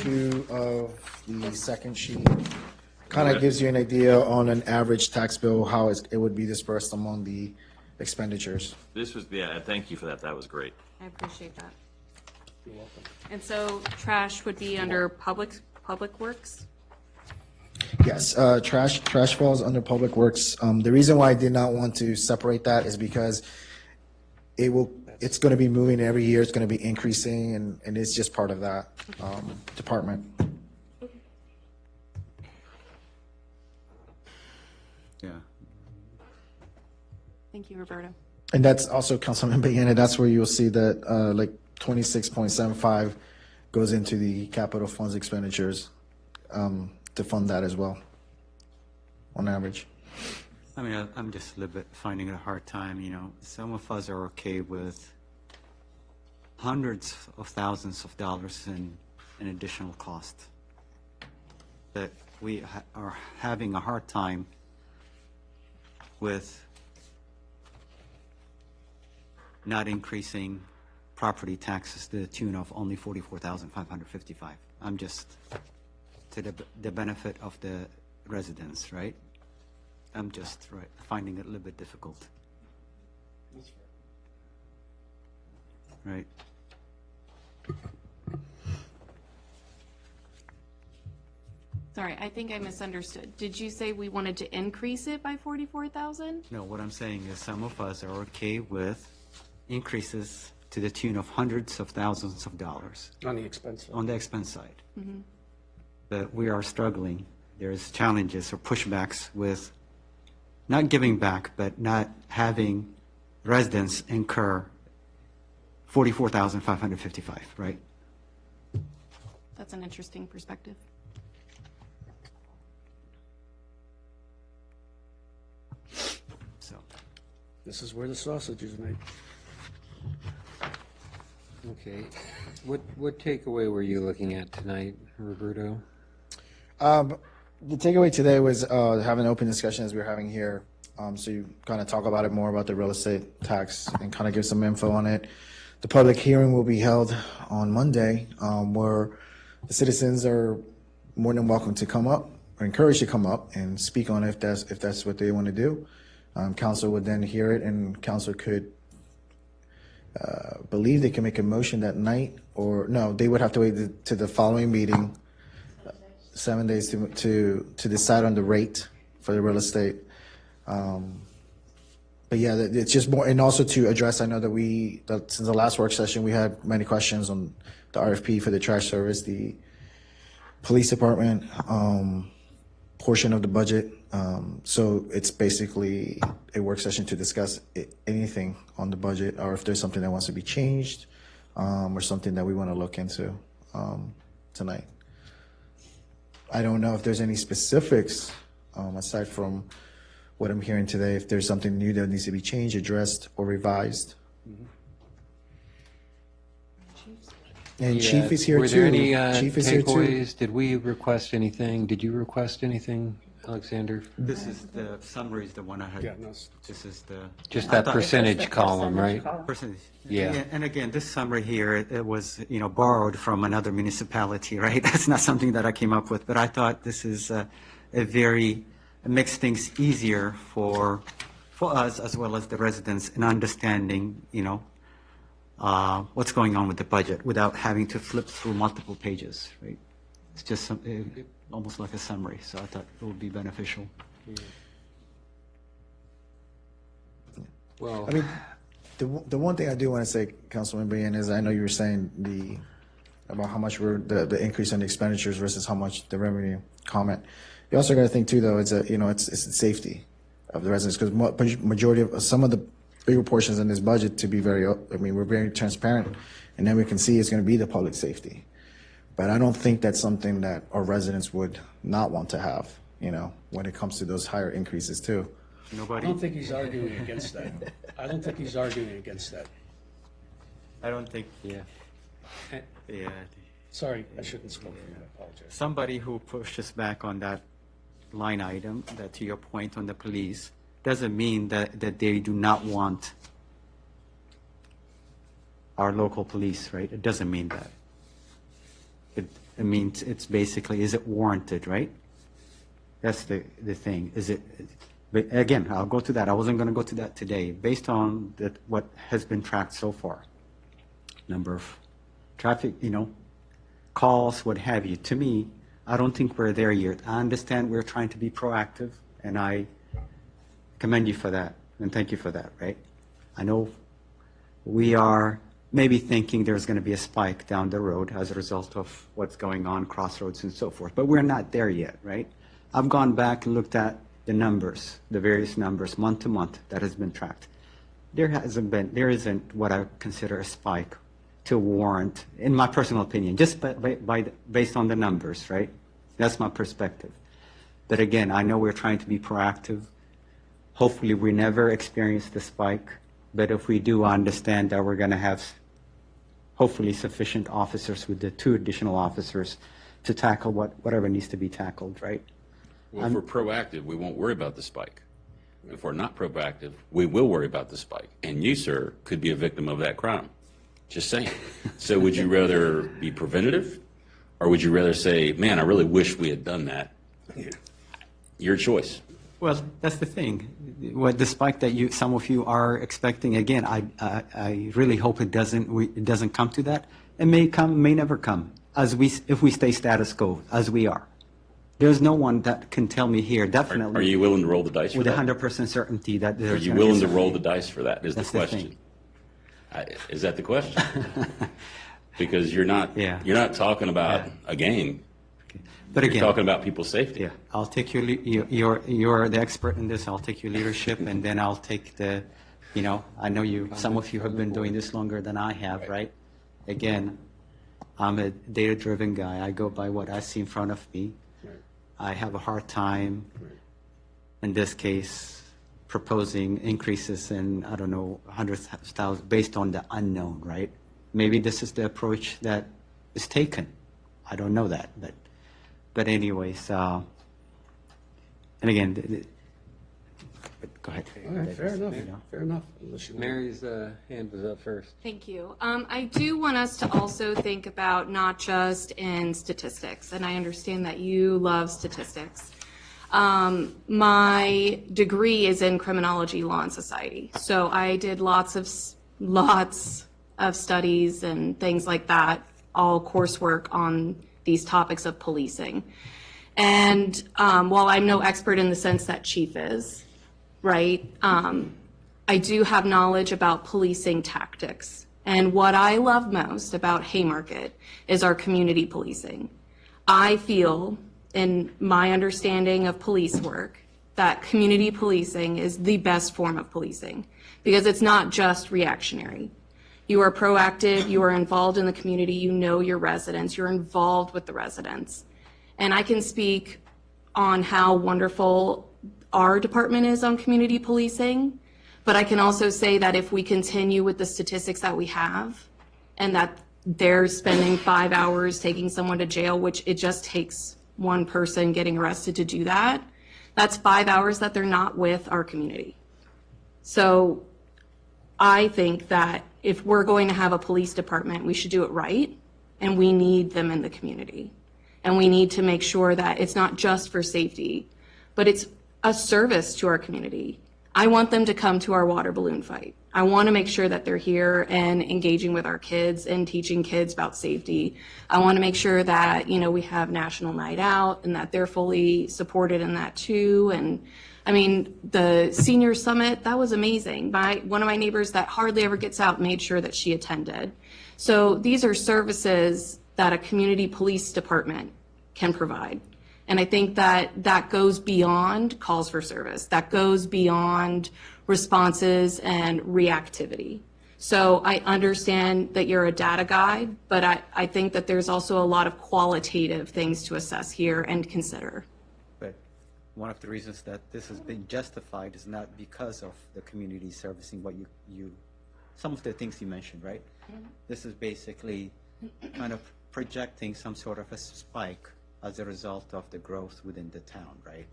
2 of the second sheet kind of gives you an idea on an average tax bill, how it would be dispersed among the expenditures. This was, yeah, thank you for that. That was great. I appreciate that. You're welcome. And so trash would be under public works? Yes, trash falls under Public Works. The reason why I did not want to separate that is because it's going to be moving every year. It's going to be increasing, and it's just part of that department. Yeah. Thank you, Roberto. And that's also, Councilman Bayena, that's where you'll see that like 26.75 goes into the capital funds expenditures to fund that as well, on average. I mean, I'm just a little bit finding it a hard time, Some of us are okay with hundreds of thousands of dollars in additional cost. But we are having a hard time with not increasing property taxes to the tune of only $44,555. I'm just, to the benefit of the residents, right? I'm just finding it a little bit difficult. Right? Sorry, I think I misunderstood. Did you say we wanted to increase it by 44,000? No, what I'm saying is some of us are okay with increases to the tune of hundreds of thousands of dollars On the expense side. on the expense side. But we are struggling. There's challenges or pushbacks with not giving back, but not having residents incur $44,555, right? That's an interesting perspective. So, This is where the sausage is made. Okay. What takeaway were you looking at tonight, Roberto? The takeaway today was have an open discussion as we were having here. So you kind of talk about it more about the real estate tax and kind of give some info on it. The public hearing will be held on Monday, where the citizens are more than welcome to come up or encouraged to come up and speak on it if that's what they want to do. Council would then hear it, and council could believe they can make a motion that night, or no, they would have to wait to the following meeting, 7 days to decide on the rate for the real estate. But yeah, it's just more, and also to address, I know that since the last work session, we had many questions on the RFP for the trash service, the police department portion of the budget. So it's basically a work session to discuss anything on the budget, or if there's something that wants to be changed, or something that we want to look into tonight. I don't know if there's any specifics, aside from what I'm hearing today, if there's something new that needs to be changed, addressed, or revised. And Chief is here too. Were there any Chief is here too. takeaways? Did we request anything? Did you request anything Alexander? This is the summary is the one I had. Yeah, no, This is the. Just I that thought- percentage column, right? Percentage. Yeah. And again, this summary here, it was, borrowed from another municipality, right? That's not something that I came up with, but I thought this is a very, it makes things easier for us as well as the residents in understanding, what's going on with the budget without having to flip through multiple pages, right? It's just almost like a summary, so I thought it would be beneficial. Well, I mean, the one thing I do want to say, Councilman Brian, is I know you were saying about how much the increase in the expenditures versus how much the revenue comment. You also got to think too, though, it's the safety of the residents, because majority of some of the bigger portions in this budget, to be we're very transparent, and then we can see it's going to be the public safety. But I don't think that's something that our residents would not want to have, when it comes to those higher increases too. I Nobody? don't think he's arguing against that. I don't think he's arguing against that. I don't think, yeah. yeah. Sorry, I shouldn't have spoken. I apologize. Somebody who pushes back on that line item, that to your point on the police, doesn't mean that they do not want our local police, right? It doesn't mean that. It means it's basically, is it warranted, right? That's the thing. Is it, but again, I'll go to that. I wasn't going to go to that today. Based on what has been tracked so far, number of traffic, calls, what have you. To me, I don't think we're there yet. I understand we're trying to be proactive, and I commend you for that, and thank you for that, right? I know we are maybe thinking there's going to be a spike down the road as a result of what's going on, crossroads and so forth, but we're not there yet, right? I've gone back and looked at the numbers, the various numbers, month to month that has been tracked. There isn't what I consider a spike to warrant, in my personal opinion, just based on the numbers, right? That's my perspective. But again, I know we're trying to be proactive. Hopefully we never experience the spike, but if we do, I understand that we're going to have hopefully sufficient officers with the 2 additional officers to tackle whatever needs to be tackled, right? Well, if we're proactive, we won't worry about the spike. If we're not proactive, we will worry about the spike. And you, sir, could be a victim of that crime. Just saying. So would you rather be preventative, or would you rather say, man, I really wish we had done that? Your choice. Well, that's the thing. The spike that some of you are expecting, again, I really hope it doesn't come to that. It may come, may never come, if we stay status quo, as we are. There's no one that can tell me here, definitely. Are you willing to roll the dice for with that? 100% certainty that there's Are you gonna be willing to some- roll the dice for that, is the That's the question. Is that the question? Because you're not talking about a game. But again, You're talking about people's safety. yeah, I'll take you're the expert in this. I'll take your leadership, and then I'll take I know some of you have been doing this longer than I have, right? Again, I'm a data-driven guy. I go by what I see in front of me. I have a hard time, in this case, proposing increases in, 100,000 based on the unknown, right? Maybe this is the approach that is taken. I don't know that, but anyways, and again, go ahead. All right, fair enough, fair enough. Unless you want- Mary's hand was up first. Thank you. I do want us to also think about not just in statistics, and I understand that you love statistics. My degree is in criminology, law, and society, so I did lots of studies and things like that, all coursework on these topics of policing. And while I'm no expert in the sense that Chief is, right, I do have knowledge about policing tactics. And what I love most about Haymarket is our community policing. I feel, in my understanding of police work, that community policing is the best form of policing because it's not just reactionary. You are proactive, you are involved in the community, you know your residents, you're involved with the residents. And I can speak on how wonderful our department is on community policing, but I can also say that if we continue with the statistics that we have, and that they're spending 5 hours taking someone to jail, which it just takes one person getting arrested to do that, That's 5 hours that they're not with our community. So I think that if we're going to have a police department, we should do it right, and we need them in the community. And we need to make sure that it's not just for safety, but it's a service to our community. I want them to come to our water balloon fight. I want to make sure that they're here and engaging with our kids and teaching kids about safety. I want to make sure that, we have National Night Out and that they're fully supported in that too. And I mean, the senior summit, that was amazing. One of my neighbors that hardly ever gets out made sure that she attended. So these are services that a community police department can provide. And I think that goes beyond calls for service. That goes beyond responses and reactivity. So I understand that you're a data guy, but I think that there's also a lot of qualitative things to assess here and consider. But one of the reasons that this has been justified is not because of the community servicing what some of the things you mentioned, right? This is basically kind of projecting some sort of a spike as a result of the growth within the town, right?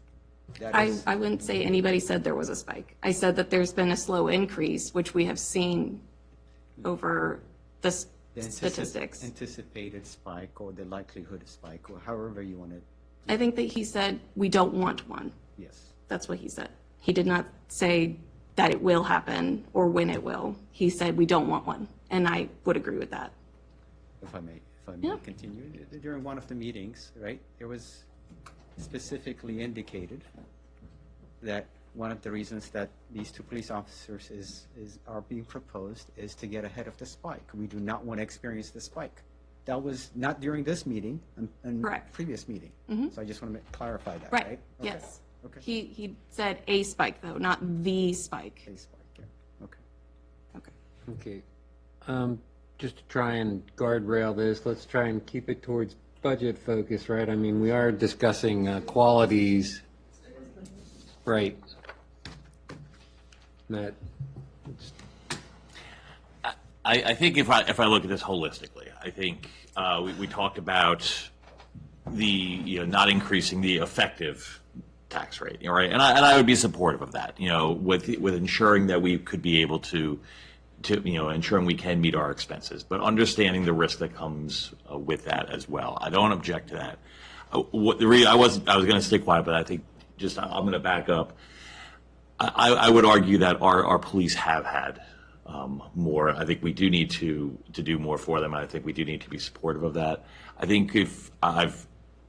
I wouldn't say anybody said there was a spike. I said that there's been a slow increase, which we have seen over the statistics. Anticipated spike or the likelihood of spike, or however you want it. I think that he said we don't want one. Yes. That's what he said. He did not say that it will happen or when it will. He said we don't want one, and I would agree with that. If I may Yeah. continue, during one of the meetings, right, there was specifically indicated that one of the reasons that these two police officers are being proposed is to get ahead of the spike. We do not want to experience the spike. That was not during this meeting and Correct. previous meeting. So I just want to clarify that, Right. right? Okay. Yes. Okay. He said a spike though, not the spike. A spike, yeah. Okay. Okay. Okay. Just to try and guardrail this, let's try and keep it towards budget focus, right? I mean, we are discussing qualities, right? That, I think if I look at this holistically, I think we talked about the not increasing the effective tax rate, right? And I would be supportive of that, with ensuring that we could be able to ensuring we can meet our expenses, but understanding the risk that comes with that as well. I don't object to that. I was going to stay quiet, but I think I'm going to back up. I would argue that our police have had more. I think we do need to do more for them. I think we do need to be supportive of that. I think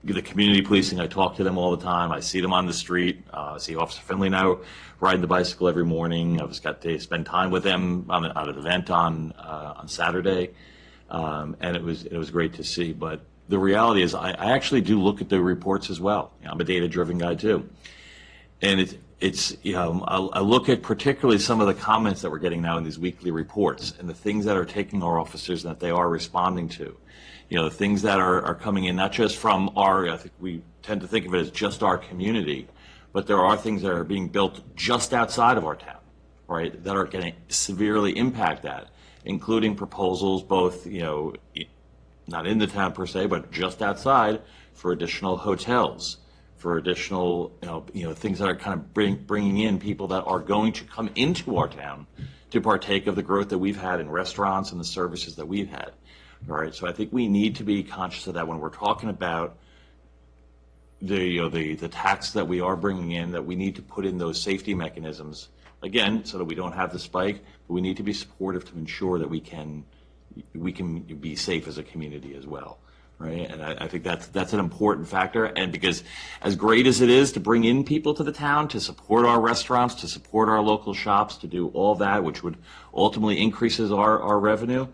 the community policing, I talk to them all the time. I see them on the street. I see Officer Finley now riding the bicycle every morning. I've just got to spend time with them at an event on Saturday, and it was great to see. But the reality is, I actually do look at the reports as well. I'm a data-driven guy too, and I look at particularly some of the comments that we're getting now in these weekly reports and the things that are taking our officers and that they are responding to. The things that are coming in, not just from I think we tend to think of it as just our community, but there are things that are being built just outside of our town, right, that are going to severely impact that, including proposals both, not in the town per se, but just outside for additional hotels, for additional, things that are kind of bringing in people that are going to come into our town to partake of the growth that we've had in restaurants and the services that we've had. All right, so I think we need to be conscious of that when we're talking about the tax that we are bringing in, that we need to put in those safety mechanisms, again, so that we don't have the spike, but we need to be supportive to ensure that we can be safe as a community as well, right? And I think that's an important factor, and because as great as it is to bring in people to the town, to support our restaurants, to support our local shops, to do all that, which would ultimately increases our revenue,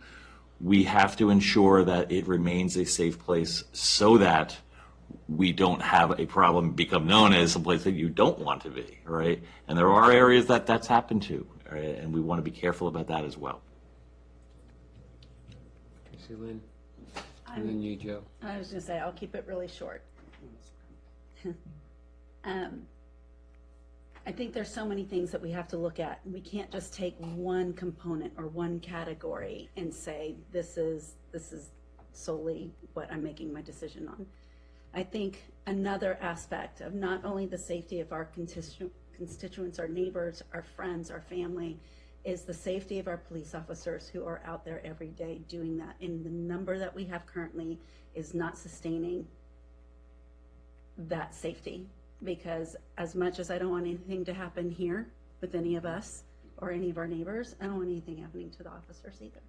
we have to ensure that it remains a safe place so that we don't have a problem become known as a place that you don't want to be, right? And there are areas that's happened to, right? And we want to be careful about that as well. Tracy Lynn, and then you, Joe. I was going to say, I'll keep it really short. I think there's so many things that we have to look at. We can't just take one component or one category and say, this is solely what I'm making my decision on. I think another aspect of not only the safety of our constituents, our neighbors, our friends, our family, is the safety of our police officers who are out there every day doing that. And the number that we have currently is not sustaining that safety, because as much as I don't want anything to happen here with any of us or any of our neighbors, I don't want anything happening to the officers either.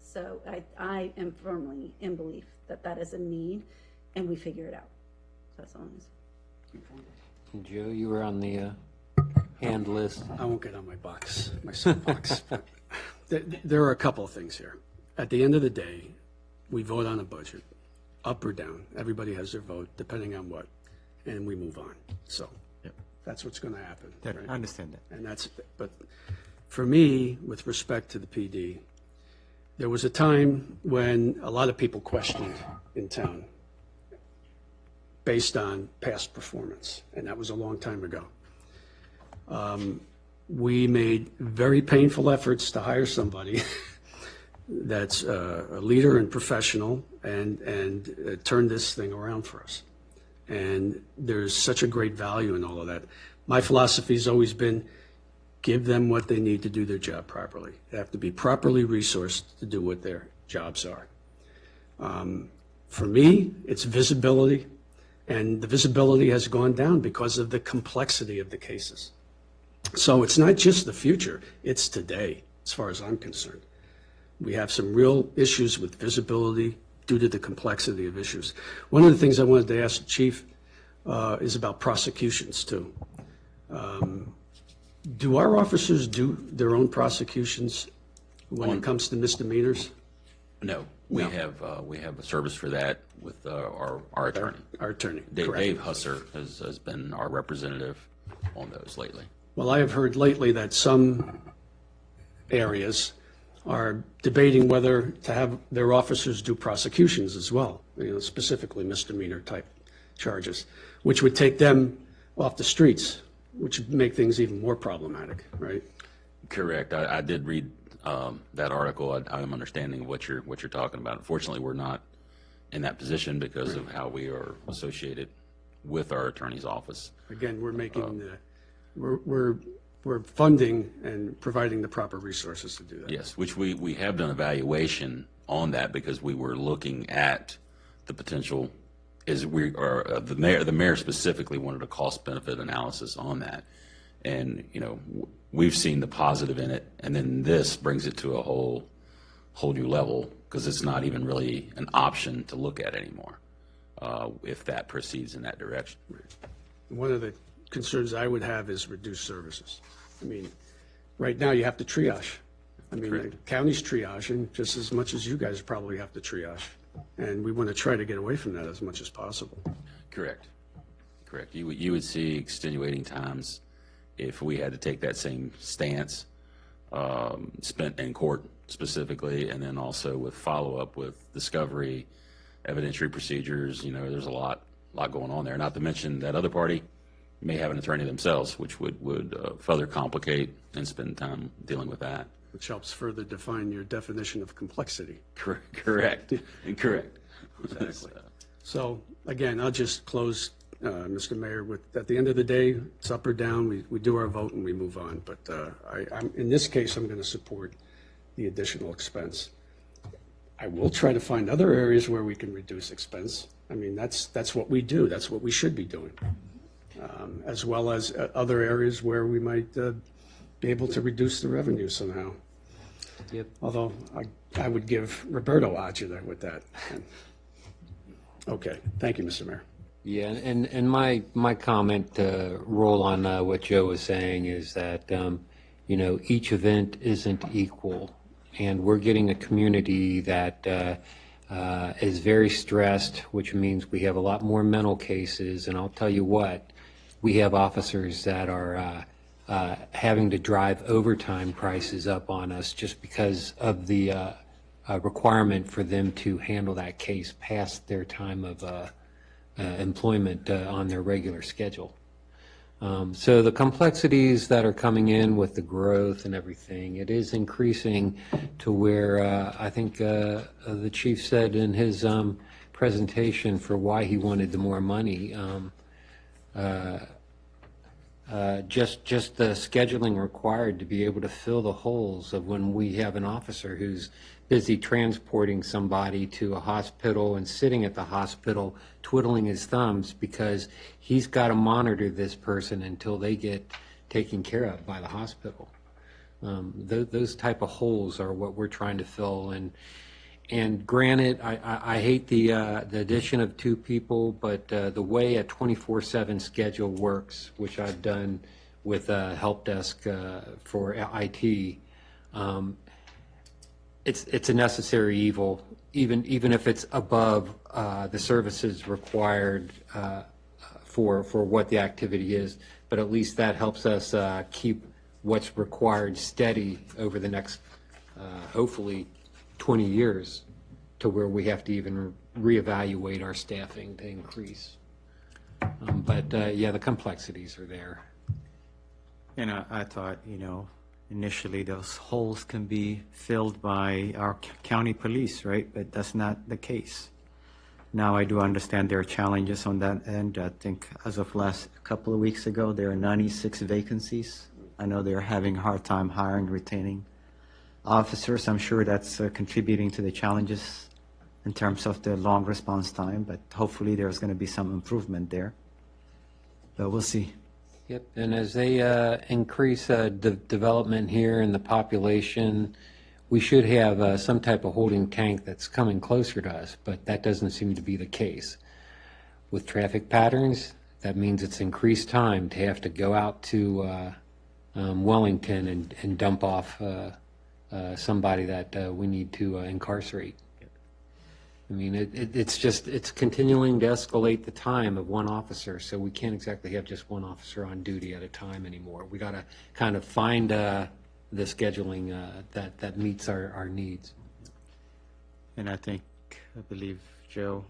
So I am firmly in belief that that is a need, and we figure it out. So that's all I'm saying. Joe, you were on the hand list. I won't get on my soapbox. But there are a couple of things here. At the end of the day, we vote on a budget, up or down. Everybody has their vote, depending on what, and we move on. So that's what's going to happen. That- right? I understand that. And but for me, with respect to the PD, there was a time when a lot of people questioned in town based on past performance, and that was a long time ago. We made very painful efforts to hire somebody that's a leader and professional and turn this thing around for us. And there's such a great value in all of that. My philosophy has always been, give them what they need to do their job properly. They have to be properly resourced to do what their jobs are. For me, it's visibility, and the visibility has gone down because of the complexity of the cases. So it's not just the future, it's today, as far as I'm concerned. We have some real issues with visibility due to the complexity of issues. One of the things I wanted to ask the chief is about prosecutions too. Do our officers do their own prosecutions when it comes to misdemeanors? No, we have a service for that with our attorney. Our attorney, Dave correct. Husser has been our representative on those lately. Well, I have heard lately that some areas are debating whether to have their officers do prosecutions as well, specifically misdemeanor type charges, which would take them off the streets, which would make things even more problematic, right? Correct. I did read that article. I'm understanding what you're talking about. Unfortunately, we're not in that position because of how we are associated with our attorney's office. Again, we're making we're funding and providing the proper resources to do that. Yes, which we have done evaluation on that because we were looking at the potential. The mayor specifically wanted a cost benefit analysis on that, and we've seen the positive in it, and then this brings it to a whole new level because it's not even really an option to look at anymore if that proceeds in that direction. One of the concerns I would have is reduced services. I mean, right now you have to triage. I mean, the county's triaging just as much as you guys probably have to triage. And we want to try to get away from that as much as possible. Correct. You would see extenuating times if we had to take that same stance, spent in court specifically, and then also with follow-up with discovery, evidentiary procedures. There's a lot going on there. Not to mention that other party may have an attorney themselves, which would further complicate and spend time dealing with that. Which helps further define your definition of complexity. Correct. Exactly. So, again, I'll just close, Mr. Mayor, with, at the end of the day, it's up or down. We do our vote and we move on. But in this case, I'm going to support the additional expense. I will try to find other areas where we can reduce expense. I mean, that's what we do. That's what we should be doing. As well as other areas where we might be able to reduce the revenue somehow. Yep. Although I would give Roberto Aguilar with that. Okay, thank you, Mr. Mayor. Yeah, and my comment, roll on what Joe was saying is that, each event isn't equal. And we're getting a community that is very stressed, which means we have a lot more mental cases. And I'll tell you what, we have officers that are having to drive overtime prices up on us just because of the requirement for them to handle that case past their time of employment on their regular schedule. So the complexities that are coming in with the growth and everything, it is increasing to where I think the chief said in his presentation for why he wanted the more money. Just the scheduling required to be able to fill the holes of when we have an officer who's busy transporting somebody to a hospital and sitting at the hospital twiddling his thumbs because he's got to monitor this person until they get taken care of by the hospital. Those type of holes are what we're trying to fill. And granted, I hate the addition of 2 people, but the way a 24/7 schedule works, which I've done with help desk for IT, it's a necessary evil, even if it's above the services required for what the activity is. But at least that helps us keep what's required steady over the next, hopefully, 20 years, to where we have to even reevaluate our staffing to increase. But yeah, the complexities are there. And I thought, initially those holes can be filled by our county police, right? But that's not the case. Now I do understand there are challenges on that end. I think as of last couple of weeks ago, there are 96 vacancies. I know they're having a hard time hiring, retaining officers. I'm sure that's contributing to the challenges in terms of the long response time, but hopefully there's going to be some improvement there. But we'll see. Yep, and as they increase development here and the population, we should have some type of holding tank that's coming closer to us, but that doesn't seem to be the case. With traffic patterns, that means it's increased time to have to go out to Wellington and dump off somebody that we need to incarcerate. I mean, it's continuing to escalate the time of one officer, so we can't exactly have just one officer on duty at a time anymore. We got to kind of find the scheduling that meets our needs. And I believe, Joe,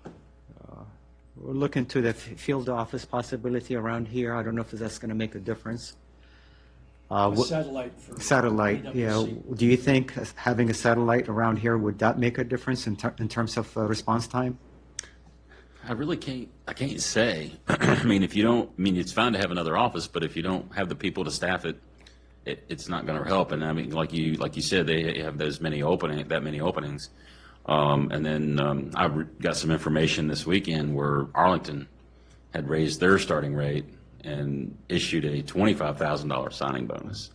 we're looking to the field office possibility around here. I don't know if that's going to make a difference. Satellite. Satellite, yeah. Do you think having a satellite around here, would that make a difference in terms of response time? I really can't say. I mean, it's fine to have another office, but if you don't have the people to staff it, it's not going to help. And I mean, like you said, they have that many openings. And then I got some information this weekend where Arlington had raised their starting rate and issued a $25,000 signing bonus.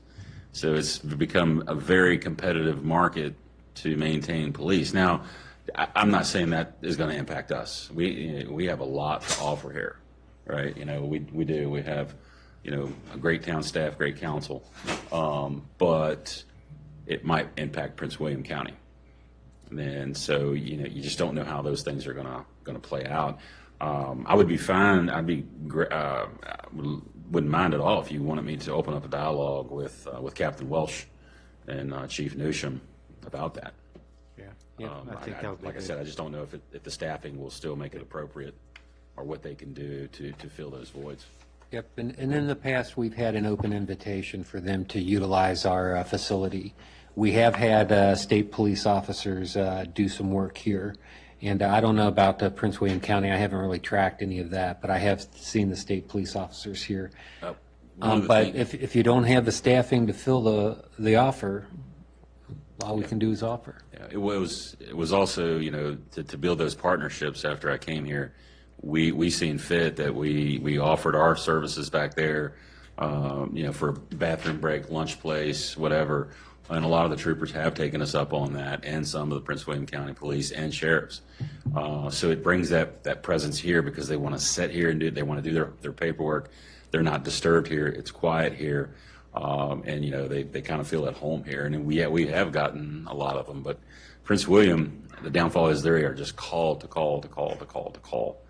So it's become a very competitive market to maintain police. Now, I'm not saying that is going to impact us. We have a lot to offer here, right? We do. We have, a great town staff, great council, but it might impact Prince William County. And so, you just don't know how those things are going to play out. I would be fine. Wouldn't mind at all if you wanted me to open up a dialogue with Captain Welsh and Chief Newsham about that. Yeah, I think that would be like I said, I just don't know if the staffing will still make it appropriate, or what they can do to fill those voids. Yep, and in the past, we've had an open invitation for them to utilize our facility. We have had state police officers do some work here. And I don't know about Prince William County. I haven't really tracked any of that, but I have seen the state police officers here. But if you don't have the staffing to fill the offer, all we can do is offer. Yeah, it was also, to build those partnerships after I came here, we seen fit that we offered our services back there, for bathroom break, lunch place, whatever. And a lot of the troopers have taken us up on that, and some of the Prince William County Police and sheriffs. So it brings that presence here because they want to sit here and they want to do their paperwork. They're not disturbed here. It's quiet here. And they kind of feel at home here. And we have gotten a lot of them. But Prince William, the downfall is they are just called to call.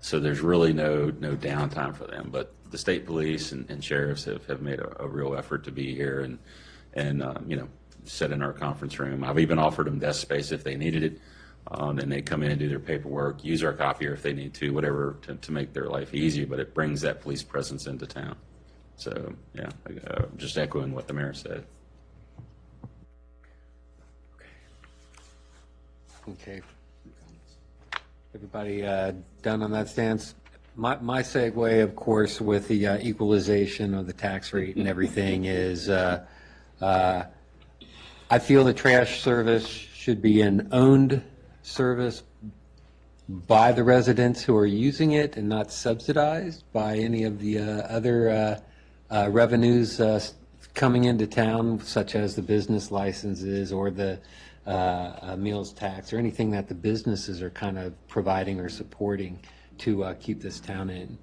So there's really no downtime for them. But the state police and sheriffs have made a real effort to be here and sit in our conference room. I've even offered them desk space if they needed it. Then they come in and do their paperwork, use our copier if they need to, whatever, to make their life easier. But it brings that police presence into town. So, yeah, just echoing what the mayor said. Okay. Everybody done on that stance? My segue, of course, with the equalization of the tax rate and everything is, I feel the trash service should be an owned service by the residents who are using it and not subsidized by any of the other revenues coming into town, such as the business licenses or the meals tax or anything that the businesses are kind of providing or supporting to keep this town in.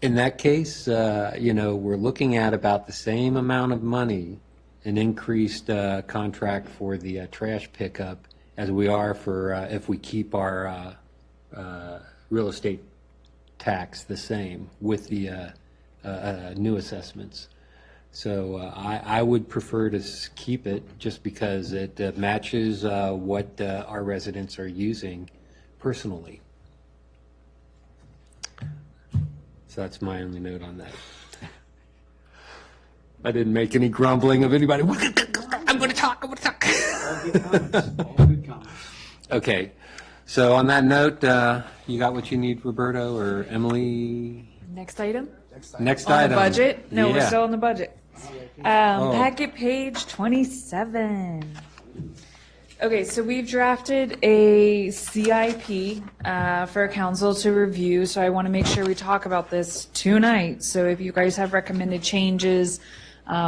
In that case, we're looking at about the same amount of money, an increased contract for the trash pickup as we are for if we keep our real estate tax the same with the new assessments. So I would prefer to keep it just because it matches what our residents are using personally. So that's my only note on that. I didn't make any grumbling of anybody. I'm going to talk. All good comments. All good comments. Okay. So on that note, you got what you need, Roberto or Emily? Next item? Next On item. the budget? No, we're Yeah. still on the budget. Packet page 27. Okay, so we've drafted a CIP for council to review, so I want to make sure we talk about this tonight. So if you guys have recommended changes,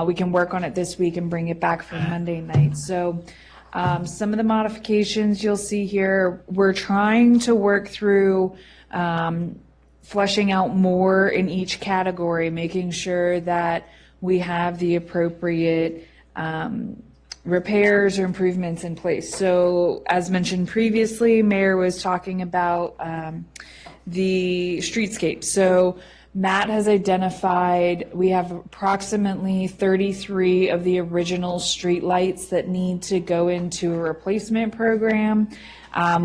we can work on it this week and bring it back for Monday night. So some of the modifications you'll see here, we're trying to work through fleshing out more in each category, making sure that we have the appropriate repairs or improvements in place. So as mentioned previously, Mayor was talking about the streetscape. So Matt has identified, we have approximately 33 of the original streetlights that need to go into a replacement program.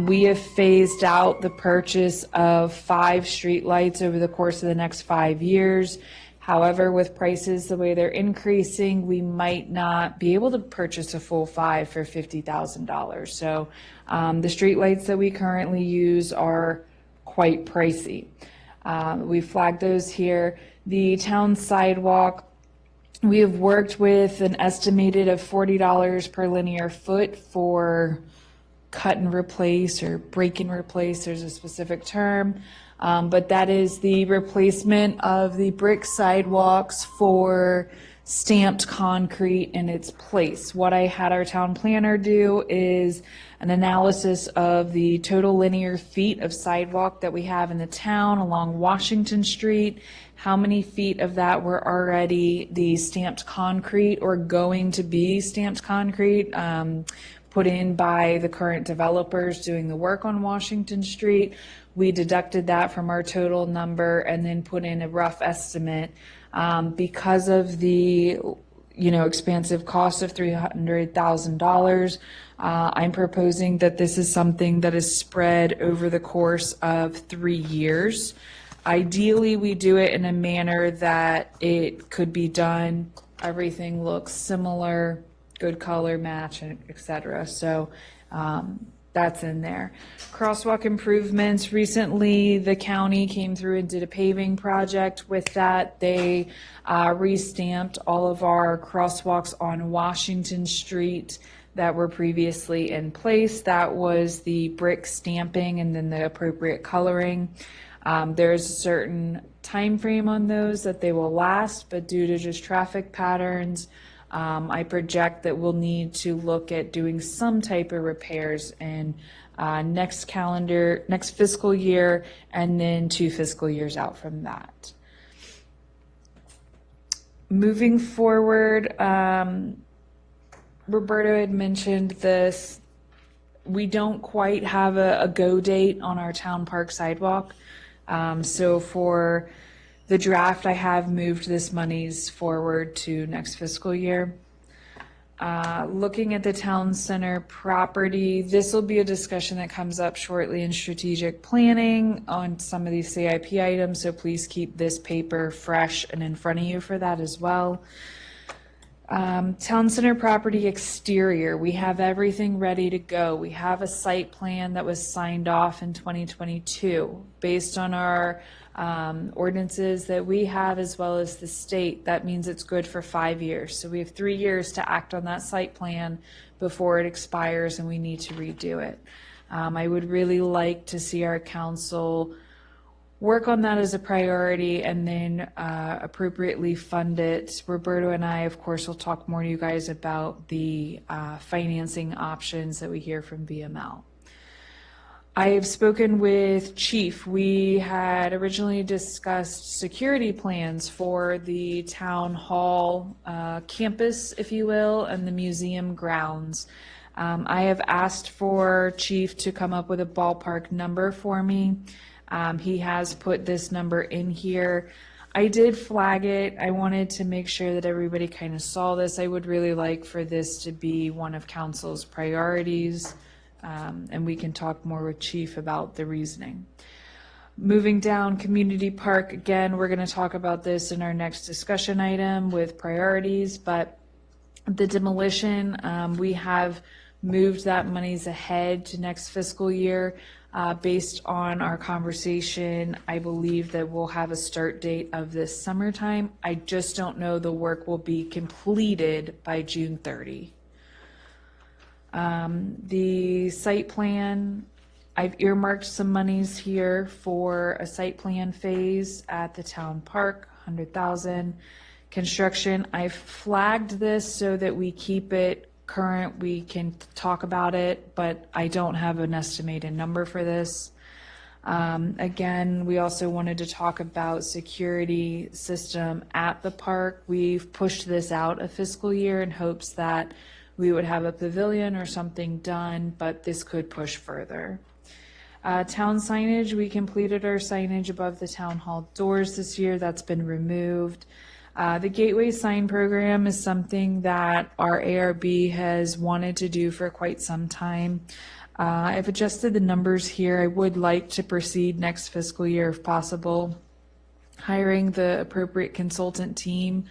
We have phased out the purchase of 5 streetlights over the course of the next 5 years. However, with prices the way they're increasing, we might not be able to purchase a full 5 for $50,000. So the streetlights that we currently use are quite pricey. We flagged those here. The town sidewalk, we have worked with an estimated of $40 per linear foot for cut and replace or break and replace. There's a specific term. But that is the replacement of the brick sidewalks for stamped concrete in its place. What I had our town planner do is an analysis of the total linear feet of sidewalk that we have in the town along Washington Street, how many feet of that were already the stamped concrete or going to be stamped concrete, put in by the current developers doing the work on Washington Street. We deducted that from our total number and then put in a rough estimate. Because of the, expansive cost of $300,000, I'm proposing that this is something that is spread over the course of 3 years. Ideally, we do it in a manner that it could be done, everything looks similar, good color match, et cetera. So that's in there. Crosswalk improvements. Recently, the county came through and did a paving project. With that, they re-stamped all of our crosswalks on Washington Street that were previously in place. That was the brick stamping and then the appropriate coloring. There's a certain time frame on those that they will last, but due to just traffic patterns, I project that we'll need to look at doing some type of repairs in next fiscal year, and then 2 fiscal years out from that. Moving forward, Roberto had mentioned this. We don't quite have a go date on our town park sidewalk. So for the draft, I have moved this monies forward to next fiscal year. Looking at the town center property, this will be a discussion that comes up shortly in strategic planning on some of these CIP items, so please keep this paper fresh and in front of you for that as well. Town center property exterior, we have everything ready to go. We have a site plan that was signed off in 2022. Based on our ordinances that we have as well as the state, that means it's good for 5 years. So we have 3 years to act on that site plan before it expires and we need to redo it. I would really like to see our council work on that as a priority and then appropriately fund it. Roberto and I, of course, will talk more to you guys about the financing options that we hear from VML. I have spoken with Chief. We had originally discussed security plans for the town hall campus, if you will, and the museum grounds. I have asked for Chief to come up with a ballpark number for me. He has put this number in here. I did flag it. I wanted to make sure that everybody kind of saw this. I would really like for this to be one of council's priorities, and we can talk more with Chief about the reasoning. Moving down, community park, again, we're going to talk about this in our next discussion item with priorities, but the demolition, we have moved that monies ahead to next fiscal year. Based on our conversation, I believe that we'll have a start date of this summertime. I just don't know the work will be completed by June 30. The site plan, I've earmarked some monies here for a site plan phase at the town park, 100,000. Construction, I've flagged this so that we keep it current, we can talk about it, but I don't have an estimated number for this. Again, we also wanted to talk about security system at the park. We've pushed this out a fiscal year in hopes that we would have a pavilion or something done, but this could push further. Town signage, we completed our signage above the town hall doors this year. That's been removed. The Gateway Sign Program is something that our ARB has wanted to do for quite some time. I've adjusted the numbers here. I would like to proceed next fiscal year if possible, hiring the appropriate consultant team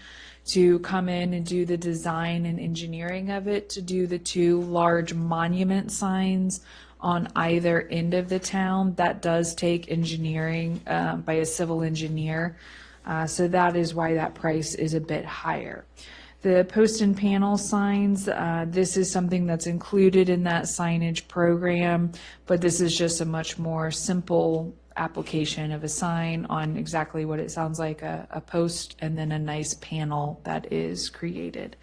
to come in and do the design and engineering of it, to do the 2 large monument signs on either end of the town. That does take engineering by a civil engineer. So that is why that price is a bit higher. The post and panel signs, this is something that's included in that signage program, but this is just a much more simple application of a sign on exactly what it sounds like, a post and then a nice panel that is created.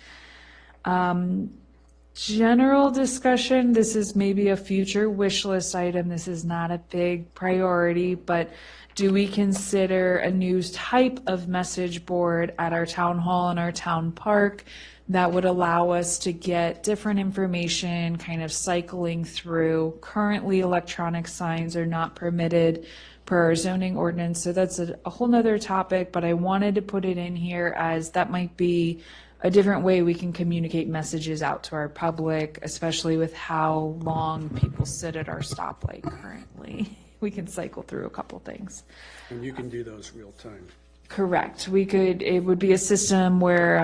General discussion, this is maybe a future wish list item. This is not a big priority, but do we consider a new type of message board at our town hall and our town park that would allow us to get different information kind of cycling through? Currently, electronic signs are not permitted per our zoning ordinance, so that's a whole nother topic, but I wanted to put it in here as that might be a different way we can communicate messages out to our public, especially with how long people sit at our stoplight currently. We can cycle through a couple things. And you can do those real time. Correct. It would be a system where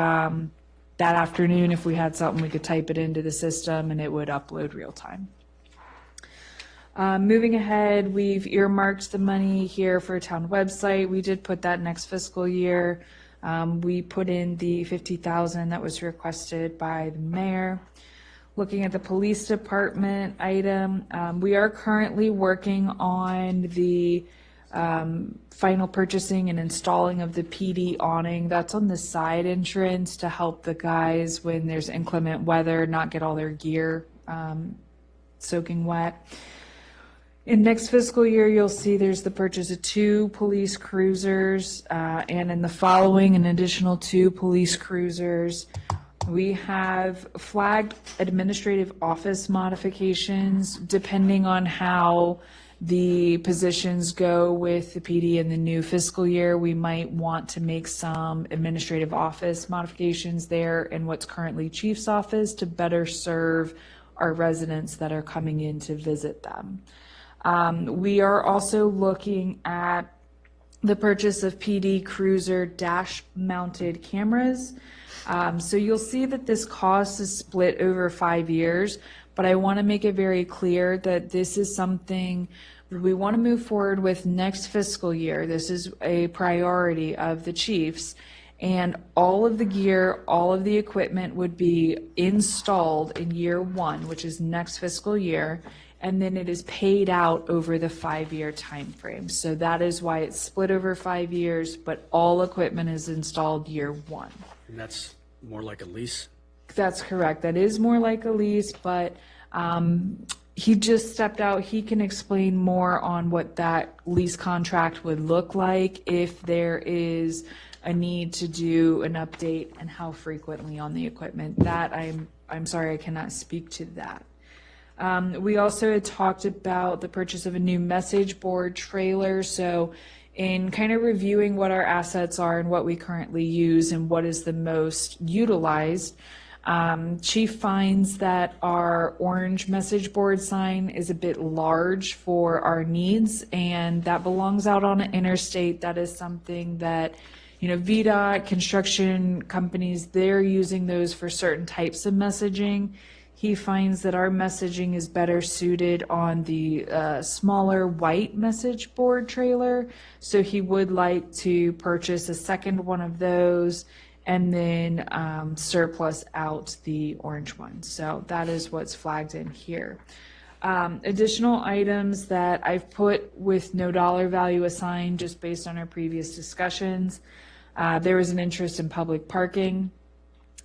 that afternoon, if we had something, we could type it into the system and it would upload real time. Moving ahead, we've earmarked the money here for a town website. We did put that next fiscal year. We put in the 50,000 that was requested by the mayor. Looking at the police department item, we are currently working on the final purchasing and installing of the PD awning. That's on the side entrance to help the guys when there's inclement weather not get all their gear soaking wet. In next fiscal year, you'll see there's the purchase of 2 police cruisers, and in the following, an additional 2 police cruisers. We have flagged administrative office modifications depending on how the positions go with the PD in the new fiscal year. We might want to make some administrative office modifications there in what's currently chief's office to better serve our residents that are coming in to visit them. We are also looking at the purchase of PD Cruiser dash-mounted cameras. So you'll see that this cost is split over 5 years, but I want to make it very clear that this is something we want to move forward with next fiscal year. This is a priority of the chiefs. And all of the gear, all of the equipment would be installed in year 1, which is next fiscal year, and then it is paid out over the 5-year time frame. So that is why it's split over 5 years, but all equipment is installed year 1. And that's more like a lease? That's correct. That is more like a lease, but he just stepped out. He can explain more on what that lease contract would look like if there is a need to do an update and how frequently on the equipment. That I'm sorry, I cannot speak to that. We also had talked about the purchase of a new message board trailer. So in kind of reviewing what our assets are and what we currently use and what is the most utilized, Chief finds that our orange message board sign is a bit large for our needs, and that belongs out on an interstate. That is something that, VDOT, construction companies, they're using those for certain types of messaging. He finds that our messaging is better suited on the smaller white message board trailer. So he would like to purchase a second one of those and then surplus out the orange one. So that is what's flagged in here. Additional items that I've put with no dollar value assigned just based on our previous discussions. There was an interest in public parking.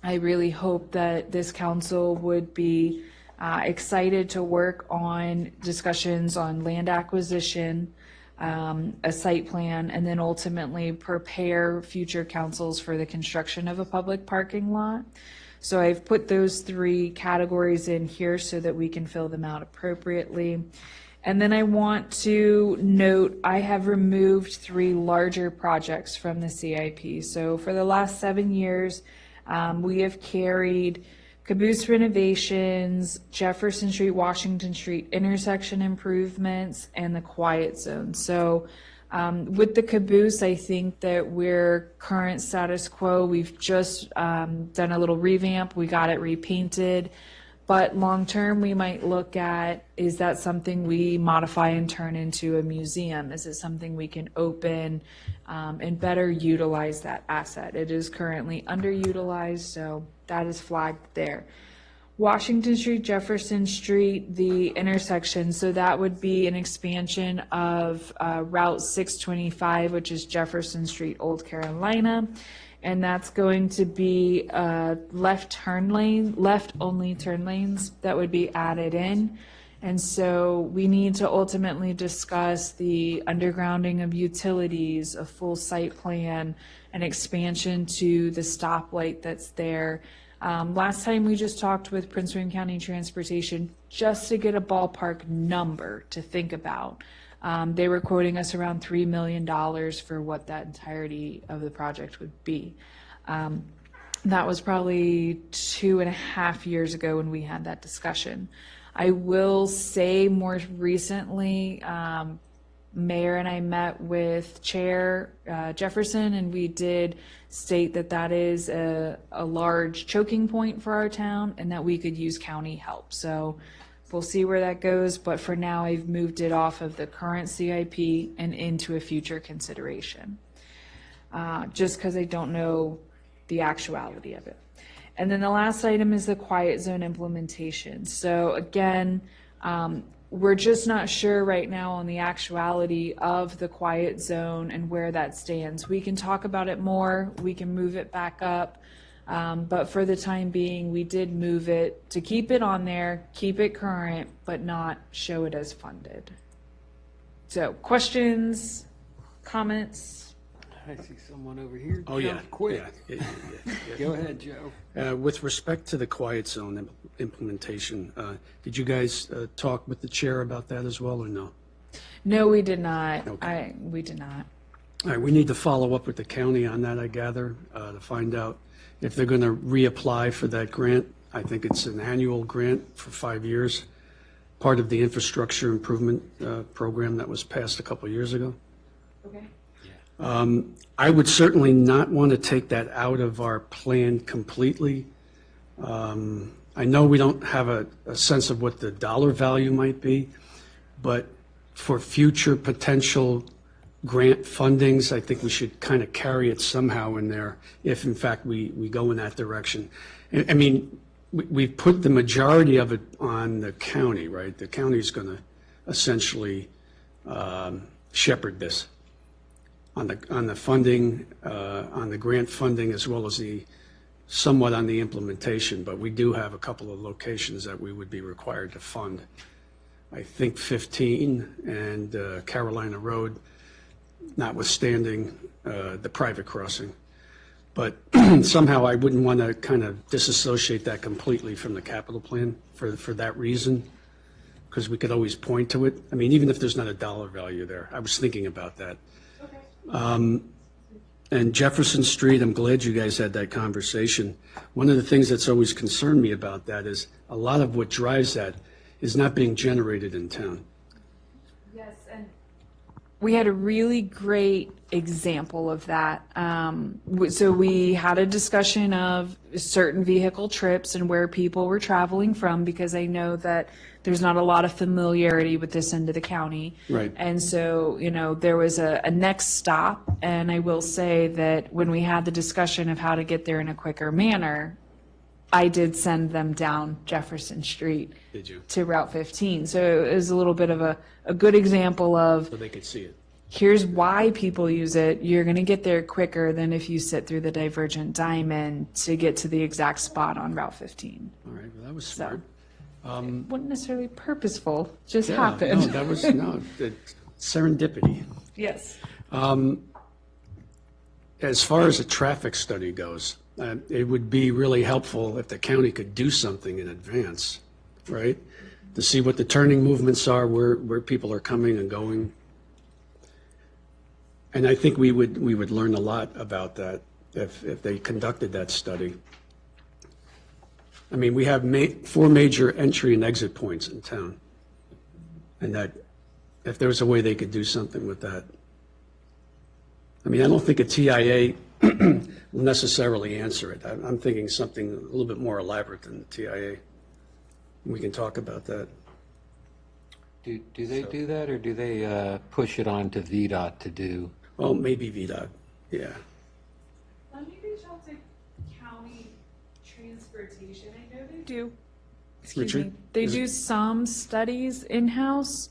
I really hope that this council would be excited to work on discussions on land acquisition, a site plan, and then ultimately prepare future councils for the construction of a public parking lot. So I've put those 3 categories in here so that we can fill them out appropriately. And then I want to note, I have removed 3 larger projects from the CIP. So for the last 7 years, we have carried caboose renovations, Jefferson Street, Washington Street intersection improvements, and the quiet zone. So with the caboose, I think that we're current status quo. We've just done a little revamp. We got it repainted. But long term, we might look at, is that something we modify and turn into a museum? Is it something we can open and better utilize that asset? It is currently underutilized, so that is flagged there. Washington Street, Jefferson Street, the intersection, so that would be an expansion of Route 625, which is Jefferson Street, Old Carolina. And that's going to be left only turn lanes that would be added in. And so we need to ultimately discuss the undergrounding of utilities, a full site plan, an expansion to the stoplight that's there. Last time we just talked with Prince William County Transportation just to get a ballpark number to think about. They were quoting us around $3 million for what that entirety of the project would be. That was probably 2.5 years ago when we had that discussion. I will say more recently, Mayor and I met with Chair Jefferson, and we did state that that is a large choking point for our town and that we could use county help. So we'll see where that goes, but for now I've moved it off of the current CIP and into a future consideration, just because I don't know the actuality of it. And then the last item is the quiet zone implementation. So again, we're just not sure right now on the actuality of the quiet zone and where that stands. We can talk about it more, we can move it back up. But for the time being, we did move it to keep it on there, keep it current, but not show it as funded. So questions, comments? I see someone over here. Oh, yeah. Quick. Yeah. Go ahead, Joe. With respect to the quiet zone implementation, did you guys talk with the chair about that as well, or no? No, we did not. Okay. We did not. All right, we need to follow up with the county on that, I gather, to find out if they're going to reapply for that grant. I think it's an annual grant for 5 years, part of the infrastructure improvement program that was passed a couple years ago. Okay. I would certainly not want to take that out of our plan completely. I know we don't have a sense of what the dollar value might be, but for future potential grant fundings, I think we should kind of carry it somehow in there if in fact we go in that direction. I mean, we've put the majority of it on the county, right? The county's going to essentially shepherd this on the funding, on the grant funding, as well as somewhat on the implementation, but we do have a couple of locations that we would be required to fund. I think 15 and Carolina Road, notwithstanding the private crossing. But somehow I wouldn't want to kind of disassociate that completely from the capital plan for that reason, because we could always point to it. I mean, even if there's not a dollar value there, I was thinking about that. And Jefferson Street, I'm glad you guys had that conversation. One of the things that's always concerned me about that is a lot of what drives that is not being generated in town. Yes, and we had a really great example of that. So we had a discussion of certain vehicle trips and where people were traveling from, because I know that there's not a lot of familiarity with this end of the county. Right. And so, there was a next stop, and I will say that when we had the discussion of how to get there in a quicker manner, I did send them down Jefferson Street. Did you? To Route 15. So it was a little bit of a good example of, So they could see it. here's why people use it. You're going to get there quicker than if you sit through the divergent diamond to get to the exact spot on Route 15. All right, well, that was So, smart. it wasn't necessarily purposeful, just Yeah, happened. No, that was, serendipity. Yes. As far as a traffic study goes, it would be really helpful if the county could do something in advance, right? To see what the turning movements are, where people are coming and going. And I think we would learn a lot about that if they conducted that study. I mean, we have 4 major entry and exit points in town. And that, if there was a way they could do something with that. I mean, I don't think a TIA will necessarily answer it. I'm thinking something a little bit more elaborate than the TIA. We can talk about that. Do they do that, or do they push it on to VDOT to do? Well, maybe VDOT, yeah. Let me reach out to county transportation. I know they do. Excuse Richard? me. They do some studies in-house.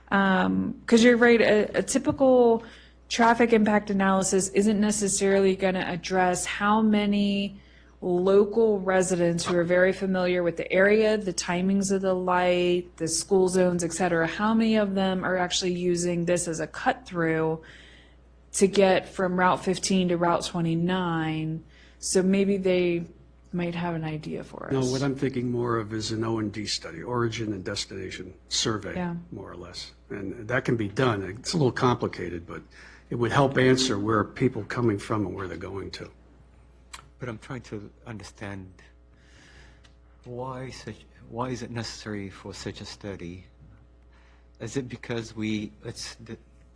Because you're right, a typical traffic impact analysis isn't necessarily going to address how many local residents who are very familiar with the area, the timings of the light, the school zones, et cetera, how many of them are actually using this as a cut through to get from Route 15 to Route 29. So maybe they might have an idea for us. No, what I'm thinking more of is an O&D study, origin and destination survey, Yeah. more or less. And that can be done. It's a little complicated, but it would help answer where are people coming from and where they're going to. But I'm trying to understand why is it necessary for such a study? Is it because we're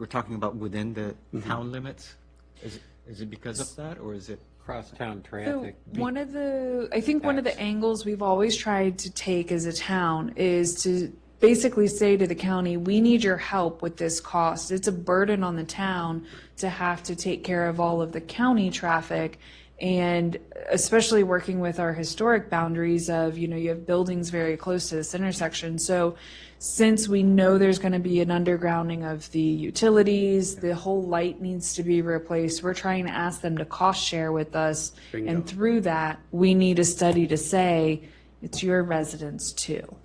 talking about within the town limits? Is it because of that, or is it? Cross-town So traffic. one of the angles we've always tried to take as a town is to basically say to the county, we need your help with this cost. It's a burden on the town to have to take care of all of the county traffic. And especially working with our historic boundaries of, you have buildings very close to this intersection. So since we know there's going to be an undergrounding of the utilities, the whole light needs to be replaced, we're trying to ask them to cost share with us. Bingo. And through that, we need a study to say, it's your residents too.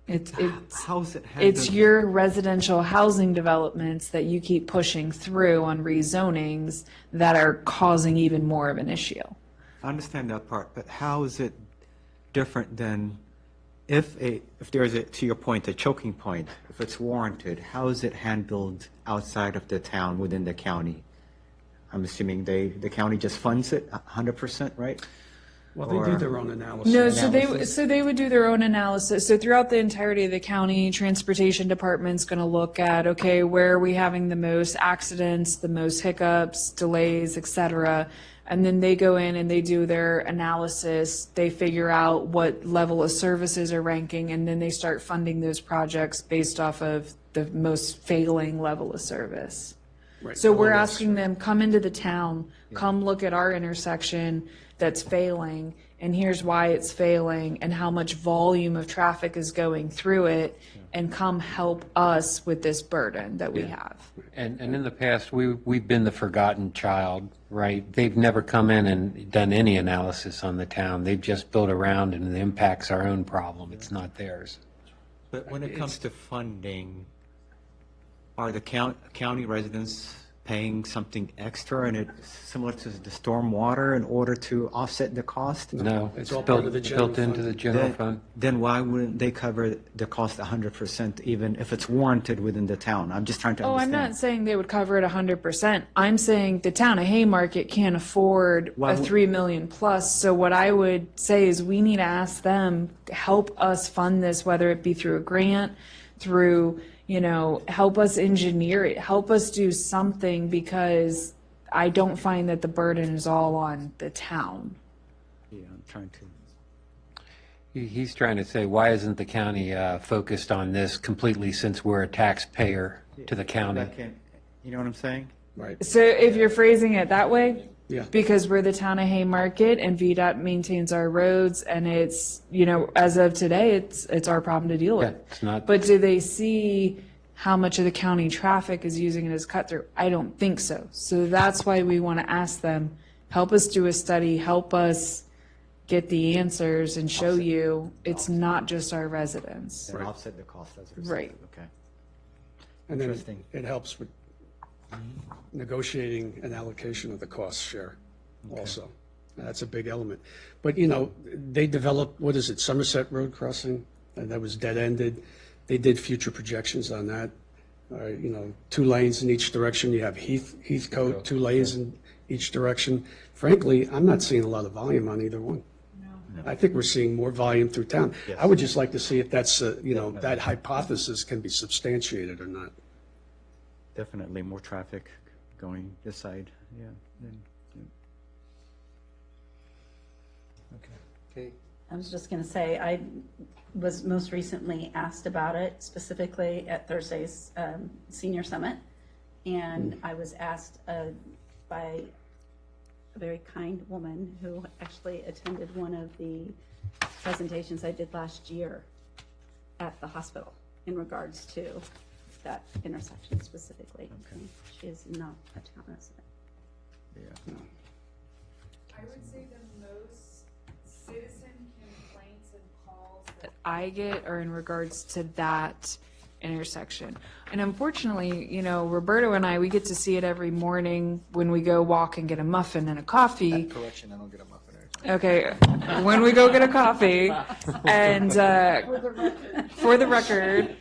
How's it handled? It's your residential housing developments that you keep pushing through on rezonings that are causing even more of an issue. I understand that part, but how is it different than if there's to your point, a choking point, if it's warranted, how is it handled outside of the town, within the county? I'm assuming the county just funds it 100%, right? Well, they do their own analysis. No, so they would do their own analysis. So throughout the entirety of the county, transportation department's going to look at, okay, where are we having the most accidents, the most hiccups, delays, et cetera. And then they go in and they do their analysis. They figure out what level of services are ranking, and then they start funding those projects based off of the most failing level of service. Right. So we're All those, asking them, come into the town, come look at our intersection that's failing, and here's why it's failing, and how much volume of traffic is going through it, and come help us with this burden that we have. And in the past, we've been the forgotten child, right? They've never come in and done any analysis on the town. They've just built around, and it impacts our own problem. It's not theirs. But when it comes to funding, are the county residents paying something extra, and it's similar to the stormwater in order to offset the cost? No, It's it's all part built of the general into fund. the general fund. Then why wouldn't they cover the cost 100%, even if it's warranted within the town? I'm just trying to Oh, I'm understand. not saying they would cover it 100%. I'm saying the town of Haymarket can't afford Why a would- 3 million plus. So what I would say is we need to ask them to help us fund this, whether it be through a grant, through, help us engineer it, help us do something, because I don't find that the burden is all on the town. Yeah, I'm trying to. He's trying to say, why isn't the county focused on this completely, since we're a taxpayer to the county? You know what I'm saying? Right. So if you're phrasing it that way, Yeah. because we're the town of Haymarket and VDOT maintains our roads, and it's, as of today, it's our problem to deal with. Yeah, it's not- But do they see how much of the county traffic is using it as cut through? I don't think so. So that's why we want to ask them, help us do a study, help us get the answers and show you it's not just our residents. Then offset the cost as a result. Right. Okay. And then Interesting. it helps with negotiating an allocation of the cost share also. That's a big element. But, they developed, what is it, Somerset Road crossing? And that was dead-ended. They did future projections on that. 2 lanes in each direction. You have Heathcote, 2 lanes in each direction. Frankly, I'm not seeing a lot of volume on either one. I think we're seeing more volume through town. I would just like to see if that's, that hypothesis can be substantiated or not. Definitely more traffic going this side, yeah. Okay. I was just going to say, I was most recently asked about it specifically at Thursday's Senior Summit. And I was asked by a very kind woman who actually attended one of the presentations I did last year at the hospital in regards to that intersection specifically. She is not a town resident. Yeah. I would say the most citizen complaints and calls that I get are in regards to that intersection. And unfortunately, Roberto and I, we get to see it every morning when we go walk and get a muffin and a coffee. Correction, I don't get a muffin. Okay, when we go get a coffee, and for the record,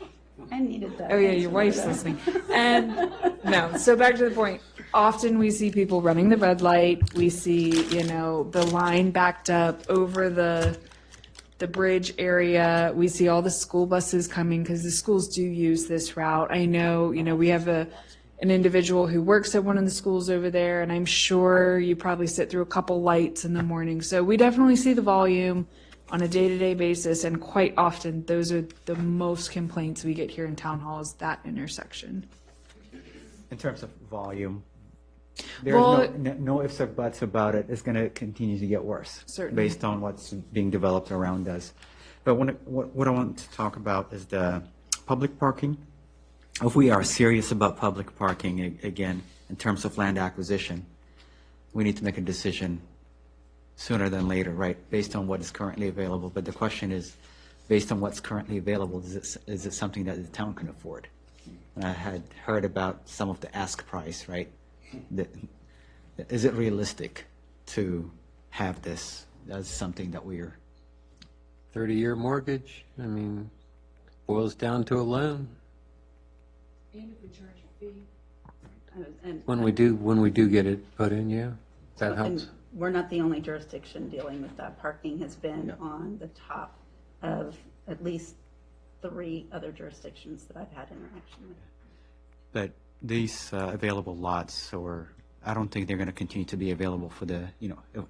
I needed that. oh yeah, your wife's listening. And no, so back to the point. Often we see people running the red light. We see, the line backed up over the bridge area. We see all the school buses coming because the schools do use this route. I know, we have an individual who works at one of the schools over there, and I'm sure you probably sit through a couple lights in the morning. So we definitely see the volume on a day-to-day basis, and quite often those are the most complaints we get here in town hall, is that intersection. In terms of volume, there's Well- no ifs or buts about it. It's going to continue to get worse. Certainly. Based on what's being developed around us. But what I want to talk about is the public parking. If we are serious about public parking, again, in terms of land acquisition, we need to make a decision sooner than later, right? Based on what is currently available. But the question is, based on what's currently available, is it something that the town can afford? And I had heard about some of the ask price, right? Is it realistic to have this as something that we're 30-year mortgage, boils down to a loan. And if we charge a fee. And When we do get it put in, yeah, that helps. And we're not the only jurisdiction dealing with that. Parking has been on the top of at least 3 other jurisdictions that I've had interaction with. But these available lots, or I don't think they're going to continue to be available for the,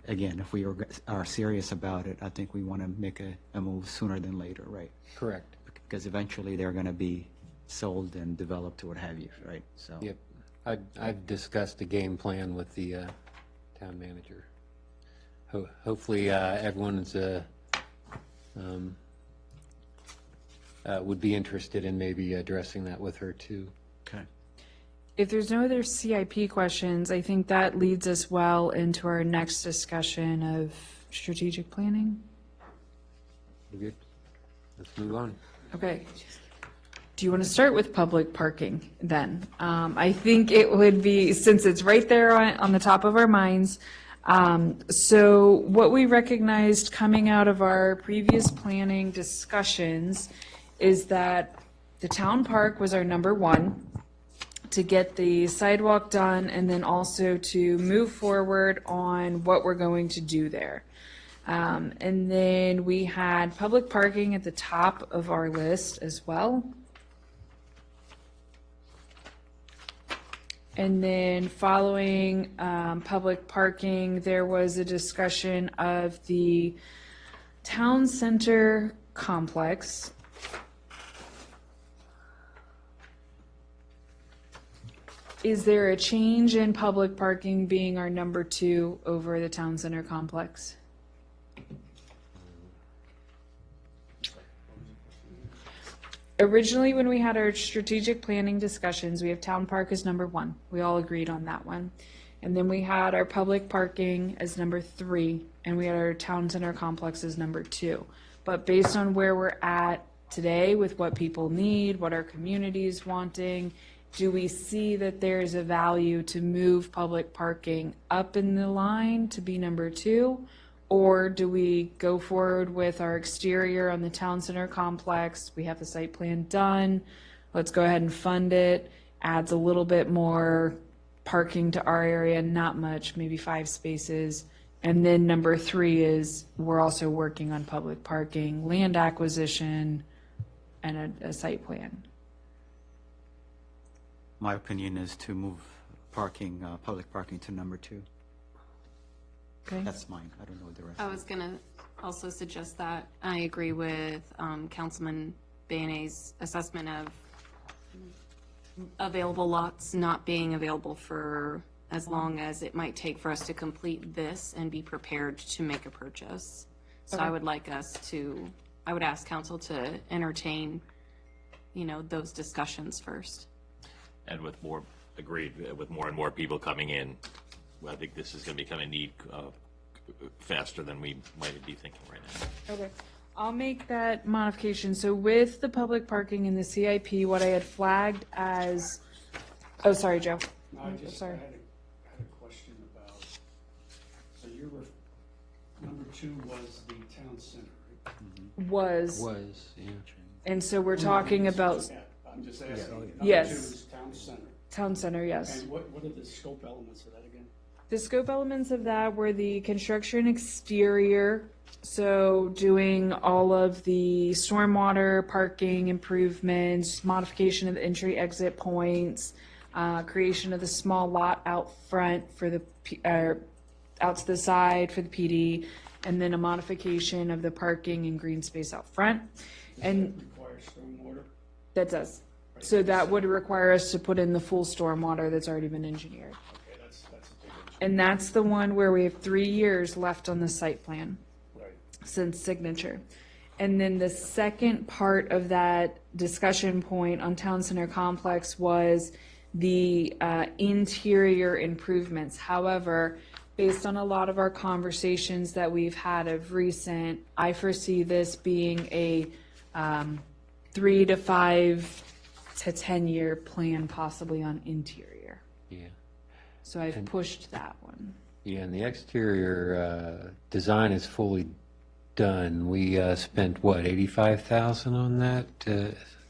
again, if we are serious about it, I think we want to make a move sooner than later, right? Correct. Because eventually they're going to be sold and developed or what have you, right? So. Yep. I've discussed a game plan with the town manager. Hopefully, everyone would be interested in maybe addressing that with her too. Okay. If there's no other CIP questions, I think that leads us well into our next discussion of strategic planning. We're good. Let's move on. Okay. Do you want to start with public parking then? I think it would be, since it's right there on the top of our minds. So what we recognized coming out of our previous planning discussions is that the town park was our number 1 to get the sidewalk done, and then also to move forward on what we're going to do there. And then we had public parking at the top of our list as well. And then following public parking, there was a discussion of the town center complex. Is there a change in public parking being our number 2 over the town center complex? Originally, when we had our strategic planning discussions, we have town park as number 1. We all agreed on that one. And then we had our public parking as number 3, and we had our town center complex as number 2. But based on where we're at today with what people need, what our community is wanting, do we see that there's a value to move public parking up in the line to be number 2? Or do we go forward with our exterior on the town center complex? We have the site plan done. Let's go ahead and fund it. Adds a little bit more parking to our area, not much, maybe 5 spaces. And then number 3 is we're also working on public parking, land acquisition, and a site plan. My opinion is to move parking, public parking to number 2. Okay. That's mine. I don't know the rest. I was going to also suggest that. I agree with Councilman Bayanet's assessment of available lots not being available for as long as it might take for us to complete this and be prepared to make a purchase. So I would like us to, I would ask council to entertain, those discussions first. And with more, agreed, with more and more people coming in, I think this is going to become a need faster than we might be thinking right now. Okay, I'll make that modification. So with the public parking in the CIP, what I had flagged as, oh, sorry, Joe. No, I had a question about, so you were, number 2 was the town center, right? Was, Yeah. and so we're talking about Yeah, I'm just asking. Number Yes. 2 is town center. town center, yes. And what are the scope elements of that again? The scope elements of that were the construction exterior, so doing all of the stormwater, parking improvements, modification of the entry/exit points, creation of the small lot out front for the, out to the side for the PD, and then a modification of the parking and green space out front. And Require stormwater? that does. So that would require us to put in the full stormwater that's already been engineered. Okay, that's a big issue. And that's the one where we have 3 years left on the site plan Right. since signature. And then the second part of that discussion point on Town Center Complex was the interior improvements. However, based on a lot of our conversations that we've had of recent, I foresee this being a 3 to 5 to 10-year plan, possibly on interior. Yeah. So I've pushed that one. Yeah, and the exterior design is fully done. We spent, what, $85,000 on that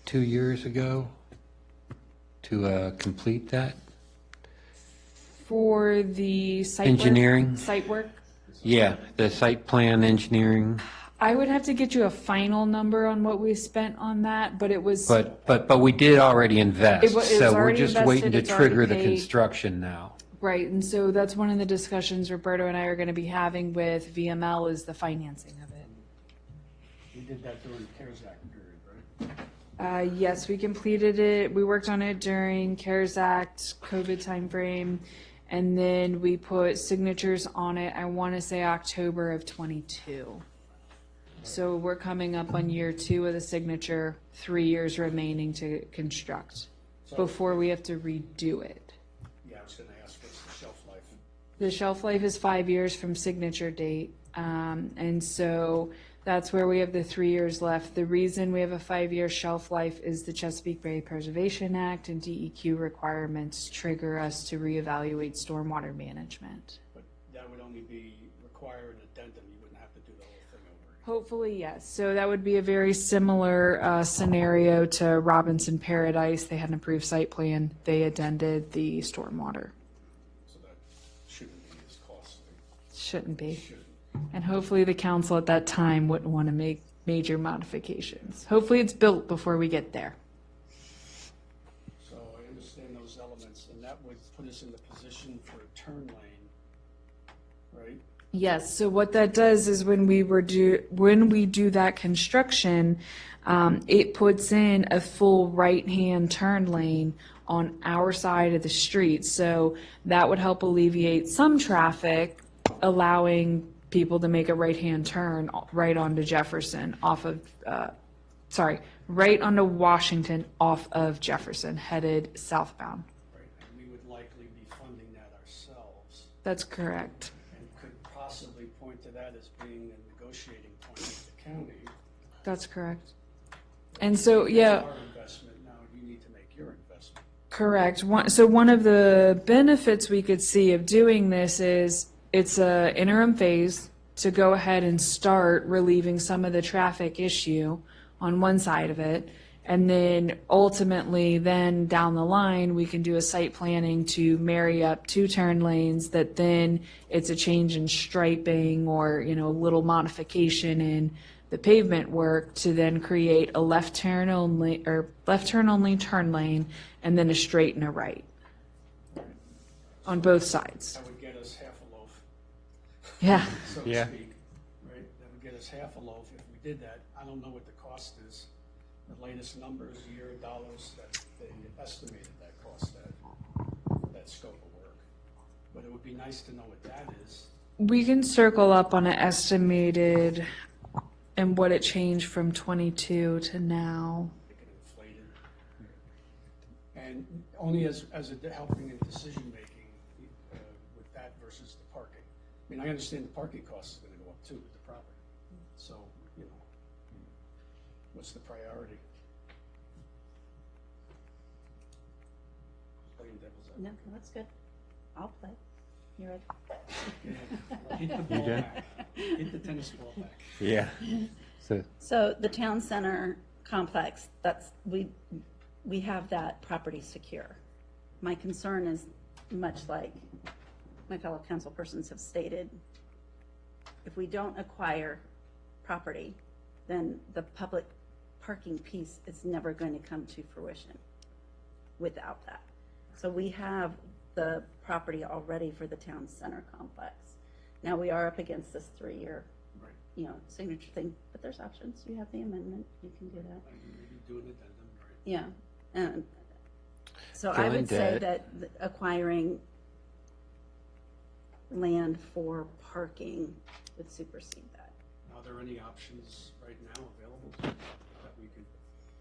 2 years ago to complete that? For the site work? Engineering? Site work? Yeah, the site plan engineering, I would have to get you a final number on what we spent on that, but it was, but we did already invest. It was So we're already just invested, waiting to it's already trigger the paid. construction now. right, and so that's one of the discussions Roberto and I are going to be having with VML is the financing of it. We did that during the CARES Act period, right? Yes, we completed it. We worked on it during CARES Act, COVID timeframe, and then we put signatures on it, I want to say October of '22. So we're coming up on year 2 of the signature, 3 years remaining to construct before we have to redo it. Yeah, I was going to ask, what's the shelf life? The shelf life is 5 years from signature date. And so that's where we have the 3 years left. The reason we have a 5-year shelf life is the Chesapeake Bay Preservation Act and DEQ requirements trigger us to reevaluate stormwater management. But that would only be require an addendum, you wouldn't have to do the whole thing over again. Hopefully, yes. So that would be a very similar scenario to Robinson Paradise. They had an approved site plan. They addended the stormwater. So that shouldn't be as costly. Shouldn't be. And hopefully the council at that time wouldn't want to make major modifications. Hopefully it's built before we get there. So I understand those elements, and that would put us in the position for a turn lane, right? Yes, so what that does is when we do that construction, it puts in a full right-hand turn lane on our side of the street. So that would help alleviate some traffic, allowing people to make a right-hand turn right onto Jefferson right onto Washington off of Jefferson, headed southbound. Right, and we would likely be funding that ourselves, That's correct. and could possibly point to that as being a negotiating point with the county. That's correct. And so, yeah. Our investment, now you need to make your investment. Correct. So one of the benefits we could see of doing this is it's a interim phase to go ahead and start relieving some of the traffic issue on one side of it. And then ultimately, then down the line, we can do a site planning to marry up 2 turn lanes that then it's a change in striping or, a little modification in the pavement work to then create a left turn only turn lane and then a straight and a right on both sides. That would get us half a loaf, Yeah. so to Yeah. speak, right? That would get us half a loaf if we did that. I don't know what the cost is. The latest numbers, year dollars, that they estimated that cost, that scope of work. But it would be nice to know what that is. We can circle up on an estimated and what it changed from 22 to now. They can inflate it. And only as a helping in decision-making with that versus the parking. I mean, I understand the parking cost is gonna go up too with the property. So, what's the priority? Playing devil's advocate. No, that's good. I'll play. You're ready? Hit the ball back. Hit the tennis ball back. Yeah. So, So the town center complex, we have that property secure. My concern is, much like my fellow council persons have stated, if we don't acquire property, then the public parking piece is never going to come to fruition without that. So we have the property already for the town center complex. Now, we are up against this 3-year, Right. signature thing, but there's options. You have the amendment, you can do that. Maybe do an addendum, right? Yeah, and so Fill I in would say debt. that acquiring land for parking would supersede that. Are there any options right now available that we can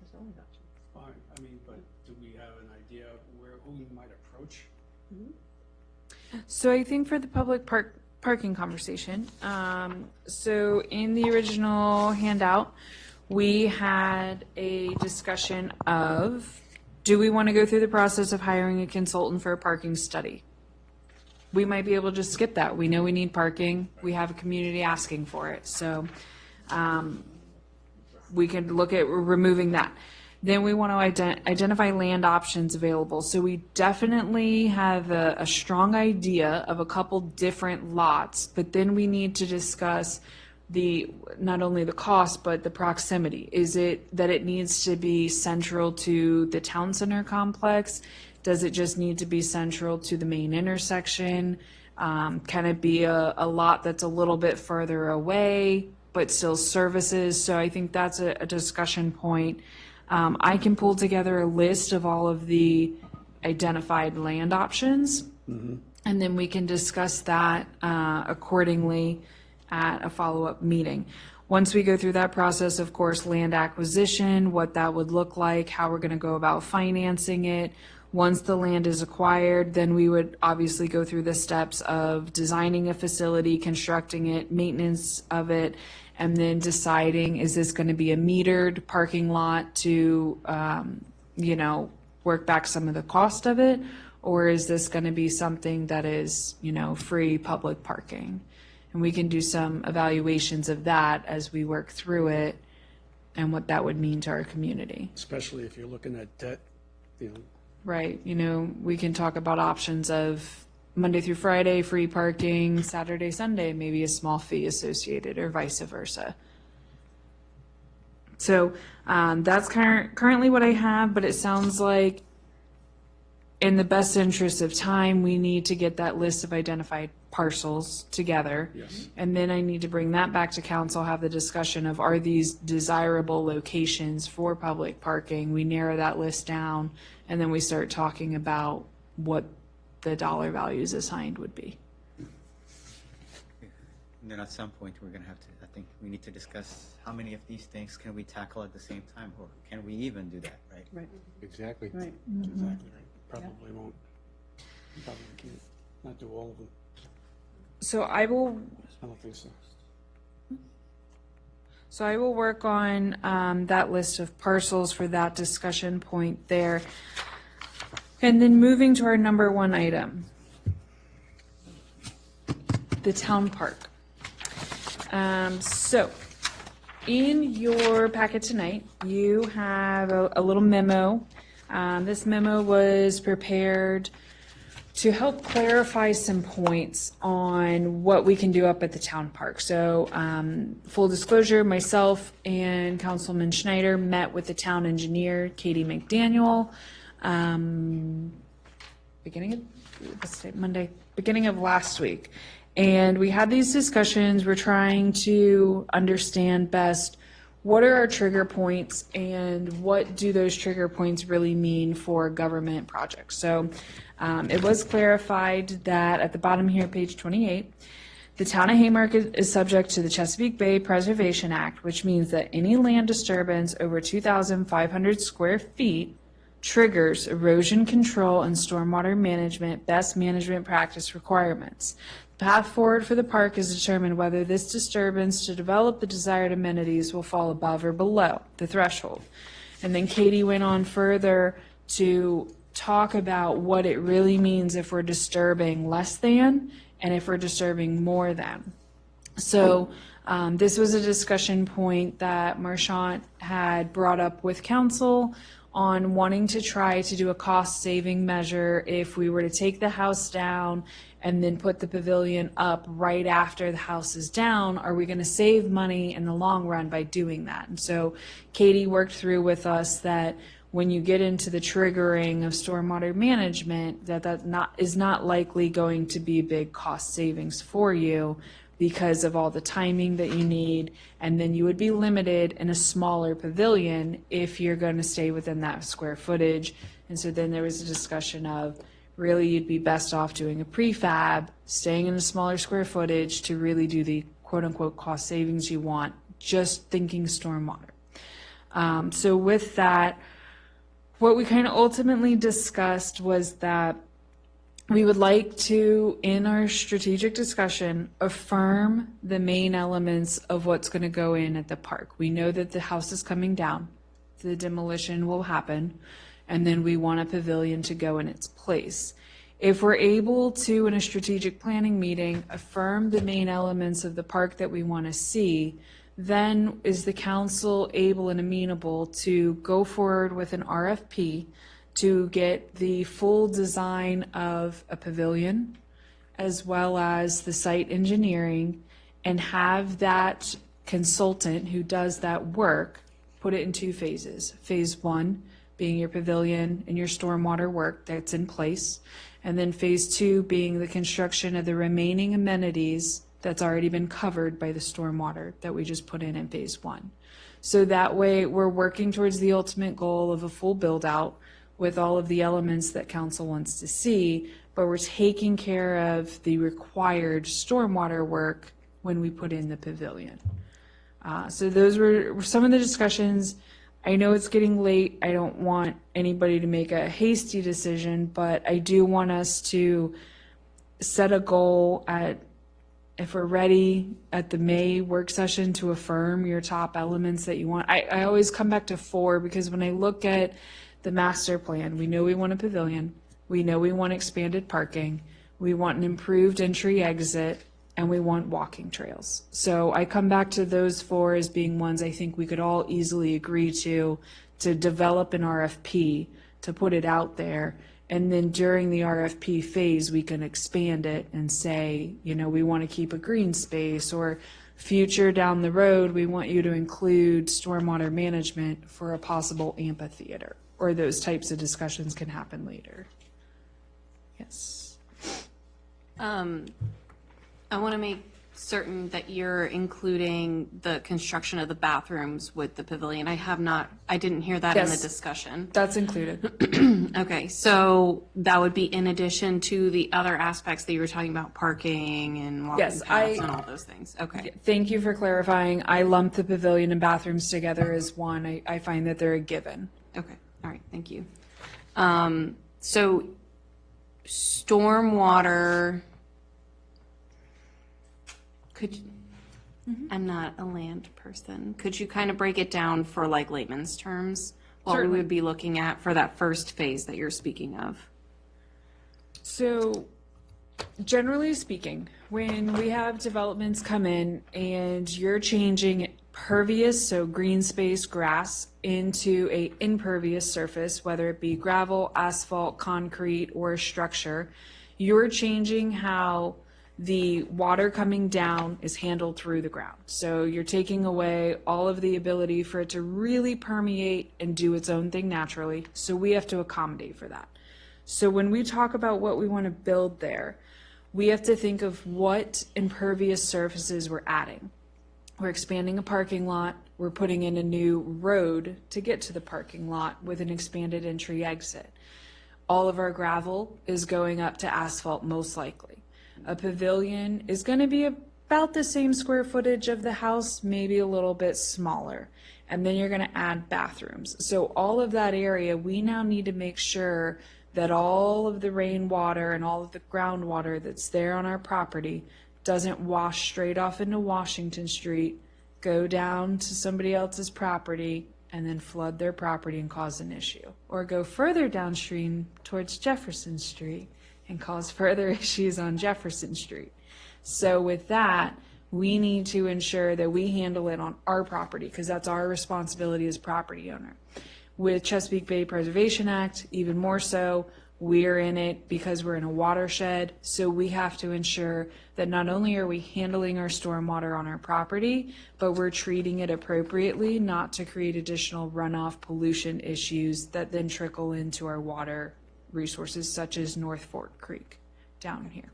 There's always options. find? I mean, but do we have an idea of who we might approach? So I think for the public parking conversation, so in the original handout, we had a discussion of, do we want to go through the process of hiring a consultant for a parking study? We might be able to just skip that. We know we need parking. We have a community asking for it. So we can look at removing that. Then we want to identify land options available. So we definitely have a strong idea of a couple different lots, but then we need to discuss not only the cost, but the proximity. Is it that it needs to be central to the town center complex? Does it just need to be central to the main intersection? Can it be a lot that's a little bit further away, but still services? So I think that's a discussion point. I can pull together a list of all of the identified land options, and then we can discuss that accordingly at a follow-up meeting. Once we go through that process, of course, land acquisition, what that would look like, how we're going to go about financing it. Once the land is acquired, then we would obviously go through the steps of designing a facility, constructing it, maintenance of it, and then deciding, is this going to be a metered parking lot to, work back some of the cost of it? Or is this going to be something that is, free public parking? And we can do some evaluations of that as we work through it and what that would mean to our community. Especially if you're looking at debt, Right. We can talk about options of Monday through Friday, free parking, Saturday, Sunday, maybe a small fee associated, or vice versa. So that's currently what I have, but it sounds like in the best interest of time, we need to get that list of identified parcels together. Yes. And then I need to bring that back to council, have the discussion of, are these desirable locations for public parking? We narrow that list down, and then we start talking about what the dollar values assigned would be. And then at some point, we're going to have to, I think we need to discuss how many of these things can we tackle at the same time, or can we even do that, right? Right, Exactly. right. Exactly right. Probably won't. Probably can't, not do all of them. So I will I don't think so. So I will work on that list of parcels for that discussion point there. And then moving to our number one item, the town park. So in your packet tonight, you have a little memo. This memo was prepared to help clarify some points on what we can do up at the town park. So full disclosure, myself and Councilman Schneider met with the town engineer, Katie McDaniel, beginning of last week. And we had these discussions. We're trying to understand best what are our trigger points and what do those trigger points really mean for government projects. So it was clarified that at the bottom here, page 28, the town of Haymarket is subject to the Chesapeake Bay Preservation Act, which means that any land disturbance over 2,500 square feet triggers erosion control and stormwater management best management practice requirements. The path forward for the park is determined whether this disturbance to develop the desired amenities will fall above or below the threshold. And then Katie went on further to talk about what it really means if we're disturbing less than and if we're disturbing more than. So this was a discussion point that Marchant had brought up with council on wanting to try to do a cost-saving measure if we were to take the house down and then put the pavilion up right after the house is down. Are we going to save money in the long run by doing that? And so Katie worked through with us that when you get into the triggering of stormwater management, that is not likely going to be big cost savings for you because of all the timing that you need, and then you would be limited in a smaller pavilion if you're going to stay within that square footage. And so then there was a discussion of really you'd be best off doing a prefab, staying in a smaller square footage to really do the quote-unquote cost savings you want, just thinking stormwater. So with that, what we kind of ultimately discussed was that we would like to, in our strategic discussion, affirm the main elements of what's going to go in at the park. We know that the house is coming down, the demolition will happen, and then we want a pavilion to go in its place. If we're able to, in a strategic planning meeting, affirm the main elements of the park that we want to see, then is the council able and amenable to go forward with an RFP to get the full design of a pavilion as well as the site engineering, and have that consultant who does that work put it in 2 phases. Phase 1 being your pavilion and your stormwater work that's in place, and then phase 2 being the construction of the remaining amenities that's already been covered by the stormwater that we just put in phase 1. So that way we're working towards the ultimate goal of a full build out with all of the elements that council wants to see, but we're taking care of the required stormwater work when we put in the pavilion. So those were some of the discussions. I know it's getting late. I don't want anybody to make a hasty decision, but I do want us to set a goal at, if we're ready at the May work session, to affirm your top elements that you want. I always come back to 4 because when I look at the master plan, we know we want a pavilion, we know we want expanded parking, we want an improved entry exit, and we want walking trails. So I come back to those 4 as being ones I think we could all easily agree to develop an RFP, to put it out there. And then during the RFP phase, we can expand it and say, you know, we want to keep a green space, or future down the road, we want you to include stormwater management for a possible amphitheater, or those types of discussions can happen later. Yes. I want to make certain that you're including the construction of the bathrooms with the pavilion. I didn't hear that in the Yes. discussion. That's included. Okay, so that would be in addition to the other aspects that you were talking about, parking and walking Yes, paths and all those things. Okay. Thank you for clarifying. I lump the pavilion and bathrooms together as one. I find that they're a given. Okay, all right, thank you. So stormwater, I'm not a land person. Could you kind of break it down for like layman's terms? What we Certainly. would be looking at for that first phase that you're speaking of? So, generally speaking, when we have developments come in and you're changing pervious, so green space, grass, into a impervious surface, whether it be gravel, asphalt, concrete, or a structure, you're changing how the water coming down is handled through the ground. So you're taking away all of the ability for it to really permeate and do its own thing naturally. So we have to accommodate for that. So when we talk about what we want to build there, we have to think of what impervious surfaces we're adding. We're expanding a parking lot. We're putting in a new road to get to the parking lot with an expanded entry exit. All of our gravel is going up to asphalt, most likely. A pavilion is going to be about the same square footage of the house, maybe a little bit smaller. And then you're going to add bathrooms. So all of that area, we now need to make sure that all of the rainwater and all of the groundwater that's there on our property doesn't wash straight off into Washington Street, go down to somebody else's property, and then flood their property and cause an issue. Or go further downstream towards Jefferson Street and cause further issues on Jefferson Street. So with that, we need to ensure that we handle it on our property, because that's our responsibility as property owner. With Chesapeake Bay Preservation Act, even more so, we're in it because we're in a watershed, so we have to ensure that not only are we handling our stormwater on our property, but we're treating it appropriately, not to create additional runoff pollution issues that then trickle into our water resources, such as North Fork Creek down here.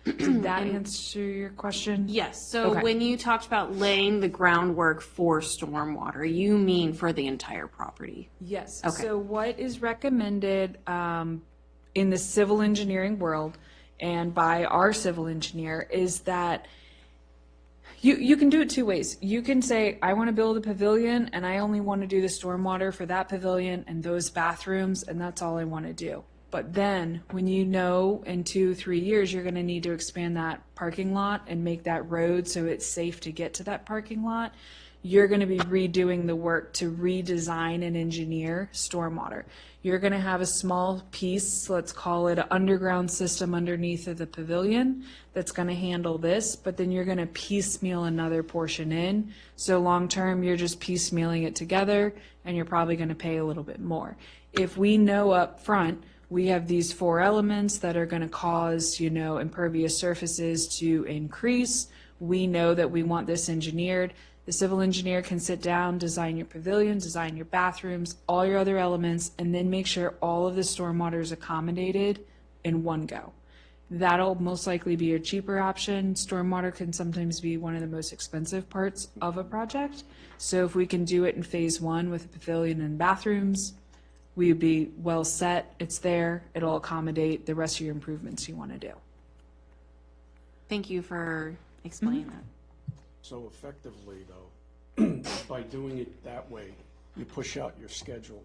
Did that answer your question? Yes, so Okay. when you talked about laying the groundwork for stormwater, you mean for the entire property? Yes. Okay. So what is recommended in the civil engineering world and by our civil engineer is that you can do it 2 ways. You can say, I want to build a pavilion and I only want to do the stormwater for that pavilion and those bathrooms, and that's all I want to do. But then when you know in 2-3 years you're going to need to expand that parking lot and make that road so it's safe to get to that parking lot, you're going to be redoing the work to redesign and engineer stormwater. You're going to have a small piece, let's call it an underground system underneath of the pavilion that's going to handle this, but then you're going to piecemeal another portion in. So long-term, you're just piecemealing it together, and you're probably going to pay a little bit more. If we know up front, we have these 4 elements that are going to cause, impervious surfaces to increase. We know that we want this engineered. The civil engineer can sit down, design your pavilion, design your bathrooms, all your other elements, and then make sure all of the stormwater is accommodated in one go. That'll most likely be a cheaper option. Stormwater can sometimes be one of the most expensive parts of a project. So if we can do it in phase 1 with a pavilion and bathrooms, we would be well set. It's there. It'll accommodate the rest of your improvements you want to do. Thank you for explaining that. So effectively, though, by doing it that way, you push out your schedule.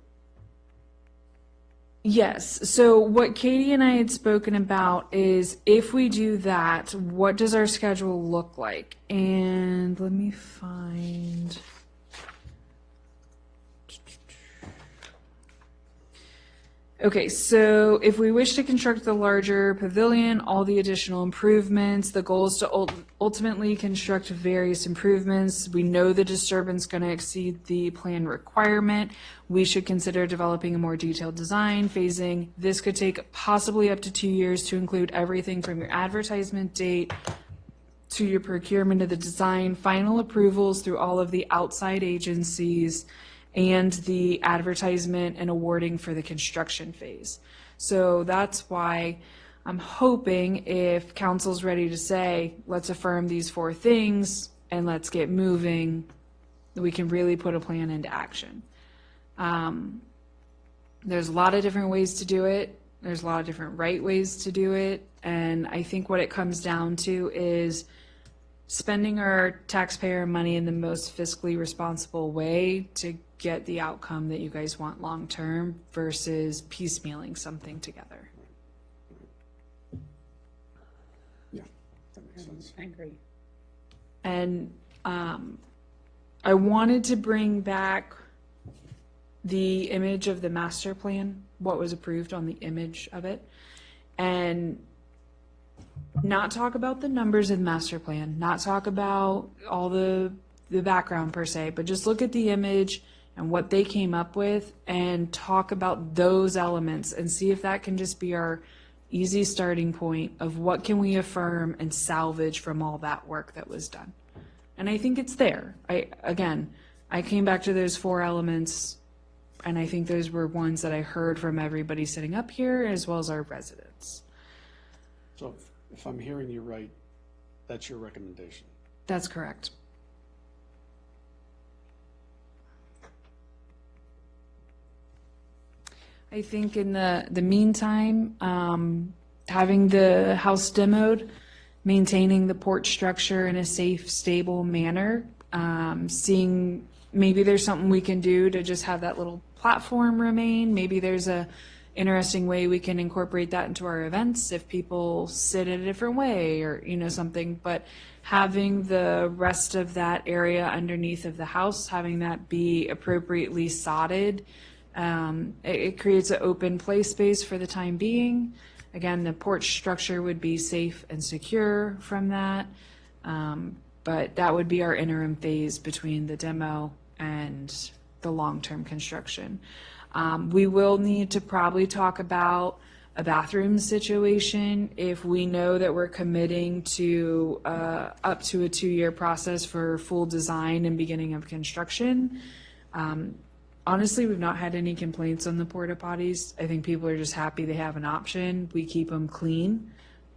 Yes. So what Katie and I had spoken about is if we do that, what does our schedule look like? And let me find. Okay, so if we wish to construct the larger pavilion, all the additional improvements, the goal is to ultimately construct various improvements. We know the disturbance is going to exceed the plan requirement. We should consider developing a more detailed design, phasing. This could take possibly up to 2 years to include everything from your advertisement date to your procurement of the design, final approvals through all of the outside agencies, and the advertisement and awarding for the construction phase. So that's why I'm hoping if council's ready to say, let's affirm these 4 things and let's get moving, we can really put a plan into action. There's a lot of different ways to do it. There's a lot of different right ways to do it. And I think what it comes down to is spending our taxpayer money in the most fiscally responsible way to get the outcome that you guys want long-term versus piecemealing something together. Yeah, that makes sense. I agree. And I wanted to bring back the image of the master plan, what was approved on the image of it, and not talk about the numbers in the master plan, not talk about all the background per se, but just look at the image and what they came up with and talk about those elements and see if that can just be our easy starting point of what can we affirm and salvage from all that work that was done. And I think it's there. I came back to those 4 elements, and I think those were ones that I heard from everybody sitting up here as well as our residents. So if I'm hearing you right, that's your recommendation. That's correct. I think in the meantime, having the house demoed, maintaining the porch structure in a safe, stable manner, seeing maybe there's something we can do to just have that little platform remain. Maybe there's a interesting way we can incorporate that into our events if people sit in a different way or, something. But having the rest of that area underneath of the house, having that be appropriately sodded, it creates an open play space for the time being. Again, the porch structure would be safe and secure from that. But that would be our interim phase between the demo and the long-term construction. We will need to probably talk about a bathroom situation if we know that we're committing to up to a 2-year process for full design and beginning of construction. Honestly, we've not had any complaints on the porta potties. I think people are just happy they have an option. We keep them clean.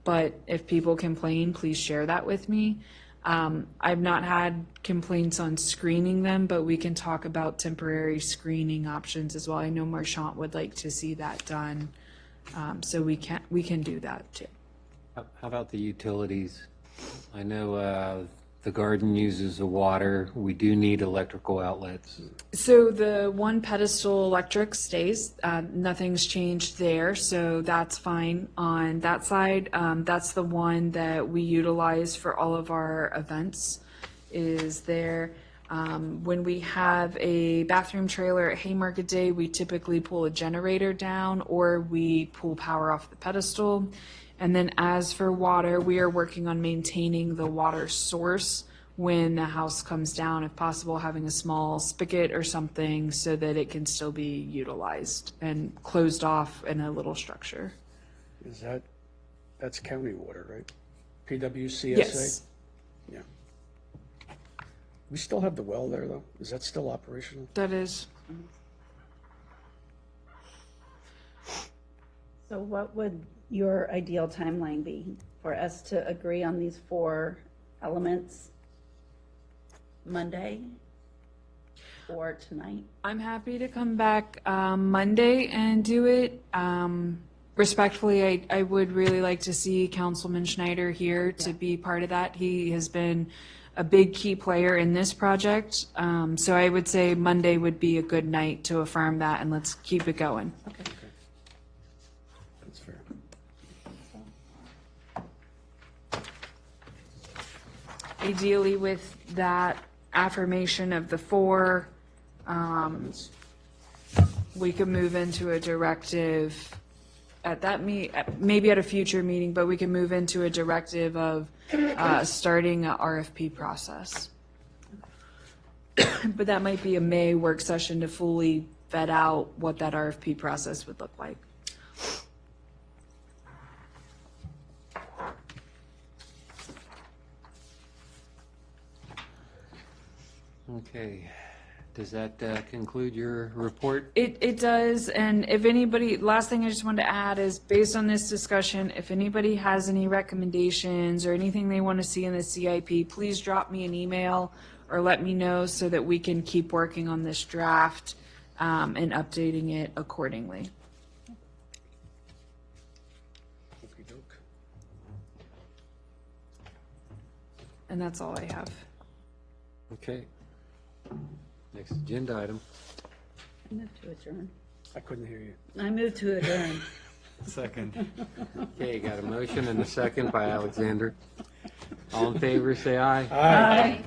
But if people complain, please share that with me. I've not had complaints on screening them, but we can talk about temporary screening options as well. I know Marchant would like to see that done. So we can do that too. How about the utilities? I know the garden uses the water. We do need electrical outlets. So the one pedestal electric stays. Nothing's changed there, so that's fine on that side. That's the one that we utilize for all of our events is there. When we have a bathroom trailer at Haymarket Day, we typically pull a generator down or we pull power off the pedestal. And then as for water, we are working on maintaining the water source when the house comes down, if possible, having a small spigot or something so that it can still be utilized and closed off in a little structure. That's county water, right? PWCSA? Yes. Yeah. We still have the well there, though? Is that still operational? That is. So what would your ideal timeline be for us to agree on these 4 elements? Monday or tonight? I'm happy to come back Monday and do it. Respectfully, I would really like to see Councilman Schneider here to be part of that. He has been a big key player in this project. So I would say Monday would be a good night to affirm that, and let's keep it going. Okay. That's fair. Ideally, with that affirmation of the 4, we could move into a directive at that maybe at a future meeting, but we can move into a directive of starting a RFP process. But that might be a May work session to fully vet out what that RFP process would look like. Okay. Does that conclude your report? It does, and if anybody, last thing I just wanted to add is, based on this discussion, if anybody has any recommendations or anything they want to see in the CIP, please drop me an email or let me know so that we can keep working on this draft and updating it accordingly. Okey-doke. And that's all I have. Okay. Next agenda item. I move to adjourn. I couldn't hear you. I move to adjourn. Second. Okay, got a motion and a second by Alexander. All in favor, say aye. Aye.